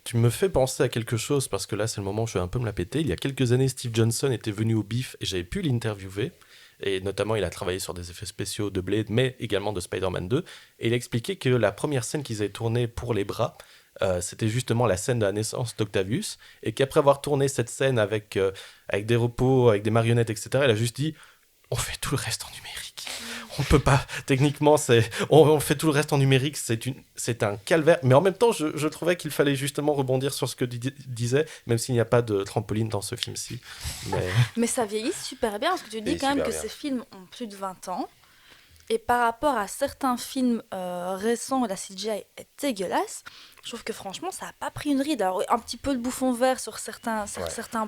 Tu me fais penser à quelque chose, parce que là, c'est le moment où je vais un peu me la péter. Il y a quelques années, Steve Johnson était venu au BIF et j'avais pu l'interviewer. Et notamment, il a travaillé sur des effets spéciaux de Blade, mais également de Spider-Man 2. Et il a expliqué que la première scène qu'ils avaient tournée pour les bras, c'était justement la scène de la naissance d'Octavius. Et qu'après avoir tourné cette scène avec des repos, avec des marionnettes, etc., il a juste dit « On fait tout le reste en numérique. On peut pas. Techniquement, on fait tout le reste en numérique. C'est un calvaire. » Mais en même temps, je trouvais qu'il fallait justement rebondir sur ce que disait, même s'il n'y a pas de trampoline dans ce film-ci. Mais ça vieillit super bien, parce que tu dis quand même que ces films ont plus de 20 ans. Et par rapport à certains films récents où la CGI est dégueulasse, je trouve que franchement, ça n'a pas pris une ride. Alors, un petit peu de bouffon vert sur certains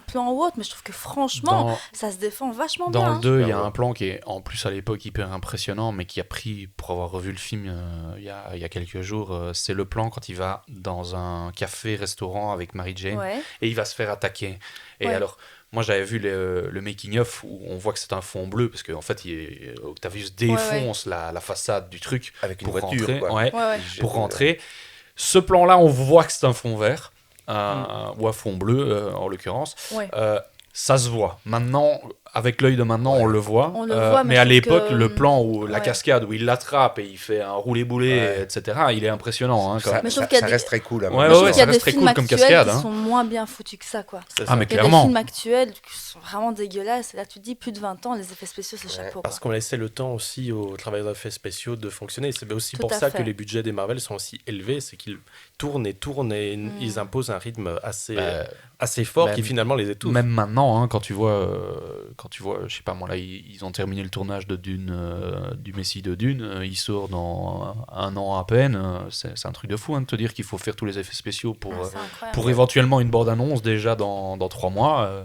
plans ou autres, mais je trouve que franchement, ça se défend vachement bien. Dans le 2, il y a un plan qui est en plus à l'époque hyper impressionnant, mais qui a pris, pour avoir revu le film il y a quelques jours, c'est le plan quand il va dans un café-restaurant avec Mary Jane et il va se faire attaquer. Et alors, moi j'avais vu le making-of où on voit que c'est un fond bleu, parce qu'en fait Octavius défonce la façade du truc avec une pour voiture, rentrer. Pour rentrer. Ce plan-là, on voit que c'est un fond vert, ou un fond bleu en l'occurrence. Ça se voit. Maintenant, avec l'œil de maintenant, on le voit. Mais à l'époque, le plan où la cascade, où il l'attrape et il fait un roulé-boulé, etc., il est impressionnant. Ça reste très cool. Ça reste très cool comme cascade. Qui sont moins bien foutus que ça, quoi. Mais clairement. Il y a des films actuels qui sont vraiment dégueulasses. Et là, tu te dis, plus de 20 ans, les effets spéciaux, c'est chapeau. Parce qu'on laissait le temps aussi aux travailleurs d'effets spéciaux de fonctionner. C'est aussi pour ça que les budgets des Marvel sont aussi élevés. C'est qu'ils tournent et ils imposent un rythme assez fort qui finalement les étouffe. Même maintenant, quand tu vois, je sais pas moi, là, ils ont terminé le tournage de Dune, du Messie de Dune, il sort dans un an à peine, c'est un truc de fou de te dire qu'il faut faire tous les effets spéciaux pour éventuellement une bande-annonce déjà dans 3 mois.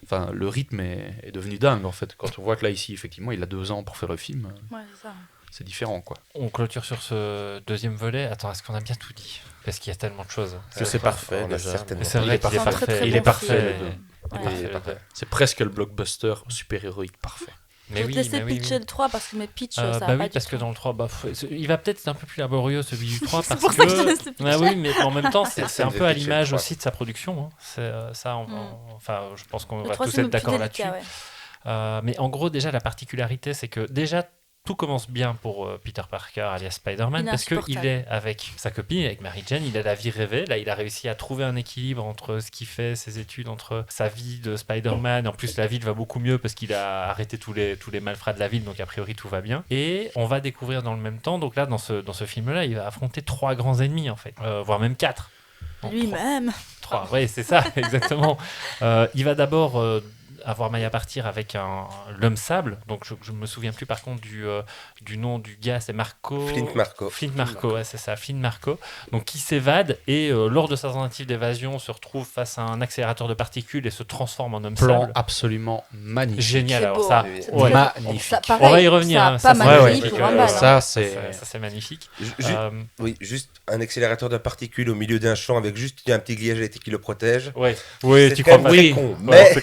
Enfin, le rythme est devenu dingue en fait. Quand on voit que là ici, effectivement, il a 2 ans pour faire le film. C'est ça. C'est différent, quoi. On clôture sur ce deuxième volet. Attends, est-ce qu'on a bien tout dit? Parce qu'il y a tellement de choses. C'est parfait, déjà. C'est vrai qu'il est parfait. C'est presque le blockbuster super-héroïque parfait. Je vais te laisser pitcher le 3 parce que mes pitchs, ça va pas oui, du parce tout. que dans le 3, il va peut-être être un peu plus laborieux celui du 3 C'est parce pour ça que je te laisse le pitcher. oui, mais en même temps, c'est Personne un veut peu à pitcher le l'image 3. aussi de sa production. Hein. C'est ça, enfin, je pense qu'on Le va 3, tous c'est être le plus d'accord délicat, là-dessus. ouais. Mais en gros, déjà, la particularité, c'est que déjà, tout commence bien pour Peter Parker, alias Spider-Man, parce qu'il est avec sa copine, avec Mary Jane, il a la vie rêvée. Là, il a réussi à trouver un équilibre entre ce qu'il fait, ses études, entre sa vie de Spider-Man. En plus, la ville va beaucoup mieux parce qu'il a arrêté tous les malfrats de la ville, donc a priori, tout va bien. Et on va découvrir dans le même temps, donc là, dans ce film-là, il va affronter 3 grands ennemis, en fait, voire même 4. Lui-même. 3, oui, c'est ça, exactement. Il va d'abord avoir maille à partir avec l'homme sable. Donc je me souviens plus par contre du nom du gars, c'est Marco. Flint Marko, ouais, c'est ça, Flint Marko. Donc qui s'évade et lors de sa tentative d'évasion se retrouve face à un accélérateur de particules et se transforme en homme sable. Absolument magnifique. Génial, alors beau, ça. Ouais. Magnifique. Ça, pareil, on va y revenir. Ça, Hein, pas magnifique ouais, pour un bal. ça, c'est magnifique. Oui, juste un accélérateur de particules au milieu d'un champ avec juste un petit grillage électrique qui le protège. Oui, C'est tu crois très pas. très con, mais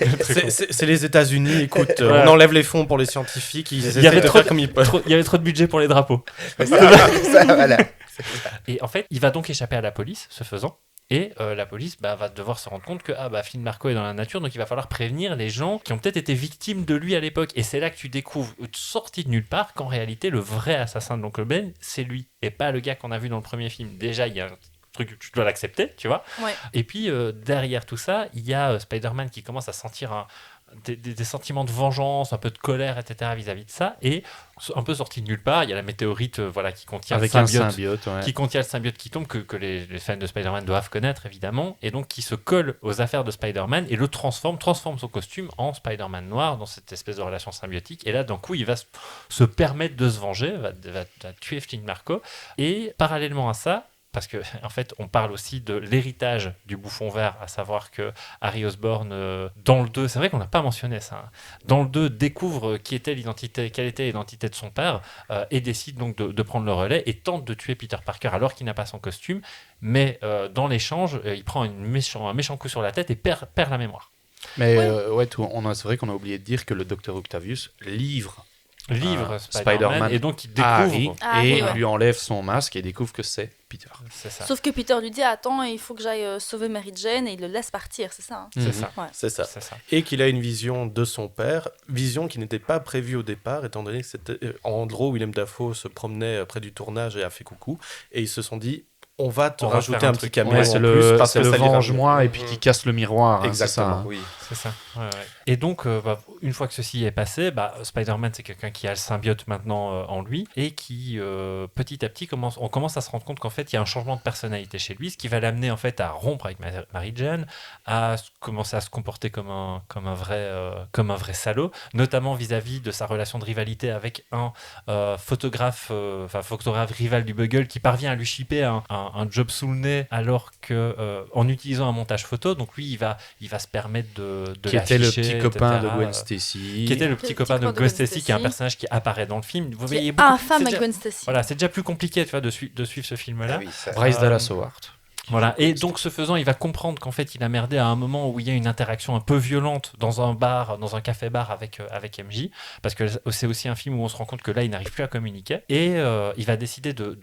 C'est les États-Unis, écoute, Ouais. on enlève les fonds pour les scientifiques, ils Il y essaient avait de trop faire comme ils peuvent. il y avait trop de budget pour les drapeaux. ça, voilà. Et en fait, il va donc échapper à la police, ce faisant. Et la police va devoir se rendre compte que Flint Marko est dans la nature, donc il va falloir prévenir les gens qui ont peut-être été victimes de lui à l'époque. Et c'est là que tu découvres, sorti de nulle part, qu'en réalité, le vrai assassin de l'oncle Ben, c'est lui, et pas le gars qu'on a vu dans le premier film. Déjà, il y a un truc, tu dois l'accepter, tu vois. Ouais. Et puis, derrière tout ça, il y a Spider-Man qui commence à sentir des sentiments de vengeance, un peu de colère, etc. vis-à-vis de ça. Et un peu sorti de nulle part, il y a la météorite qui contient avec le un symbiote. symbiote, Qui contient le symbiote qui tombe, que les fans de Spider-Man doivent connaître évidemment, et donc qui se colle aux affaires de Spider-Man et le transforme son costume en Spider-Man noir dans cette espèce de relation symbiotique. Et là, d'un coup, il va se permettre de se venger, va tuer Flint Marko. Et parallèlement à ça, parce que en fait, on parle aussi de l'héritage du bouffon vert, à savoir que Harry Osborn, dans le 2, c'est vrai qu'on n'a pas mentionné ça, hein, dans le 2, découvre quelle était l'identité de son père, et décide donc de prendre le relais et tente de tuer Peter Parker alors qu'il n'a pas son costume, mais dans l'échange, il prend un méchant coup sur la tête et perd la mémoire. Mais c'est vrai qu'on a oublié de dire que le Dr Octavius livre Spider-Man et donc il découvre et lui enlève son masque et découvre que c'est Peter. C'est ça. Sauf que Peter lui dit attends, il faut que j'aille sauver Mary Jane et il le laisse partir, c'est ça. Hein. C'est ça. Ouais. C'est ça. C'est ça. Et qu'il a une vision de son père, vision qui n'était pas prévue au départ, étant donné que c'était en gros Willem Dafoe se promenait près du tournage et a fait coucou, et ils se sont dit on va te rajouter un petit caméo c'est en plus parce c'est que le ça ira venge-moi mieux. et puis qui casse le miroir. Exactement. Oui. C'est ça. Ouais. Et donc, une fois que ceci est passé, Spider-Man, c'est quelqu'un qui a le symbiote maintenant en lui et qui, petit à petit, on commence à se rendre compte qu'en fait, il y a un changement de personnalité chez lui, ce qui va l'amener en fait à rompre avec Mary Jane, à commencer à se comporter comme un vrai salaud, notamment vis-à-vis de sa relation de rivalité avec un photographe rival du Bugle qui parvient à lui shipper un job sous le nez alors que en utilisant un montage photo, donc lui il va se permettre de qui était le l'afficher, petit copain etc. de Gwen Stacy. Qui était le petit copain de Gwen Stacy, qui est un personnage qui apparaît dans le film. Vous voyez beaucoup. Infâme c'est à déjà- Gwen Stacy. Voilà, c'est déjà plus compliqué, tu vois, de suivre ce film-là. Ah oui, ça. Bryce Dallas Howard. Voilà. Et donc, ce faisant, il va comprendre qu'en fait, il a merdé à un moment où il y a une interaction un peu violente dans un bar, dans un café-bar avec MJ, parce que c'est aussi un film où on se rend compte que là, il n'arrive plus à communiquer, et il va décider de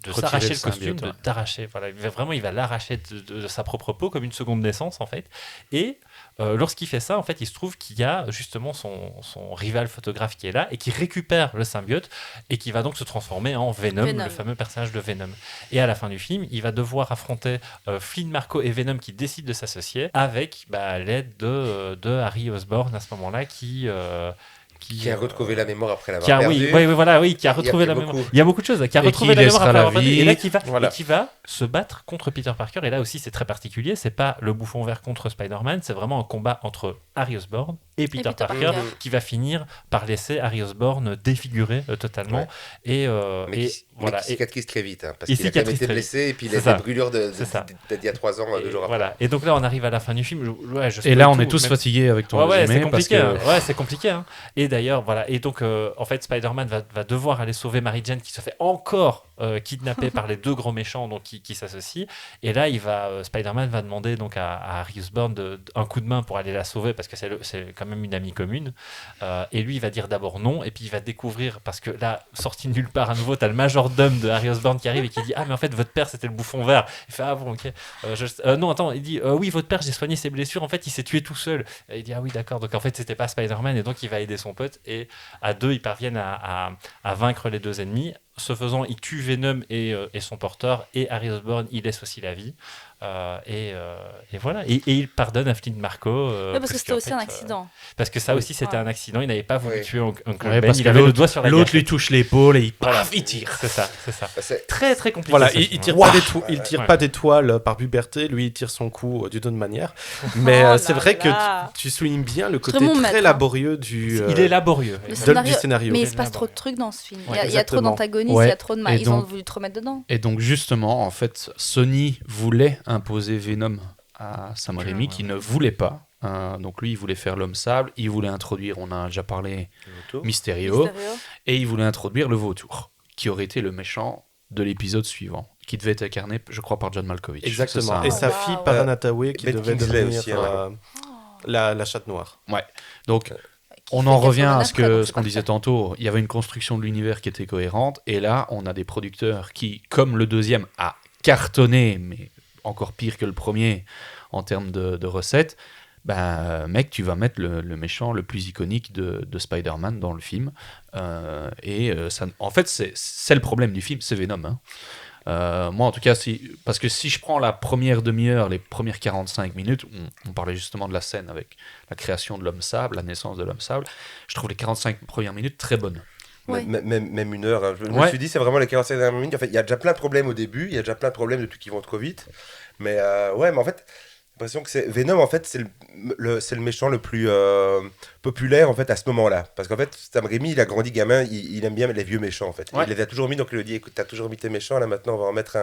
Retirer s'arracher le le costume, symbiote, d'arracher. Voilà, il va l'arracher de sa propre peau comme une seconde naissance, en fait. Et lorsqu'il fait ça, en fait, il se trouve qu'il y a justement son rival photographe qui est là et qui récupère le symbiote et qui va donc se transformer en Venom, le fameux personnage de Venom. Et à la fin du film, il va devoir affronter Flint Marko et Venom qui décident de s'associer avec l'aide de Harry Osborn à ce moment-là qui a retrouvé la mémoire après l'avoir perdue. Qui a retrouvé la mémoire. beaucoup. Il y a beaucoup de choses. Qui a Et retrouvé qui la mémoire laissera après la l'avoir perdue. vie. Et là, qui va se battre contre Peter Parker. Et là aussi, c'est très particulier. C'est pas le bouffon vert contre Spider-Man. C'est vraiment un combat entre Harry Osborn et Peter Parker qui va finir par laisser Harry Osborn défiguré totalement. Ouais. Et qui cicatrise très vite, hein, parce Il qu'il a quand même cicatrise été très blessé et puis il a C'est ça. des brûlures C'est d'il y a 3 ans, 2 jours après. Voilà. Et donc là, on arrive à la fin du film. Et là, on est tous fatigués avec ton Ouais, c'est résumé. Parce compliqué. que... Ouais, c'est compliqué. Hein. Et d'ailleurs, voilà. Et donc, en fait, Spider-Man va devoir aller sauver Mary Jane qui se fait encore kidnapper par les deux grands méchants, donc qui s'associent. Et là, Spider-Man va demander donc à Harry Osborn un coup de main pour aller la sauver parce que c'est quand même une amie commune. Et lui, il va dire d'abord non, et puis il va découvrir, parce que là, sorti de nulle part à nouveau, t'as le majordome de Harry Osborn qui arrive et qui dit ah mais en fait votre père c'était le bouffon vert. Il fait ah bon ok. Non attends, il dit oui votre père j'ai soigné ses blessures, en fait il s'est tué tout seul. Et il dit ah oui d'accord, donc en fait c'était pas Spider-Man, et donc il va aider son pote, et à deux ils parviennent à vaincre les deux ennemis. Ce faisant, il tue Venom et son porteur, et Harry Osborn il laisse aussi la vie. Et voilà, et il pardonne à Flint Marko. Parce que c'était aussi un accident. Parce que ça aussi c'était un accident, il n'avait pas voulu tuer Uncle Ouais, Ben, parce il que avait le doigt sur la l'autre gâchette. lui touche l'épaule et il Voilà. tire. C'est ça. C'est- Très très compliqué. Voilà, ce il film, tire, hein. il tire Ouais. pas d'étoiles par puberté, lui il tire son coup d'une autre manière. Mais Oh c'est là vrai que là. tu soulignes bien le côté Vraiment très maître, hein. laborieux du, Il est laborieux. Le du scénario. Mais il Il se est passe là-bas. trop de trucs dans ce film. Ouais, Il y a trop exactement. d'antagonistes, Ouais. il y a trop de mal. Et Ils ont donc- voulu trop mettre dedans. Et donc justement, en fait, Sony voulait imposer Venom à Sam Raimi, qui ne voulait pas. Donc lui, il voulait faire l'homme sable, il voulait introduire, on a déjà parlé, Mysterio, et il voulait introduire le vautour, qui aurait été le méchant de l'épisode suivant, qui devait être incarné, je crois, par John Malkovich. Exactement. C'est Et ça, sa Wow. fille Paranatawe qui Ben devait Kingsley devenir aussi, hein. la chatte noire. Donc, Qui on fait en Catwoman revient à après, ce donc c'est qu'on disait parfait. tantôt. Il y avait une construction de l'univers qui était cohérente. Et là, on a des producteurs qui, comme le deuxième, a cartonné, mais encore pire que le premier en termes de recettes. Ben, mec, tu vas mettre le méchant le plus iconique de Spider-Man dans le film. Ça, en fait, c'est le problème du film, c'est Venom. Hein. Moi, en tout cas, parce que si je prends la première demi-heure, les premières 45 minutes, on parlait justement de la scène avec la création de l'homme sable, la naissance de l'homme sable, je trouve les 45 premières minutes très bonnes. Oui. Même une heure. Hein. Je me Ouais. suis dit, c'est vraiment les 45 dernières minutes. En fait, il y a déjà plein de problèmes au début, il y a déjà plein de problèmes de trucs qui vont trop vite. Mais mais en fait, j'ai l'impression que c'est Venom, en fait, c'est le méchant le plus populaire, en fait, à ce moment-là. Parce qu'en fait, Sam Raimi, il a grandi gamin, il aime bien les vieux méchants, en fait. Ouais. Il les a toujours mis, donc il lui dit, écoute, t'as toujours mis tes méchants, là, maintenant, on va en mettre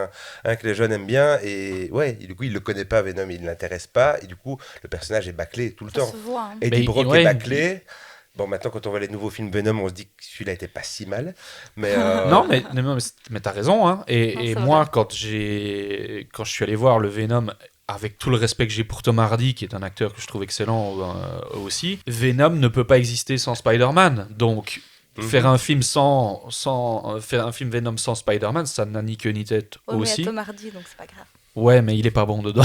un que les jeunes aiment bien. Et ouais, du coup, il le connaît pas, Venom, il ne l'intéresse pas. Et du coup, le personnage est bâclé tout le Ça temps. se voit. hein. Eddie Mais Brock ouais, est bâclé. Bon, maintenant, quand on voit les nouveaux films Venom, on se dit que celui-là était pas si mal. Mais Non, mais t'as raison. Hein. Non, Et ça moi, va. quand je suis allé voir le Venom, avec tout le respect que j'ai pour Tom Hardy, qui est un acteur que je trouve excellent aussi, Venom ne peut pas exister sans Spider-Man. Donc, faire un film faire un film Venom sans Spider-Man, ça n'a ni queue ni tête Ouais, mais il aussi. y a Tom Hardy, donc c'est pas grave. Ouais, mais il est pas bon dedans.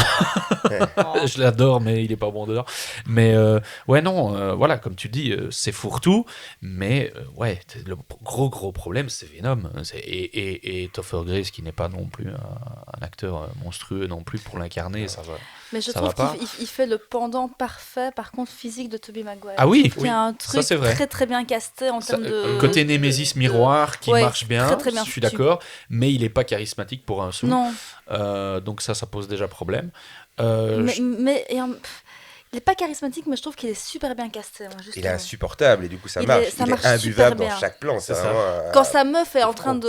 Oh. Je l'adore, mais il est pas bon dedans. Mais ouais, non, voilà, comme tu dis, c'est fourre-tout. Mais ouais, le gros problème, c'est Venom. Et Topher Grace, qui n'est pas non plus un acteur monstrueux non plus pour l'incarner, ça va. Mais je Ça trouve va pas. qu'il fait le pendant parfait, par contre, physique de Tobey Maguire. Ah oui, Il y a un truc c'est vrai. très très bien casté en termes de. Côté Némésis miroir qui Ouais, marche bien, très, très bien je suis foutu. d'accord, mais il est pas charismatique pour un sou. Non, Donc ça pose déjà problème. il est pas charismatique, mais je trouve qu'il est super bien casté. Moi, il est justement. insupportable et du coup ça Il marche. est- ça il marche est imbuvable super bien. dans chaque plan. C'est C'est ça. vraiment, Quand sa meuf est en train pro.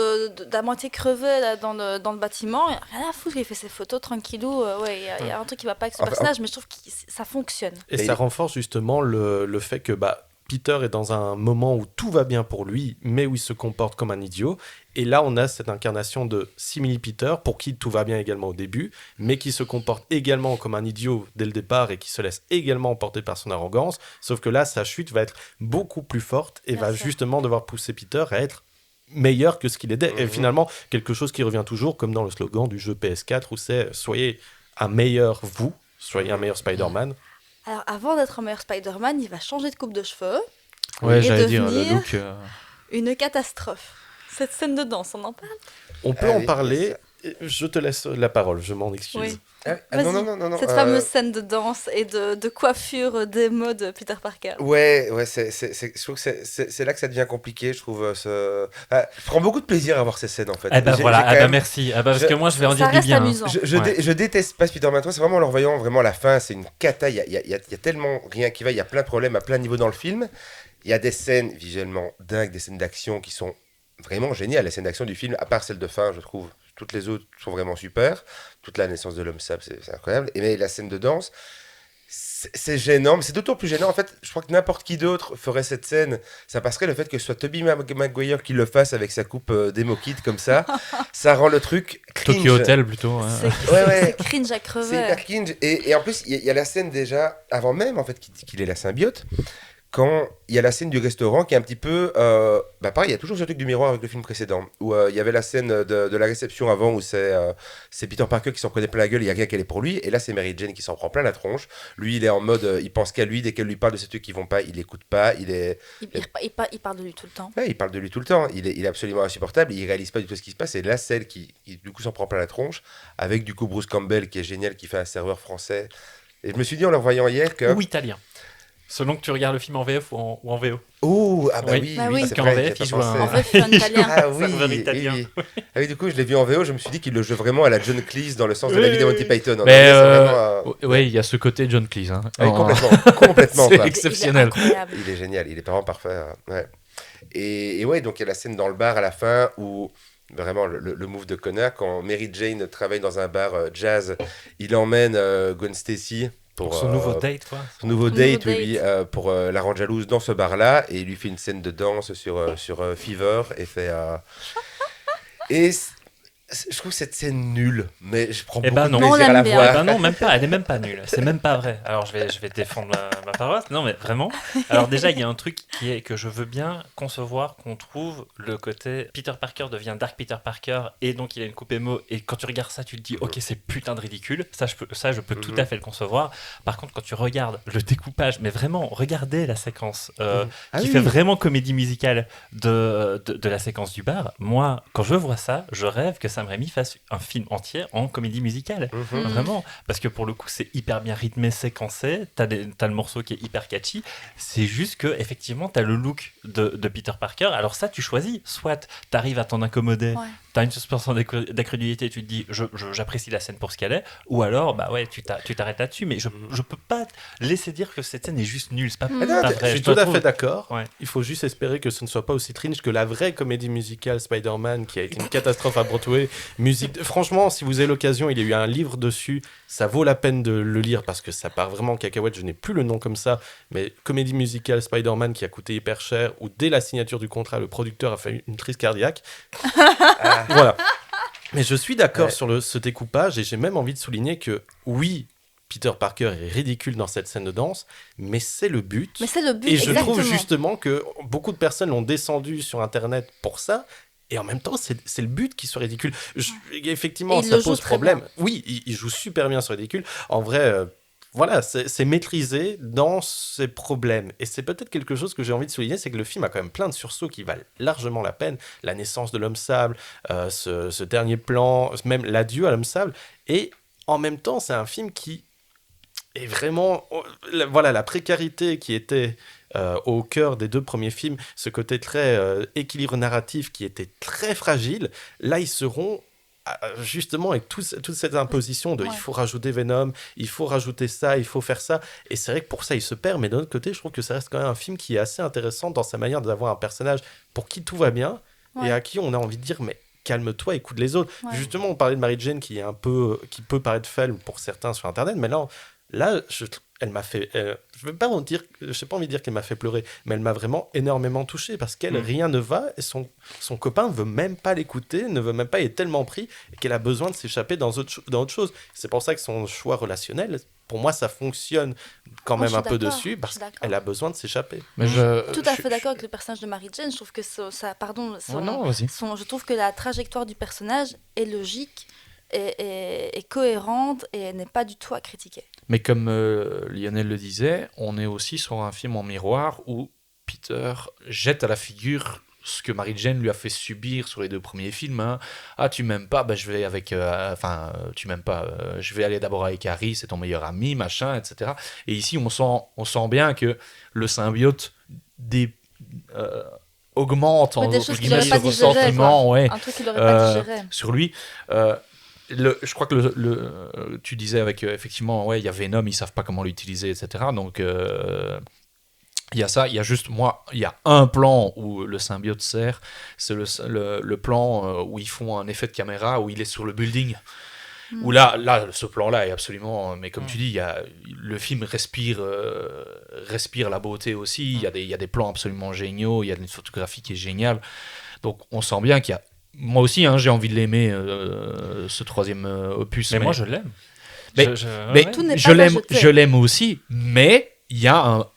d'à moitié crever là, dans le bâtiment, rien à foutre, il fait ses photos tranquillou. Ouais, il y a un truc qui va pas avec ce Enfin, personnage, mais je trouve que ça fonctionne. Et Et ça il- renforce justement le fait que Peter est dans un moment où tout va bien pour lui, mais où il se comporte comme un idiot. Et là, on a cette incarnation de simili Peter, pour qui tout va bien également au début, mais qui se comporte également comme un idiot dès le départ et qui se laisse également emporter par son arrogance. Sauf que là, sa chute va être beaucoup plus forte et Bien va sûr. justement devoir pousser Peter à être meilleur que ce qu'il était. Et finalement, quelque chose qui revient toujours, comme dans le slogan du jeu PS4, où c'est « Soyez un meilleur vous, soyez un meilleur Spider-Man ». Alors, avant d'être un meilleur Spider-Man, il va changer de coupe de cheveux. Ouais, Et j'allais dire le devenir- look. Une catastrophe. Cette scène de danse, on en parle? On peut Ah en oui, parler. Je te laisse la parole, je m'en excuse. Oui. non, Vas-y. non. Cette fameuse scène de danse et de coiffure démo de Peter Parker. Ouais, je trouve que c'est là que ça devient compliqué, je trouve. Je prends beaucoup de plaisir à voir ces scènes, en fait. Eh ben J'ai voilà, quand même- merci. Ah bah, parce que moi je vais en Ça dire du reste bien. Hein. amusant. Je déteste pas Spider-Man 3, c'est vraiment en le revoyant, vraiment la fin, c'est une cata, il y a tellement rien qui va, il y a plein de problèmes à plein de niveaux dans le film. Il y a des scènes visuellement dingues, des scènes d'action qui sont vraiment géniales. Les scènes d'action du film, à part celle de fin, je trouve, toutes les autres sont vraiment super. Toute la naissance de l'homme sable, c'est incroyable. Et mais la scène de danse, c'est gênant, mais c'est d'autant plus gênant. En fait, je crois que n'importe qui d'autre ferait cette scène. Ça passerait le fait que ce soit Tobey Maguire qui le fasse avec sa coupe d'emo kid comme ça. Ça rend le truc cringe. Tokyo Hotel plutôt. Hein. C'est cringe à crever. C'est hyper cringe. Et en plus, il y a la scène déjà, avant même en fait qu'il ait la symbiote, quand il y a la scène du restaurant qui est un petit peu... pareil, il y a toujours ce truc du miroir avec le film précédent, où il y avait la scène de la réception avant, où c'est Peter Parker qui s'en prenait plein la gueule, il n'y a rien qu'elle est pour lui, et là c'est Mary Jane qui s'en prend plein la tronche. Lui, il est en mode, il pense qu'à lui, dès qu'elle lui parle de ces trucs qui vont pas, il l'écoute pas, Il parle de lui tout le temps. Ouais, il parle de lui tout le temps, il est absolument insupportable, il réalise pas du tout ce qui se passe, et là, celle qui du coup s'en prend plein la tronche, avec du coup Bruce Campbell qui est génial, qui fait un serveur français. Et je me suis dit en le voyant hier que... Ou italien. Selon que tu regardes le film en VF ou en VO. Oh, ah bah Oui. oui, Bah oui. c'est Parce vrai, qu'en j'y ai VF, pas il joue pensé. un- En VF italien. Ah oui, Serveur oui, italien. oui. Ah oui, du coup, je l'ai vu en VO, je me suis dit qu'il le joue vraiment à la John Cleese dans le sens de la Oui, vie de oui, Monty oui. Python. Mais C'est vraiment, ouais, il y a ce côté John Cleese. Hein. oui, Oh. complètement. C'est Quoi. exceptionnel. Il est incroyable. Il est génial, il est vraiment parfait. Ouais. Et ouais, donc il y a la scène dans le bar à la fin où vraiment le move de connard, quand Mary Jane travaille dans un bar jazz, il emmène Gwen Stacy pour Son nouveau date, quoi. son nouveau Son date, nouveau oui, pour la rendre jalouse dans ce bar-là, et il lui fait une scène de danse sur Fever, et fait... Et je trouve cette scène nulle, mais je prends Eh beaucoup ben de non. plaisir On à la l'aime bien. voir. Eh ben non, même pas. Elle est même pas nulle. C'est même pas vrai. Alors je vais défendre ma paroisse. Non, mais vraiment. Alors déjà, il y a un truc qui est que je veux bien concevoir qu'on trouve le côté Peter Parker devient Dark Peter Parker et donc il a une coupe émo et quand tu regardes ça, tu te dis ok, c'est putain de ridicule. Ça, je peux tout à fait le concevoir. Par contre, quand tu regardes le découpage, mais vraiment, regardez la séquence Ah qui oui. fait vraiment comédie musicale de la séquence du bar. Moi, quand je vois ça, je rêve que Sam Raimi fasse un film entier en comédie musicale. Mhm. Vraiment. Parce que pour le coup, c'est hyper bien rythmé, séquencé. T'as le morceau qui est hyper catchy. C'est juste que, effectivement, t'as le look de Peter Parker. Alors, ça, tu choisis. Soit t'arrives à t'en incommoder, Ouais. t'as une suspension d'incrédulité, tu te dis, j'apprécie la scène pour ce qu'elle est. Ou alors, bah ouais, tu t'arrêtes là-dessus. Mais je peux pas laisser dire que cette scène est juste nulle. C'est pas, Mm. c'est pas Ah non, vrai. Je suis dois tout à trouver- fait d'accord. Ouais. Il faut juste espérer que ce ne soit pas aussi cringe que la vraie comédie musicale Spider-Man qui a été une catastrophe à Broadway. Franchement, si vous avez l'occasion, il y a eu un livre dessus. Ça vaut la peine de le lire parce que ça part vraiment en cacahuète. Je n'ai plus le nom comme ça. Mais comédie musicale Spider-Man qui a coûté hyper cher, où dès la signature du contrat, le producteur a fait une crise cardiaque. Voilà. Mais je suis d'accord Ouais. sur ce découpage et j'ai même envie de souligner que oui, Peter Parker est ridicule dans cette scène de danse, mais c'est le but. Mais c'est le but, Et je exactement. trouve justement que beaucoup de personnes l'ont descendu sur Internet pour ça. Et en même temps, c'est le but qui soit ridicule. Effectivement, Et il ça le joue pose très problème. bien. Oui, il joue super bien sur ridicule. En vrai, voilà, c'est maîtrisé dans ses problèmes. Et c'est peut-être quelque chose que j'ai envie de souligner, c'est que le film a quand même plein de sursauts qui valent largement la peine. La naissance de l'homme sable, ce dernier plan, même l'adieu à l'homme sable. Et en même temps, c'est un film qui est vraiment... Voilà, la précarité qui était... au cœur des deux premiers films, ce côté très équilibre narratif qui était très fragile, là ils seront justement avec toute cette imposition de Ouais. il faut rajouter Venom, il faut rajouter ça, il faut faire ça, et c'est vrai que pour ça il se perd, mais d'un autre côté je trouve que ça reste quand même un film qui est assez intéressant dans sa manière d'avoir un personnage pour qui tout va bien, Ouais. et à qui on a envie de dire mais calme-toi, écoute les autres. Ouais. Justement on parlait de Mary Jane qui peut paraître faible pour certains sur internet, mais là elle m'a fait, je vais pas envie de dire qu'elle m'a fait pleurer, mais elle m'a vraiment énormément touché parce qu'elle, rien ne va et son copain ne veut même pas l'écouter, ne veut même pas, il est tellement pris et qu'elle a besoin de s'échapper dans autre chose. C'est pour ça que son choix relationnel, pour moi, ça fonctionne quand Moi, même je un suis peu d'accord, dessus je parce suis d'accord. qu'elle a besoin de s'échapper. Mais Tout à fait d'accord avec le personnage de Mary Jane. Je trouve que non, vas-y. je trouve que la trajectoire du personnage est logique, est cohérente et n'est pas du tout à critiquer. Mais comme Lionel le disait, on est aussi sur un film en miroir où Peter jette à la figure ce que Mary Jane lui a fait subir sur les deux premiers films. Hein. Ah, tu m'aimes pas, bah, je vais avec... tu m'aimes pas, je vais aller d'abord avec Harry, c'est ton meilleur ami, machin, etc. Et ici, on sent bien que le symbiote augmente Oui, des en choses qu'il guillemets n'aurait pas ce digéré, ressentiment, ouais, Un truc qu'il n'aurait pas digéré. sur lui. Je crois que tu disais avec effectivement, ouais, il y a Venom, ils savent pas comment l'utiliser, etc. Donc il y a ça, il y a juste il y a un plan où le symbiote sert, c'est le plan où ils font un effet de caméra où il est sur le building Où là, ce plan-là est absolument... Mais comme tu dis, le film respire la beauté aussi. Il y a des plans absolument géniaux. Il y a une photographie qui est géniale. Donc, on sent bien qu'il y a... Moi aussi, j'ai envie de l'aimer, ce troisième opus. Mais moi, je l'aime. Je l'aime aussi, mais il y a un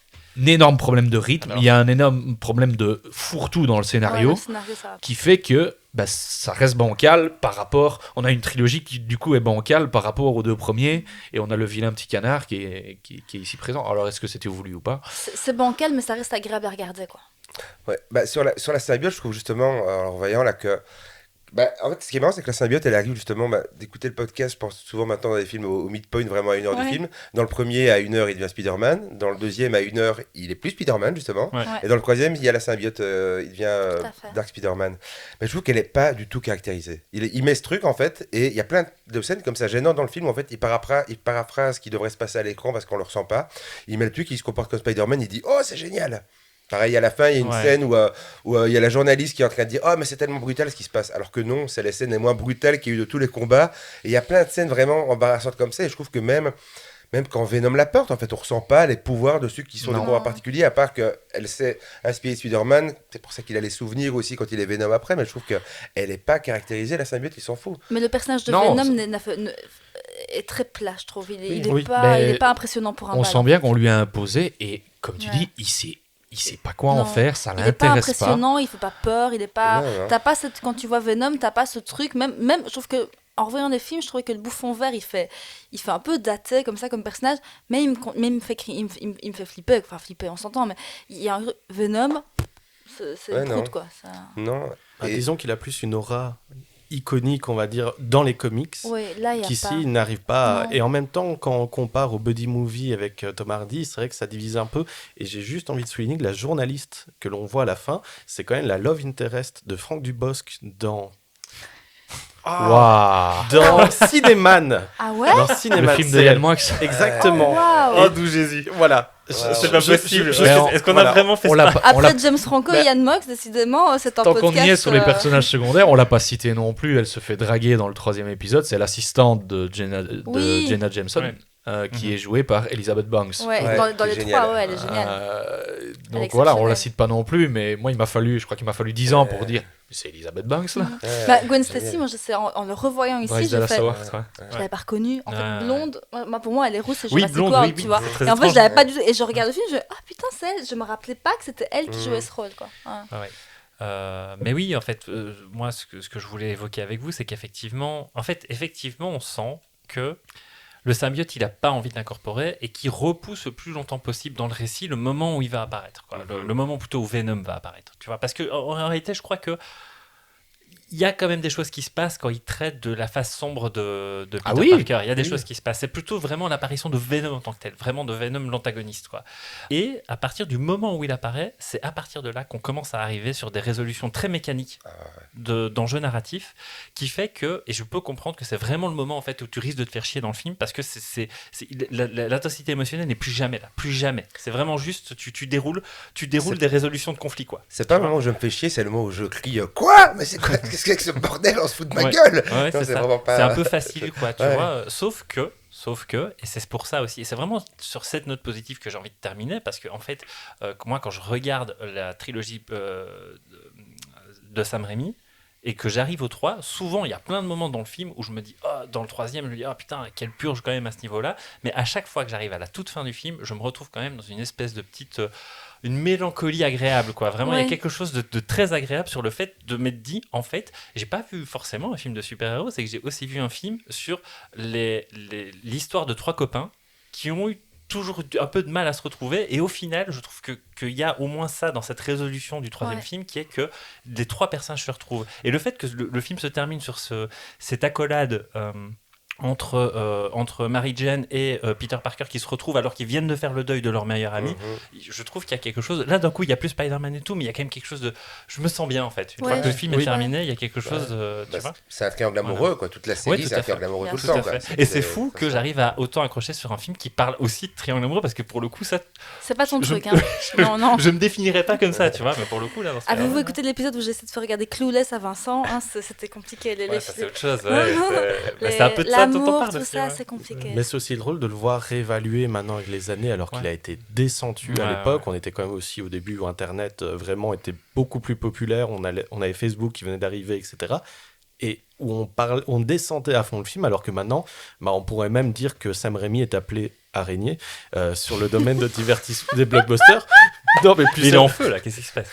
énorme problème de rythme, il y a un énorme problème de fourre-tout dans le scénario, qui fait que ça reste bancal par rapport... On a une trilogie qui, du coup, est bancale par rapport aux deux premiers, et on a le vilain petit canard qui est ici présent. Alors, est-ce que c'était voulu ou pas ? C'est bancal, mais ça reste agréable à regarder, quoi. Ouais, sur la symbiote, je trouve justement, en voyant là que... en fait, ce qui est marrant, c'est que la symbiote, elle arrive justement d'écouter le podcast. Je pense souvent maintenant dans les films au midpoint, vraiment à 1 heure du film. Dans le premier, à 1 heure, il devient Spider-Man. Dans le deuxième, à 1 heure, il est plus Spider-Man, justement. Ouais. Et dans le troisième, il y a la symbiote, il devient Dark Spider-Man. Mais je trouve qu'elle n'est pas du tout caractérisée. Il met ce truc, en fait, et il y a plein de scènes comme ça gênantes dans le film. En fait, il paraphrase ce qui devrait se passer à l'écran parce qu'on ne le ressent pas. Il met le truc, il se comporte comme Spider-Man, il dit « Oh, c'est génial !» Pareil, à la fin, il y a une scène où il y a la journaliste qui est en train de dire « Oh, mais c'est tellement brutal ce qui se passe !» Alors que non, c'est la scène les moins brutales qu'il y a eu de tous les combats. Et il y a plein de scènes vraiment embarrassantes comme ça. Et je trouve que même quand Venom la porte, en fait, on ressent pas les pouvoirs de ceux qui sont des pouvoirs particuliers, à part qu'elle s'est inspirée de Spider-Man. C'est pour ça qu'il a les souvenirs aussi quand il est Venom après. Mais je trouve qu'elle n'est pas caractérisée, la symbiote, il s'en fout. Mais le personnage de Venom est très plat, je trouve. Il est pas impressionnant pour un On sent bien qu'on lui a imposé. Et comme tu dis, il sait pas quoi en faire, ça l'intéresse pas. Il est pas impressionnant, il fait pas peur, il est pas... T'as pas quand tu vois Venom, t'as pas ce truc, même je trouve que en revoyant les films, je trouvais que le bouffon vert, il fait un peu daté comme ça comme personnage, mais il me fait flipper, on s'entend, mais il y a un Venom, c'est une croûte, quoi. Ça... Non. Disons qu'il a plus une aura iconique, on va dire, dans les comics, qu'ici il n'arrive pas et en même temps, quand on compare au buddy movie avec Tom Hardy, c'est vrai que ça divise un peu, et j'ai juste envie de souligner que la journaliste que l'on voit à la fin, c'est quand même la love interest de Franck Dubosc dans dans Cinéman. Ah ouais? Dans Cinéman, le film de Yann Moix. Exactement. Oh, d'où Jésus. Voilà. C'est pas possible. Est-ce qu'on a vraiment fait ça? Après James Franco et Yann Moix, décidément, c'est un podcast... Tant qu'on y est sur les personnages secondaires, on l'a pas cité non plus. Elle se fait draguer dans le 3e épisode. C'est l'assistante de Jenna Jameson. Qui est jouée par Elizabeth Banks. Dans les 3, elle est géniale. Donc voilà, on la cite pas non plus, mais moi, je crois qu'il m'a fallu 10 ans pour dire c'est Elizabeth Banks là. Gwen Stacy, moi je sais, en le revoyant ici, je l'avais pas reconnue. En fait, blonde, pour moi elle est rousse, c'est Jurassic World, tu vois. Et en fait, je l'avais pas du tout. Et je regarde le film, je me dis, ah putain, c'est elle. Je me rappelais pas que c'était elle qui jouait ce rôle, quoi. Mais oui, en fait, moi, ce que je voulais évoquer avec vous, c'est qu'effectivement, on sent que le symbiote, il n'a pas envie de l'incorporer et qui repousse le plus longtemps possible dans le récit le moment où il va apparaître. Le moment plutôt où Venom va apparaître. Tu vois, parce qu'en réalité, je crois que il y a quand même des choses qui se passent quand il traite de la face sombre de Peter Parker. Il y a des choses qui se passent. C'est plutôt vraiment l'apparition de Venom en tant que tel, vraiment de Venom l'antagoniste, quoi. Et à partir du moment où il apparaît, c'est à partir de là qu'on commence à arriver sur des résolutions très mécaniques d'enjeux narratifs, qui fait que, et je peux comprendre que c'est vraiment le moment en fait où tu risques de te faire chier dans le film, parce que l'intensité émotionnelle n'est plus jamais là, plus jamais. C'est vraiment juste, tu déroules des résolutions de conflits, quoi. C'est pas le moment où je me fais chier, c'est le moment où je crie quoi, mais c'est quoi? Qu'est-ce que c'est que ce bordel? On se fout de ma gueule. Ouais, c'est ça. Pas... C'est un peu facile, quoi, tu vois. Sauf que, et c'est pour ça aussi, et c'est vraiment sur cette note positive que j'ai envie de terminer, parce que en fait, moi, quand je regarde la trilogie de Sam Raimi, et que j'arrive au 3, souvent il y a plein de moments dans le film où je me dis, dans le 3e, je me dis, putain, quelle purge quand même à ce niveau-là. Mais à chaque fois que j'arrive à la toute fin du film, je me retrouve quand même dans une espèce de petite... une mélancolie agréable, quoi. Vraiment, il y a quelque chose de très agréable sur le fait de m'être dit, en fait, j'ai pas vu forcément un film de super-héros, c'est que j'ai aussi vu un film sur l'histoire de 3 copains qui ont eu toujours un peu de mal à se retrouver, et au final je trouve qu'il y a au moins ça dans cette résolution du 3e film, qui est que les 3 personnages se retrouvent, et le fait que le film se termine sur cette accolade entre Mary Jane et Peter Parker qui se retrouvent alors qu'ils viennent de faire le deuil de leur meilleur ami. Je trouve qu'il y a quelque chose, là d'un coup il y a plus Spider-Man et tout, mais il y a quand même quelque chose de, je me sens bien en fait, une fois que le film est terminé, il y a quelque chose tu vois, c'est un triangle amoureux, quoi. Toute la série c'est un triangle amoureux tout le temps, quoi. Et c'est fou que j'arrive à autant accrocher sur un film qui parle aussi de triangle amoureux, parce que pour le coup ça, c'est pas ton truc, hein. Non. Je me définirais pas comme ça, tu vois, mais pour le coup là, avez-vous écouté l'épisode où j'essaie de faire regarder Clueless à Vincent, hein, c'était compliqué, ça c'est autre chose, mais c'est un peu de ça l'amour, parle tout aussi, ça, ouais. c'est compliqué. Mais c'est aussi drôle de le voir réévaluer maintenant avec les années, alors qu'il Ouais. a été descendu à Ouais, l'époque. ouais. On était quand même aussi au début où Internet vraiment était beaucoup plus populaire. On avait Facebook qui venait d'arriver, etc. Et où on descendait à fond le film, alors que maintenant, on pourrait même dire que Sam Raimi est appelé araignée sur le domaine de divertissement des blockbusters. Non, mais plus Il est en feu, là, qu'est-ce qui se passe?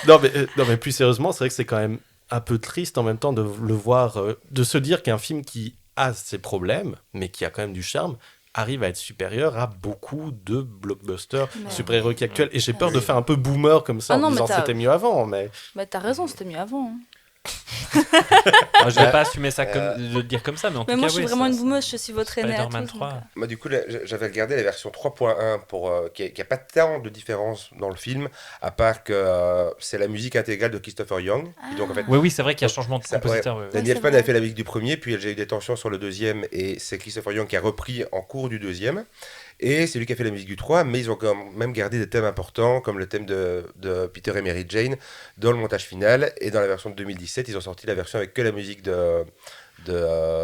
non, mais plus sérieusement, c'est vrai que c'est quand même un peu triste en même temps de le voir, de se dire qu'un film qui a ses problèmes, mais qui a quand même du charme, arrive à être supérieur à beaucoup de blockbusters Mais super-héros actuels. Et j'ai peur oui. de faire un peu boomer comme ça Ah en non, mais disant t'as- c'était mieux avant, mais... Mais t'as raison, c'était mieux avant. hein. Je vais pas assumer ça de le dire comme ça, mais en tout Mais cas, moi, je suis oui, vraiment ça- une boumeuse, je suis votre aînée à Spider-Man tous. 3. donc, Moi, du coup, là, j'avais regardé la version 3.1 qui a pas tant de différence dans le film, à part que c'est la musique intégrale de Christopher Young. Et donc, en fait, Oui, c'est vrai qu'il y a changement de Ça, compositeur. oui, oui. Danny c'est Elfman vrai. a fait la musique du premier, puis j'ai eu des tensions sur le deuxième, et c'est Christopher Young qui a repris en cours du deuxième. Et c'est lui qui a fait la musique du 3, mais ils ont quand même gardé des thèmes importants, comme le thème de Peter et Mary Jane, dans le montage final. Et dans la version de 2017, ils ont sorti la version avec que la musique de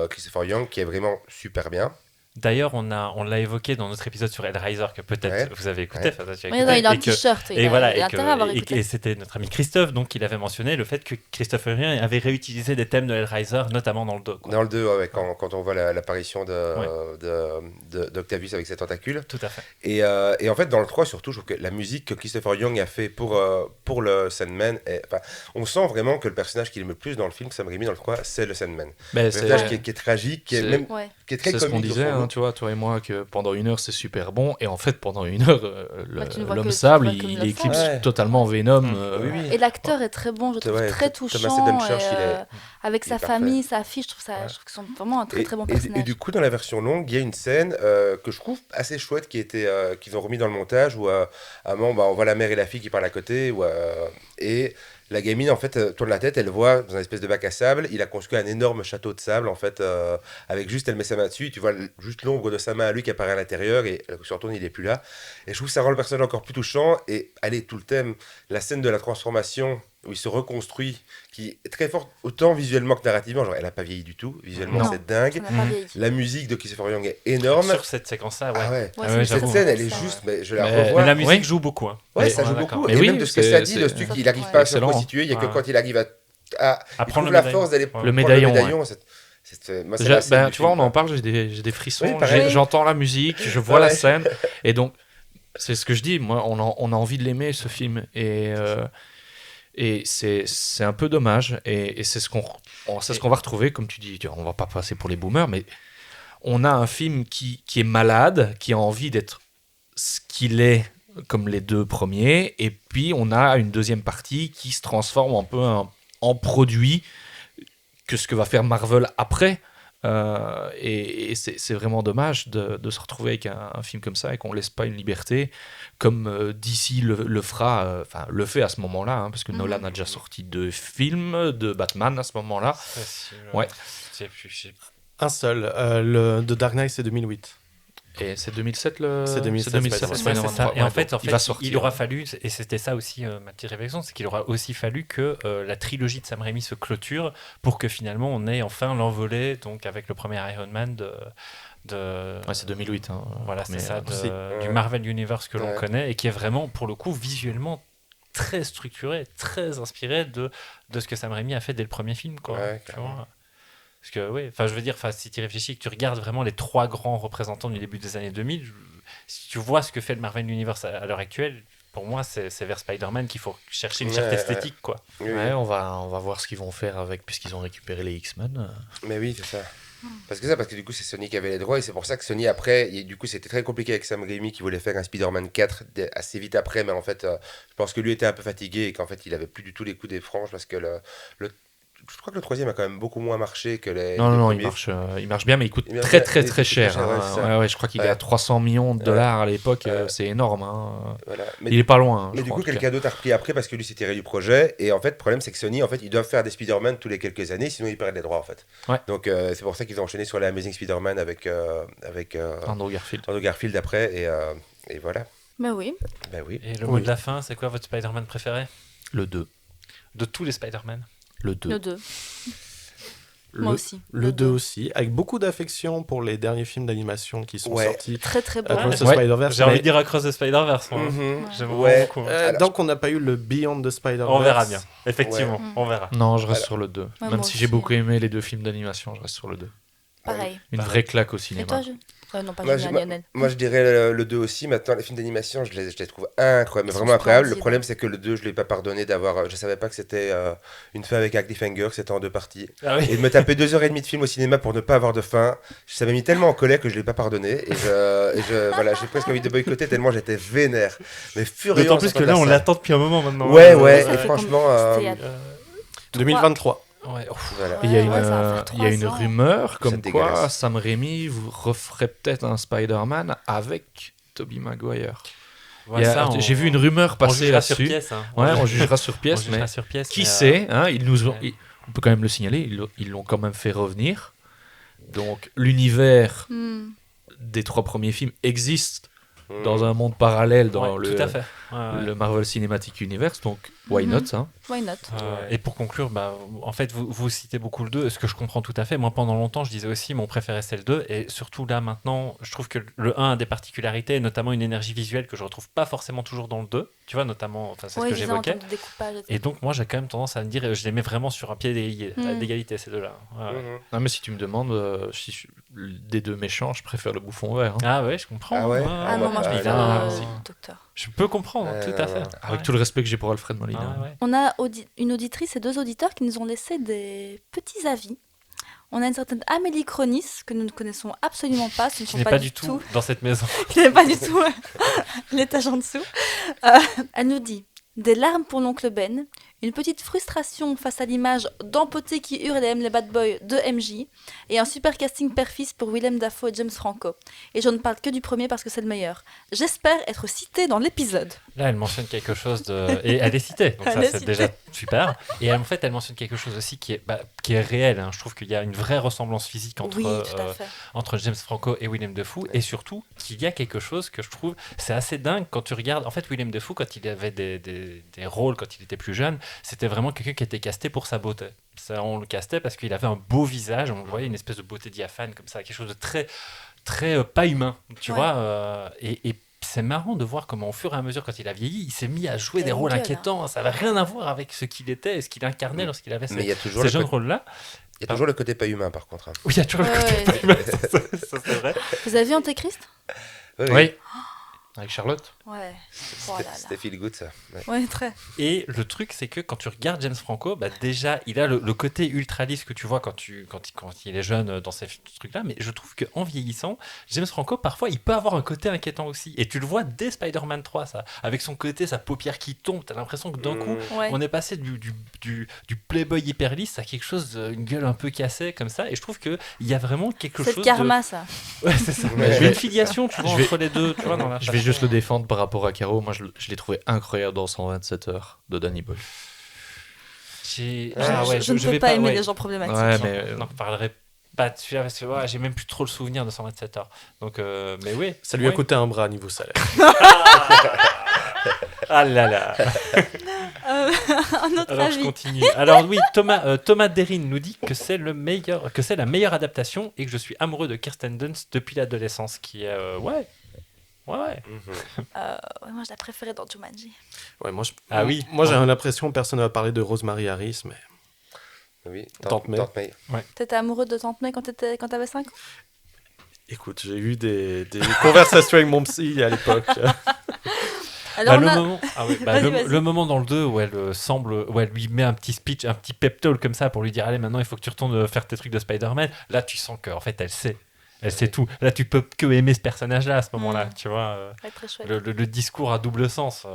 Christopher Young, qui est vraiment super bien. D'ailleurs, on l'a évoqué dans notre épisode sur Hellraiser, que peut-être Ouais. vous avez écouté. Ouais. Enfin, toi, tu as Mais écouté, non, il a un et que- t-shirt, il Et a voilà, il a intérêt à avoir écouté. et c'était notre ami Christophe donc il avait mentionné le fait que Christopher Young avait réutilisé des thèmes de Hellraiser, notamment dans le 2. Dans le 2, ouais, quand on voit l'apparition d'Octavius avec ses tentacules. Tout à fait. Et en fait, dans le 3, surtout, je trouve que la musique que Christopher Young a fait pour le Sandman, on sent vraiment que le personnage qu'il aime le plus dans le film, Sam Raimi dans le 3, c'est le Sandman. Ben, Le personnage c'est qui est tragique, qui est, c'est- même, Ouais. qui est très c'est ce qu'on comique. disait, au fond. hein, tu vois, toi et moi, que pendant une heure c'est super bon, et en fait pendant une heure, Bah, tu ne vois l'homme que- tu sable, vois comme il le éclipse sable. Ouais. totalement Venom. Oui, oui. Et l'acteur est très bon, je trouve Ouais, très Thomas touchant. Hayden Church, et, il est- avec il sa est parfait. famille, sa fille, je trouve qu'ils sont vraiment un très très bon personnage. Et du coup, dans la version longue, il y a une scène que je trouve assez chouette qu'ils ont remis dans le montage où à un moment, on voit la mère et la fille qui parlent à côté. Et la gamine, en fait, tourne la tête, elle voit dans une espèce de bac à sable, il a construit un énorme château de sable, en fait, avec juste, elle met sa main dessus, tu vois juste l'ombre de sa main à lui qui apparaît à l'intérieur, et elle se retourne, il est plus là. Et je trouve que ça rend le personnage encore plus touchant. Et allez, tout le thème, la scène de la transformation, où il se reconstruit, qui est très forte, autant visuellement que narrativement. Genre, elle n'a pas vieilli du tout, visuellement, Non, c'est dingue. Ça n'a pas vieilli. La musique de Christopher Young est énorme. Sur cette séquence-là, ouais. Ah ouais. Ouais, Ah c'est ouais, Cette j'avoue. scène, elle est ça, juste, ouais. mais je la Mais- revois. Mais la musique Oui. joue beaucoup. Hein. Ouais, Mais ça on est joue d'accord. beaucoup. Mais Et oui, même de ce que c'est- ça dit, c'est- le truc qu'il n'arrive Ouais. pas à se Excellent. reconstituer, et que Ouais. quand il arrive à il prendre trouve le la médaillon. force d'aller Ouais. prendre Le médaillon, moi, c'est Déjà, la scène du tu vois, film, on en quoi. parle, j'ai des frissons, Oui, pareil. j'entends la musique, je vois Ouais. la scène, et donc c'est ce que je dis, moi on a envie de l'aimer ce film, et c'est un peu dommage, et c'est ce qu'on va retrouver, comme tu dis, on va pas passer pour les boomers, mais on a un film qui est malade, qui a envie d'être ce qu'il est comme les deux premiers, et puis on a une deuxième partie qui se transforme un peu en produit que ce que va faire Marvel après. Et c'est vraiment dommage de se retrouver avec un film comme ça et qu'on ne laisse pas une liberté comme DC le fera, enfin le fait à ce moment-là, hein, parce que Nolan a déjà sorti 2 films de Batman à ce moment-là. Ouais. Je sais plus. Un seul, le The Dark Knight, c'est 2008. Et c'est 2007 le. C'est 2007, Spider-Man C'est ça. 3. Et en fait, il va sortir. il aura fallu, et c'était ça aussi ma petite réflexion, c'est qu'il aura aussi fallu que la trilogie de Sam Raimi se clôture pour que finalement on ait enfin l'envolée, donc avec le premier Iron Man Ouais, c'est 2008. Hein, voilà, c'est mais, ça, aussi. du Marvel Universe que l'on Ouais. connaît et qui est vraiment, pour le coup, visuellement très structuré, très inspiré de ce que Sam Raimi a fait dès le premier film, quoi. Ouais, Tu carrément. vois. Parce que, oui, enfin, je veux dire, si tu réfléchis, que tu regardes vraiment les 3 grands représentants du début des années 2000, si tu vois ce que fait le Marvel Universe à l'heure actuelle, pour moi, c'est vers Spider-Man qu'il faut chercher une Ouais, charte ouais. esthétique, quoi. Oui, oui. Ouais, on va voir ce qu'ils vont faire avec, puisqu'ils ont récupéré les X-Men. Mais oui, c'est ça. Parce que du coup, c'est Sony qui avait les droits, et c'est pour ça que Sony, après, du coup, c'était très compliqué avec Sam Raimi qui voulait faire un Spider-Man 4 assez vite après, mais en fait, je pense que lui était un peu fatigué et qu'en fait, il avait plus du tout les coups des franges parce que je crois que le troisième a quand même beaucoup moins marché que les. Non, les non, premiers. il marche bien, mais il coûte Il marche très, bien, très, il très coûte cher. cher, ouais, c'est ça. Ouais, ouais, je crois qu'il est Ouais. à 300 millions de dollars à l'époque, Ouais. c'est énorme. Hein. Voilà. Mais Il est pas loin. Mais je du crois, coup, en tout cas. quelqu'un d'autre a repris après parce que lui s'est tiré du projet. Et en fait, le problème, c'est que Sony, en fait, ils doivent faire des Spider-Man tous les quelques années, sinon ils perdent les droits, en fait. Ouais. Donc, c'est pour ça qu'ils ont enchaîné sur les Amazing Spider-Man avec Andrew Garfield. Andrew Garfield après. Et voilà. Mais oui. Ben oui. Et le mot de la fin, c'est quoi votre Spider-Man préféré Le 2. de tous les Spider-Man? Le 2. Le 2. Moi aussi. Le 2 aussi, avec beaucoup d'affection pour les derniers films d'animation qui sont sortis. Très très beau. Across the Ouais, Spider-Verse. j'ai envie de dire Across the Spider-Verse. Moi. J'aime vraiment beaucoup. Donc on n'a pas eu le Beyond the Spider-Verse. On verra bien. Effectivement, on verra. Non, je reste sur le 2. moi Même si aussi. j'ai beaucoup aimé les deux films d'animation, je reste sur le 2. Pareil. Une vraie claque au Et cinéma. toi, non, pas Moi, Julien, Lionel. Moi, je dirais le 2 aussi. Maintenant, les films d'animation, je les trouve incroyables, mais Ils sont vraiment incroyables. Le splendides. problème, c'est que le 2, je ne l'ai pas pardonné d'avoir. Je savais pas que c'était une fin avec un cliffhanger, que c'était en 2 parties. Ah oui. Et de me taper 2h30 de film au cinéma pour ne pas avoir de fin, ça m'a mis tellement en colère que je ne l'ai pas pardonné. Voilà, j'ai presque envie de boycotter tellement j'étais vénère. Mais furieux. D'autant plus que là, on l'attend depuis un moment maintenant. Ouais, Ça et fait franchement. C'était il y a 2023. Ouais. Voilà. Il y a une, ouais, ça va faire il y a 3 une ans. rumeur comme C'est quoi dégueulasse. Sam Raimi vous referait peut-être un Spider-Man avec Tobey Maguire. Ouais, ça, J'ai vu une rumeur on passer jugera sur là-dessus. pièce. Hein. Ouais, on jugera sur On pièce, jugera mais sur pièce, qui mais, sait hein, ils nous ont, ouais. on peut quand même le signaler, ils l'ont quand même fait revenir. Donc l'univers des 3 premiers films existe dans un monde parallèle dans ouais, tout à fait. Ouais. le Marvel Cinematic Universe, donc why not hein. Why not? Et pour conclure, en fait, vous citez beaucoup le 2, ce que je comprends tout à fait. Moi, pendant longtemps, je disais aussi, mon préféré, c'est le 2. Et surtout là, maintenant, je trouve que le 1 a des particularités, notamment une énergie visuelle que je retrouve pas forcément toujours dans le 2. Tu vois, notamment, c'est ce que j'évoquais. De découpage, Et donc, moi, j'ai quand même tendance à me dire, je les mets vraiment sur un pied d'égalité, ces deux-là. Ouais. Non, mais si tu me demandes des 2 méchants, je préfère le bouffon vert hein. Ah ouais, je comprends. Ah ouais. Ah non, moi je bah, préfère là, le si. docteur. Je peux comprendre, tout à fait. Avec Ouais. tout le respect que j'ai pour Alfred Molina. Ah ouais. On a une auditrice et 2 auditeurs qui nous ont laissé des petits avis. On a une certaine Amélie Cronis que nous ne connaissons absolument pas. Ce ne Qui sont n'est pas, pas du tout dans cette maison. Il n'est pas du tout l'étage en dessous. Elle nous dit des larmes pour l'oncle Ben, une petite frustration face à l'image d'Empoté qui hurle et aime les bad boys de MJ, et un super casting père-fils pour Willem Dafoe et James Franco. Et je ne parle que du premier parce que c'est le meilleur. J'espère être citée dans l'épisode. Là, elle mentionne quelque chose de... Et elle est citée, donc Elle ça, est c'est citée. déjà super. Et en fait, elle mentionne quelque chose aussi qui est réel. Hein. Je trouve qu'il y a une vraie ressemblance physique entre, Oui, tout à fait. entre James Franco et Willem Dafoe. Et surtout, qu'il y a quelque chose que je trouve... C'est assez dingue quand tu regardes... En fait, Willem Dafoe, quand il avait des rôles, quand il était plus jeune, c'était vraiment quelqu'un qui était casté pour sa beauté. Ça, on le castait parce qu'il avait un beau visage, on voyait une espèce de beauté diaphane comme ça, quelque chose de très, très pas humain, tu Ouais. vois. Et c'est marrant de voir comment au fur et à mesure, quand il a vieilli, il s'est mis à jouer Il a des une rôles gueule, inquiétants. Ça n'avait rien à voir avec ce qu'il était et ce qu'il incarnait lorsqu'il avait Mais il y a toujours ces le jeunes côté- rôles-là. il y a toujours le côté pas humain, par contre. hein. Oui, il y a toujours le Ouais, côté ouais. pas humain, ça, c'est vrai. Vous avez vu Antéchrist? Oui, Oui. Avec Charlotte. Ouais. Oh là là. C'était feel good, ça. Ouais. Ouais, très. Et le truc, c'est que quand tu regardes James Franco, déjà, il a le côté ultra lisse que tu vois quand il est jeune dans ces trucs-là. Mais je trouve qu'en vieillissant, James Franco, parfois, il peut avoir un côté inquiétant aussi. Et tu le vois dès Spider-Man 3, ça. Avec son côté, sa paupière qui tombe. T'as l'impression que d'un coup, Ouais. on est passé du playboy hyper lisse à quelque chose, une gueule un peu cassée comme ça. Et je trouve qu'il y a vraiment quelque C'est chose le karma, ça. de... Ouais, c'est ça. Ouais. Je vais une filiation, tu vois, Je vais- entre les deux. Tu vois, dans la Je vais juste le défendre par rapport à Caro. Moi, je l'ai trouvé incroyable dans 127 heures de Danny Boyle. J'ai- Je ne peux vais pas aimer ouais. les gens problématiques. Ouais, Non, mais on n'en reparlerai pas de celui-là parce que j'ai même plus trop le souvenir de 127 heures. Donc, mais oui. Ça lui a Ouais. coûté un bras niveau salaire. Ah là là. Un autre Alors je avis. continue. Alors oui, Thomas Derin nous dit que c'est la meilleure adaptation et que je suis amoureux de Kirsten Dunst depuis l'adolescence, qui est ouais. Ouais, moi, je la préférais dans Jumanji. Ouais, moi, Ah oui. Moi, j'ai l'impression que personne ne va parler de Rosemary Harris, mais Oui, Tante May. T'étais amoureux de Tante May quand t'avais 5 ans? écoute, j'ai eu des conversations avec mon psy à l'époque. Alors, le on a... moment, Vas-y. le moment dans le 2 où elle lui met un petit speech, un petit pep talk comme ça pour lui dire allez maintenant il faut que tu retournes faire tes trucs de Spider-Man. Là tu sens qu'en fait elle sait tout. Là tu peux que aimer ce personnage-là à ce moment-là, tu vois. Ouais, très chouette. Le discours à double sens.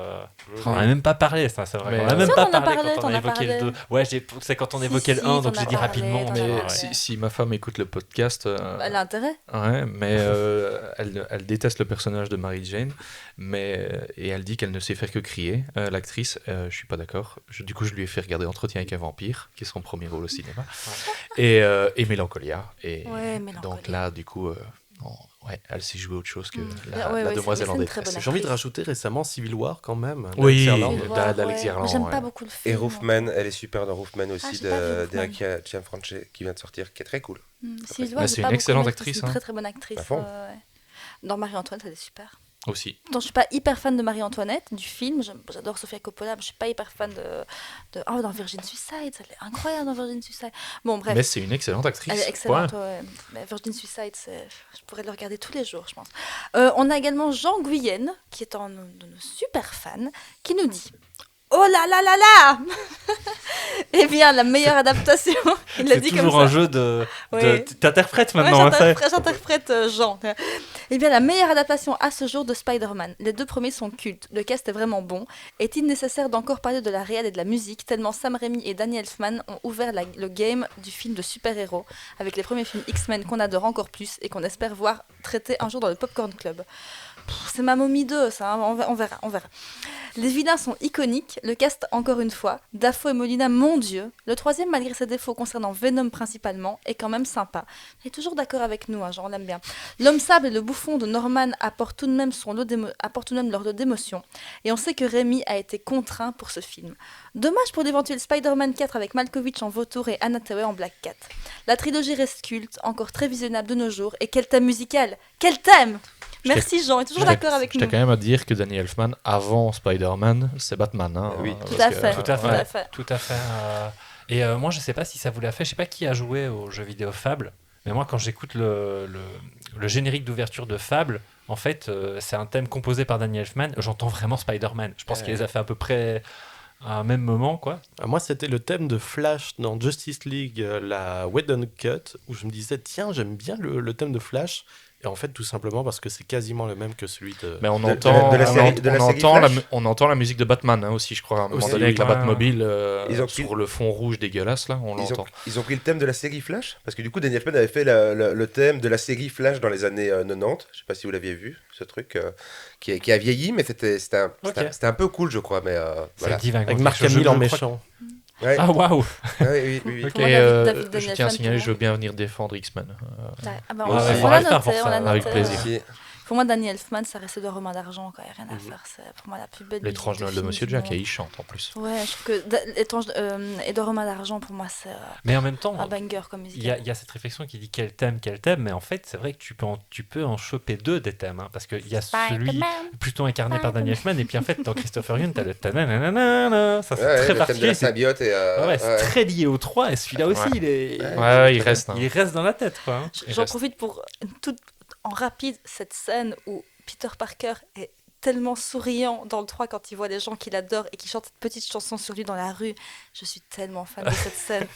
On n'a même pas parlé, ça, c'est vrai. Mais on n'a même Si, pas on en a parlé parlé, quand t'en on a as évoqué parlé. le 2. Ouais, c'est quand on évoquait le 1, donc t'en j'ai as dit parlé, rapidement. t'en as Mais parlé. si ma femme écoute le podcast, Elle a intérêt. ouais, mais elle déteste le personnage de Mary Jane, et elle dit qu'elle ne sait faire que crier. L'actrice, je suis pas d'accord. Du coup, je lui ai fait regarder Entretien avec un vampire, qui est son premier rôle au cinéma, et Mélancolia. Et Ouais, Mélancolia. donc là, du coup, Ouais, elle s'est jouée autre chose que Ouais, la ouais, demoiselle c'est en une détresse. très bonne J'ai envie de actrice. rajouter récemment Civil War quand même. Oui, d'Alex Garland. Civil War, d'Alex ouais. Garland. J'aime pas ouais. beaucoup le film. Et Roofman, elle est super dans Roofman aussi, j'ai pas vu Roofman. d'Eric Gianfranco, qui vient de sortir, qui est très cool. Civil Mais War, c'est j'ai une pas excellente beaucoup aimé, actrice, C'est une hein. très très bonne actrice. À fond. ouais. Dans Marie-Antoinette, elle est super. Aussi. Pourtant, je suis pas hyper fan de Marie-Antoinette, du film. J'adore Sofia Coppola, mais je suis pas hyper fan Oh, dans Virgin Suicide, elle est incroyable dans Virgin Suicide. Bon, bref. Mais c'est une excellente actrice. Elle est excellente, Point. ouais. Mais Virgin Suicide, je pourrais le regarder tous les jours, je pense. On a également Jean Guyenne, qui est un de nos super fans, qui nous dit Oh là là là là Eh bien, la meilleure adaptation, il l'a C'est dit comme toujours ça. un jeu de... Oui. T'interprètes Ouais, maintenant. hein, ça. j'interprète Jean. Eh bien, la meilleure adaptation à ce jour de Spider-Man. Les 2 premiers sont cultes. Le cast est vraiment bon. Est-il nécessaire d'encore parler de la réal et de la musique, tellement Sam Raimi et Danny Elfman ont ouvert le game du film de super-héros avec les premiers films X-Men qu'on adore encore plus et qu'on espère voir traiter un jour dans le Popcorn Club. C'est ma momie 2, ça, hein, on verra. Les vilains sont iconiques, le cast encore une fois. Dafoe et Molina, mon Dieu. Le 3e, malgré ses défauts concernant Venom principalement, est quand même sympa. Il est toujours d'accord avec nous, hein, genre on l'aime bien. L'homme sable et le bouffon de Norman apportent tout de même leur lot d'émotion. Et on sait que Raimi a été contraint pour ce film. Dommage pour l'éventuel Spider-Man 4 avec Malkovich en vautour et Anna Hathaway en Black Cat. La trilogie reste culte, encore très visionnable de nos jours. Et quel thème musical! Quel thème! Merci Jean, est toujours d'accord avec Je nous. tiens quand même à dire que Danny Elfman, avant Spider-Man, c'est Batman. Hein, Oui. Tout parce à que, fait. Tout à fait. Tout à fait. Tout à fait. Et moi, je sais pas si ça vous l'a fait. Je sais pas qui a joué au jeu vidéo Fable. Mais moi, quand j'écoute le générique d'ouverture de Fable, en fait, c'est un thème composé par Danny Elfman. J'entends vraiment Spider-Man. Je pense qu'il les a fait à peu près à un même moment, quoi. Moi, c'était le thème de Flash dans Justice League, la Whedon Cut, où je me disais, tiens, j'aime bien le thème de Flash. Et en fait, tout simplement parce que c'est quasiment le même que celui de... Mais on De entend, la série- de la série Flash. on entend la musique de Batman hein, aussi, je crois, à un moment Aussi, donné, avec oui. la Batmobile Ils ont pris- sur le fond rouge dégueulasse, là, on l'entend. Ils ont pris le thème de la série Flash, parce que du coup, Danny Elfman avait fait le thème de la série Flash dans les années 90. Je sais pas si vous l'aviez vu, ce truc qui a vieilli, mais c'était un peu cool, je crois. Mais voilà. Avec Avec Mark Hamill en méchant. Ouais. Ah, waouh! Oui. Ok. Pour moi, Et David je tiens à Elfman, signaler, pour je veux bien venir défendre X-Men. Ah bah, Moi on aussi. l'a On va le faire noté, pour on ça, l'a avec noté. plaisir. Aussi. Pour moi, Danny Elfman, ça restait de Romain d'Argent, quand il n'y a rien à faire. C'est pour moi la plus belle L'étrange musique Noël de film Monsieur du Jack, monde. et il chante en plus. Ouais, je trouve que et de Romain d'Argent, pour moi, c'est Mais en même temps, un banger comme musique. il y a cette réflexion qui dit quel thème, mais en fait, c'est vrai que tu peux en choper 2 des thèmes, hein, parce qu'il y a celui plutôt incarné par Danny Elfman, et puis en fait, dans Christopher Young, t'as le tananana, ça c'est Ouais, très le thème de particulier, la symbiote et c'est très lié aux 3, et celui-là aussi, Ouais. il reste. hein. reste dans la tête, quoi. hein. J'en profite pour en rapide cette scène où Peter Parker est tellement souriant dans le 3 quand il voit les gens qu'il adore et qui chantent cette petite chanson sur lui dans la rue. Je suis tellement fan de cette scène.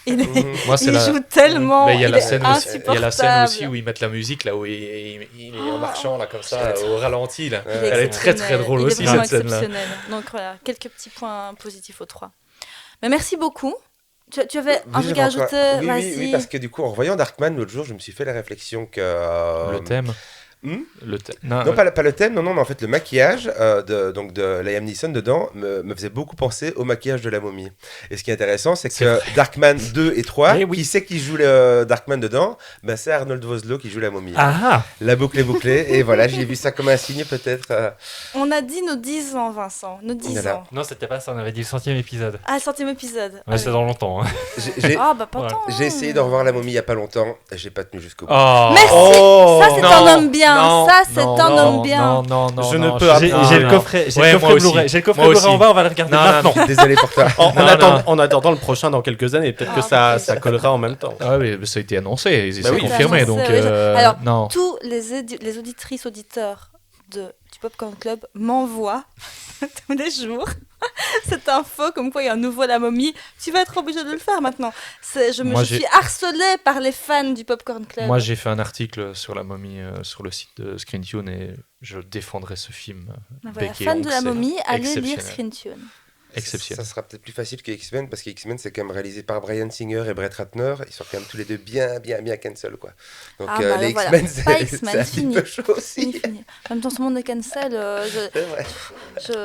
Moi, c'est Il la... joue tellement, Mais il y a il la est scène aussi, il y a la scène insupportable. aussi où ils mettent la musique là où il est en marchant là comme ça au ralenti là. Ouais. Il est Elle est très très exceptionnel. drôle Il est aussi vraiment cette scène là. exceptionnel. Donc voilà, quelques petits points positifs aux 3. Mais merci beaucoup. Tu avais un truc à ajouter, oui, vas-y. oui, parce que du coup, en voyant Darkman l'autre jour, je me suis fait la réflexion que... Le thème. Le thème. Non, pas le thème, non, mais en fait, le maquillage de Liam Neeson dedans me faisait beaucoup penser au maquillage de la momie. Et ce qui est intéressant, c'est que Darkman 2 et 3, Eh oui. qui c'est qui joue le Darkman dedans? Ben, c'est Arnold Vosloo qui joue la momie. Ah, La boucle est bouclée, et voilà, j'ai vu ça comme un signe peut-être. On a dit nos 10 ans, Vincent. Nos 10 Voilà. ans. non, c'était pas ça, on avait dit le 100e épisode. Ah, le 100e épisode. Ouais, c'est dans longtemps. hein. J'ai Ah, bah pas Voilà. tant. j'ai essayé de revoir la momie il y a pas longtemps, et j'ai pas tenu jusqu'au bout. Oh. Merci. Ça, c'est Non, un homme bien. non, Ça, c'est non, un non, homme bien. Non, Je ne peux J'ai non, j'ai le non. coffret, Ouais, moi aussi. Blu-ray. J'ai le coffret Moi Blu-ray en aussi. bas, on va le regarder Non, maintenant. Désolé pour toi. En attendant le prochain dans quelques années, peut-être que Ah, ça collera en même temps. Ah oui, ça a été annoncé, c'est Bah oui. confirmé C'est donc annoncé, oui. Alors, non. Tous les auditrices, auditeurs du Popcorn Club m'envoient tous les jours cette info comme quoi il y a un nouveau La Momie. Tu vas être obligé de le faire maintenant. Moi, Je suis harcelée par les fans du Popcorn Club. Moi, j'ai fait un article sur la momie sur le site de Screen Tune et je défendrai ce film. Voilà, bec et fan de ongle, La c'est Momie, allez lire exceptionnel. Screen Tune. Exceptionnel. Ça sera peut-être plus facile que X-Men, parce que X-Men, c'est quand même réalisé par Bryan Singer et Brett Ratner. Ils sont quand même tous les deux bien cancel, quoi. Donc Ah, bah, les voilà. X-Men, Pas c'est X-Men, un petit fini. peu chaud aussi. Fini. En même temps, ce monde est cancel. C'est vrai.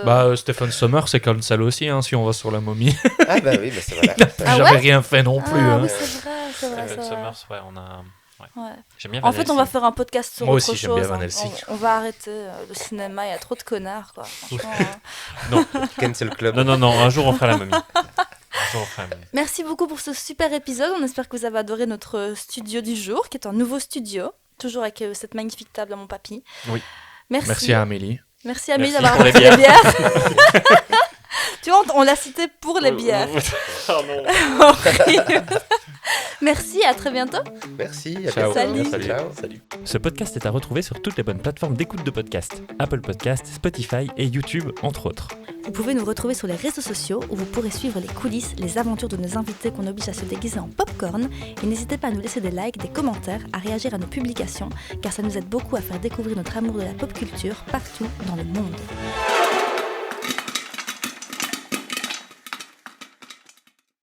Bah, Stephen Sommers, c'est cancel aussi, hein, si on va sur la momie. Ah bah oui, bah ça voilà. Il n'a Ah jamais ouais rien fait non plus. Ah hein. oui, c'est vrai, c'est vrai. Summers, ouais, on a... Ouais. J'aime bien En Van fait, on va Helsing. faire un podcast sur Moi autre aussi, j'aime bien chose. Van hein. Helsing. On va arrêter le cinéma, il y a trop de connards, quoi. Franchement, Cancel Club. Non, un jour on fera la momie. Un jour on fera la momie. Merci beaucoup pour ce super épisode. On espère que vous avez adoré notre studio du jour, qui est un nouveau studio, toujours avec cette magnifique table à mon papy. Oui. Merci à Amélie. Merci Amélie Merci d'avoir pour les apporté les bières. Tu vois, on l'a cité pour les bières. Oh non. Horrible. Merci, à très bientôt. Merci. À Ciao. bientôt. Salut. Ciao. Salut. Ce podcast est à retrouver sur toutes les bonnes plateformes d'écoute de podcast. Apple Podcast, Spotify et YouTube, entre autres. Vous pouvez nous retrouver sur les réseaux sociaux où vous pourrez suivre les coulisses, les aventures de nos invités qu'on oblige à se déguiser en popcorn. Et n'hésitez pas à nous laisser des likes, des commentaires, à réagir à nos publications, car ça nous aide beaucoup à faire découvrir notre amour de la pop culture partout dans le monde.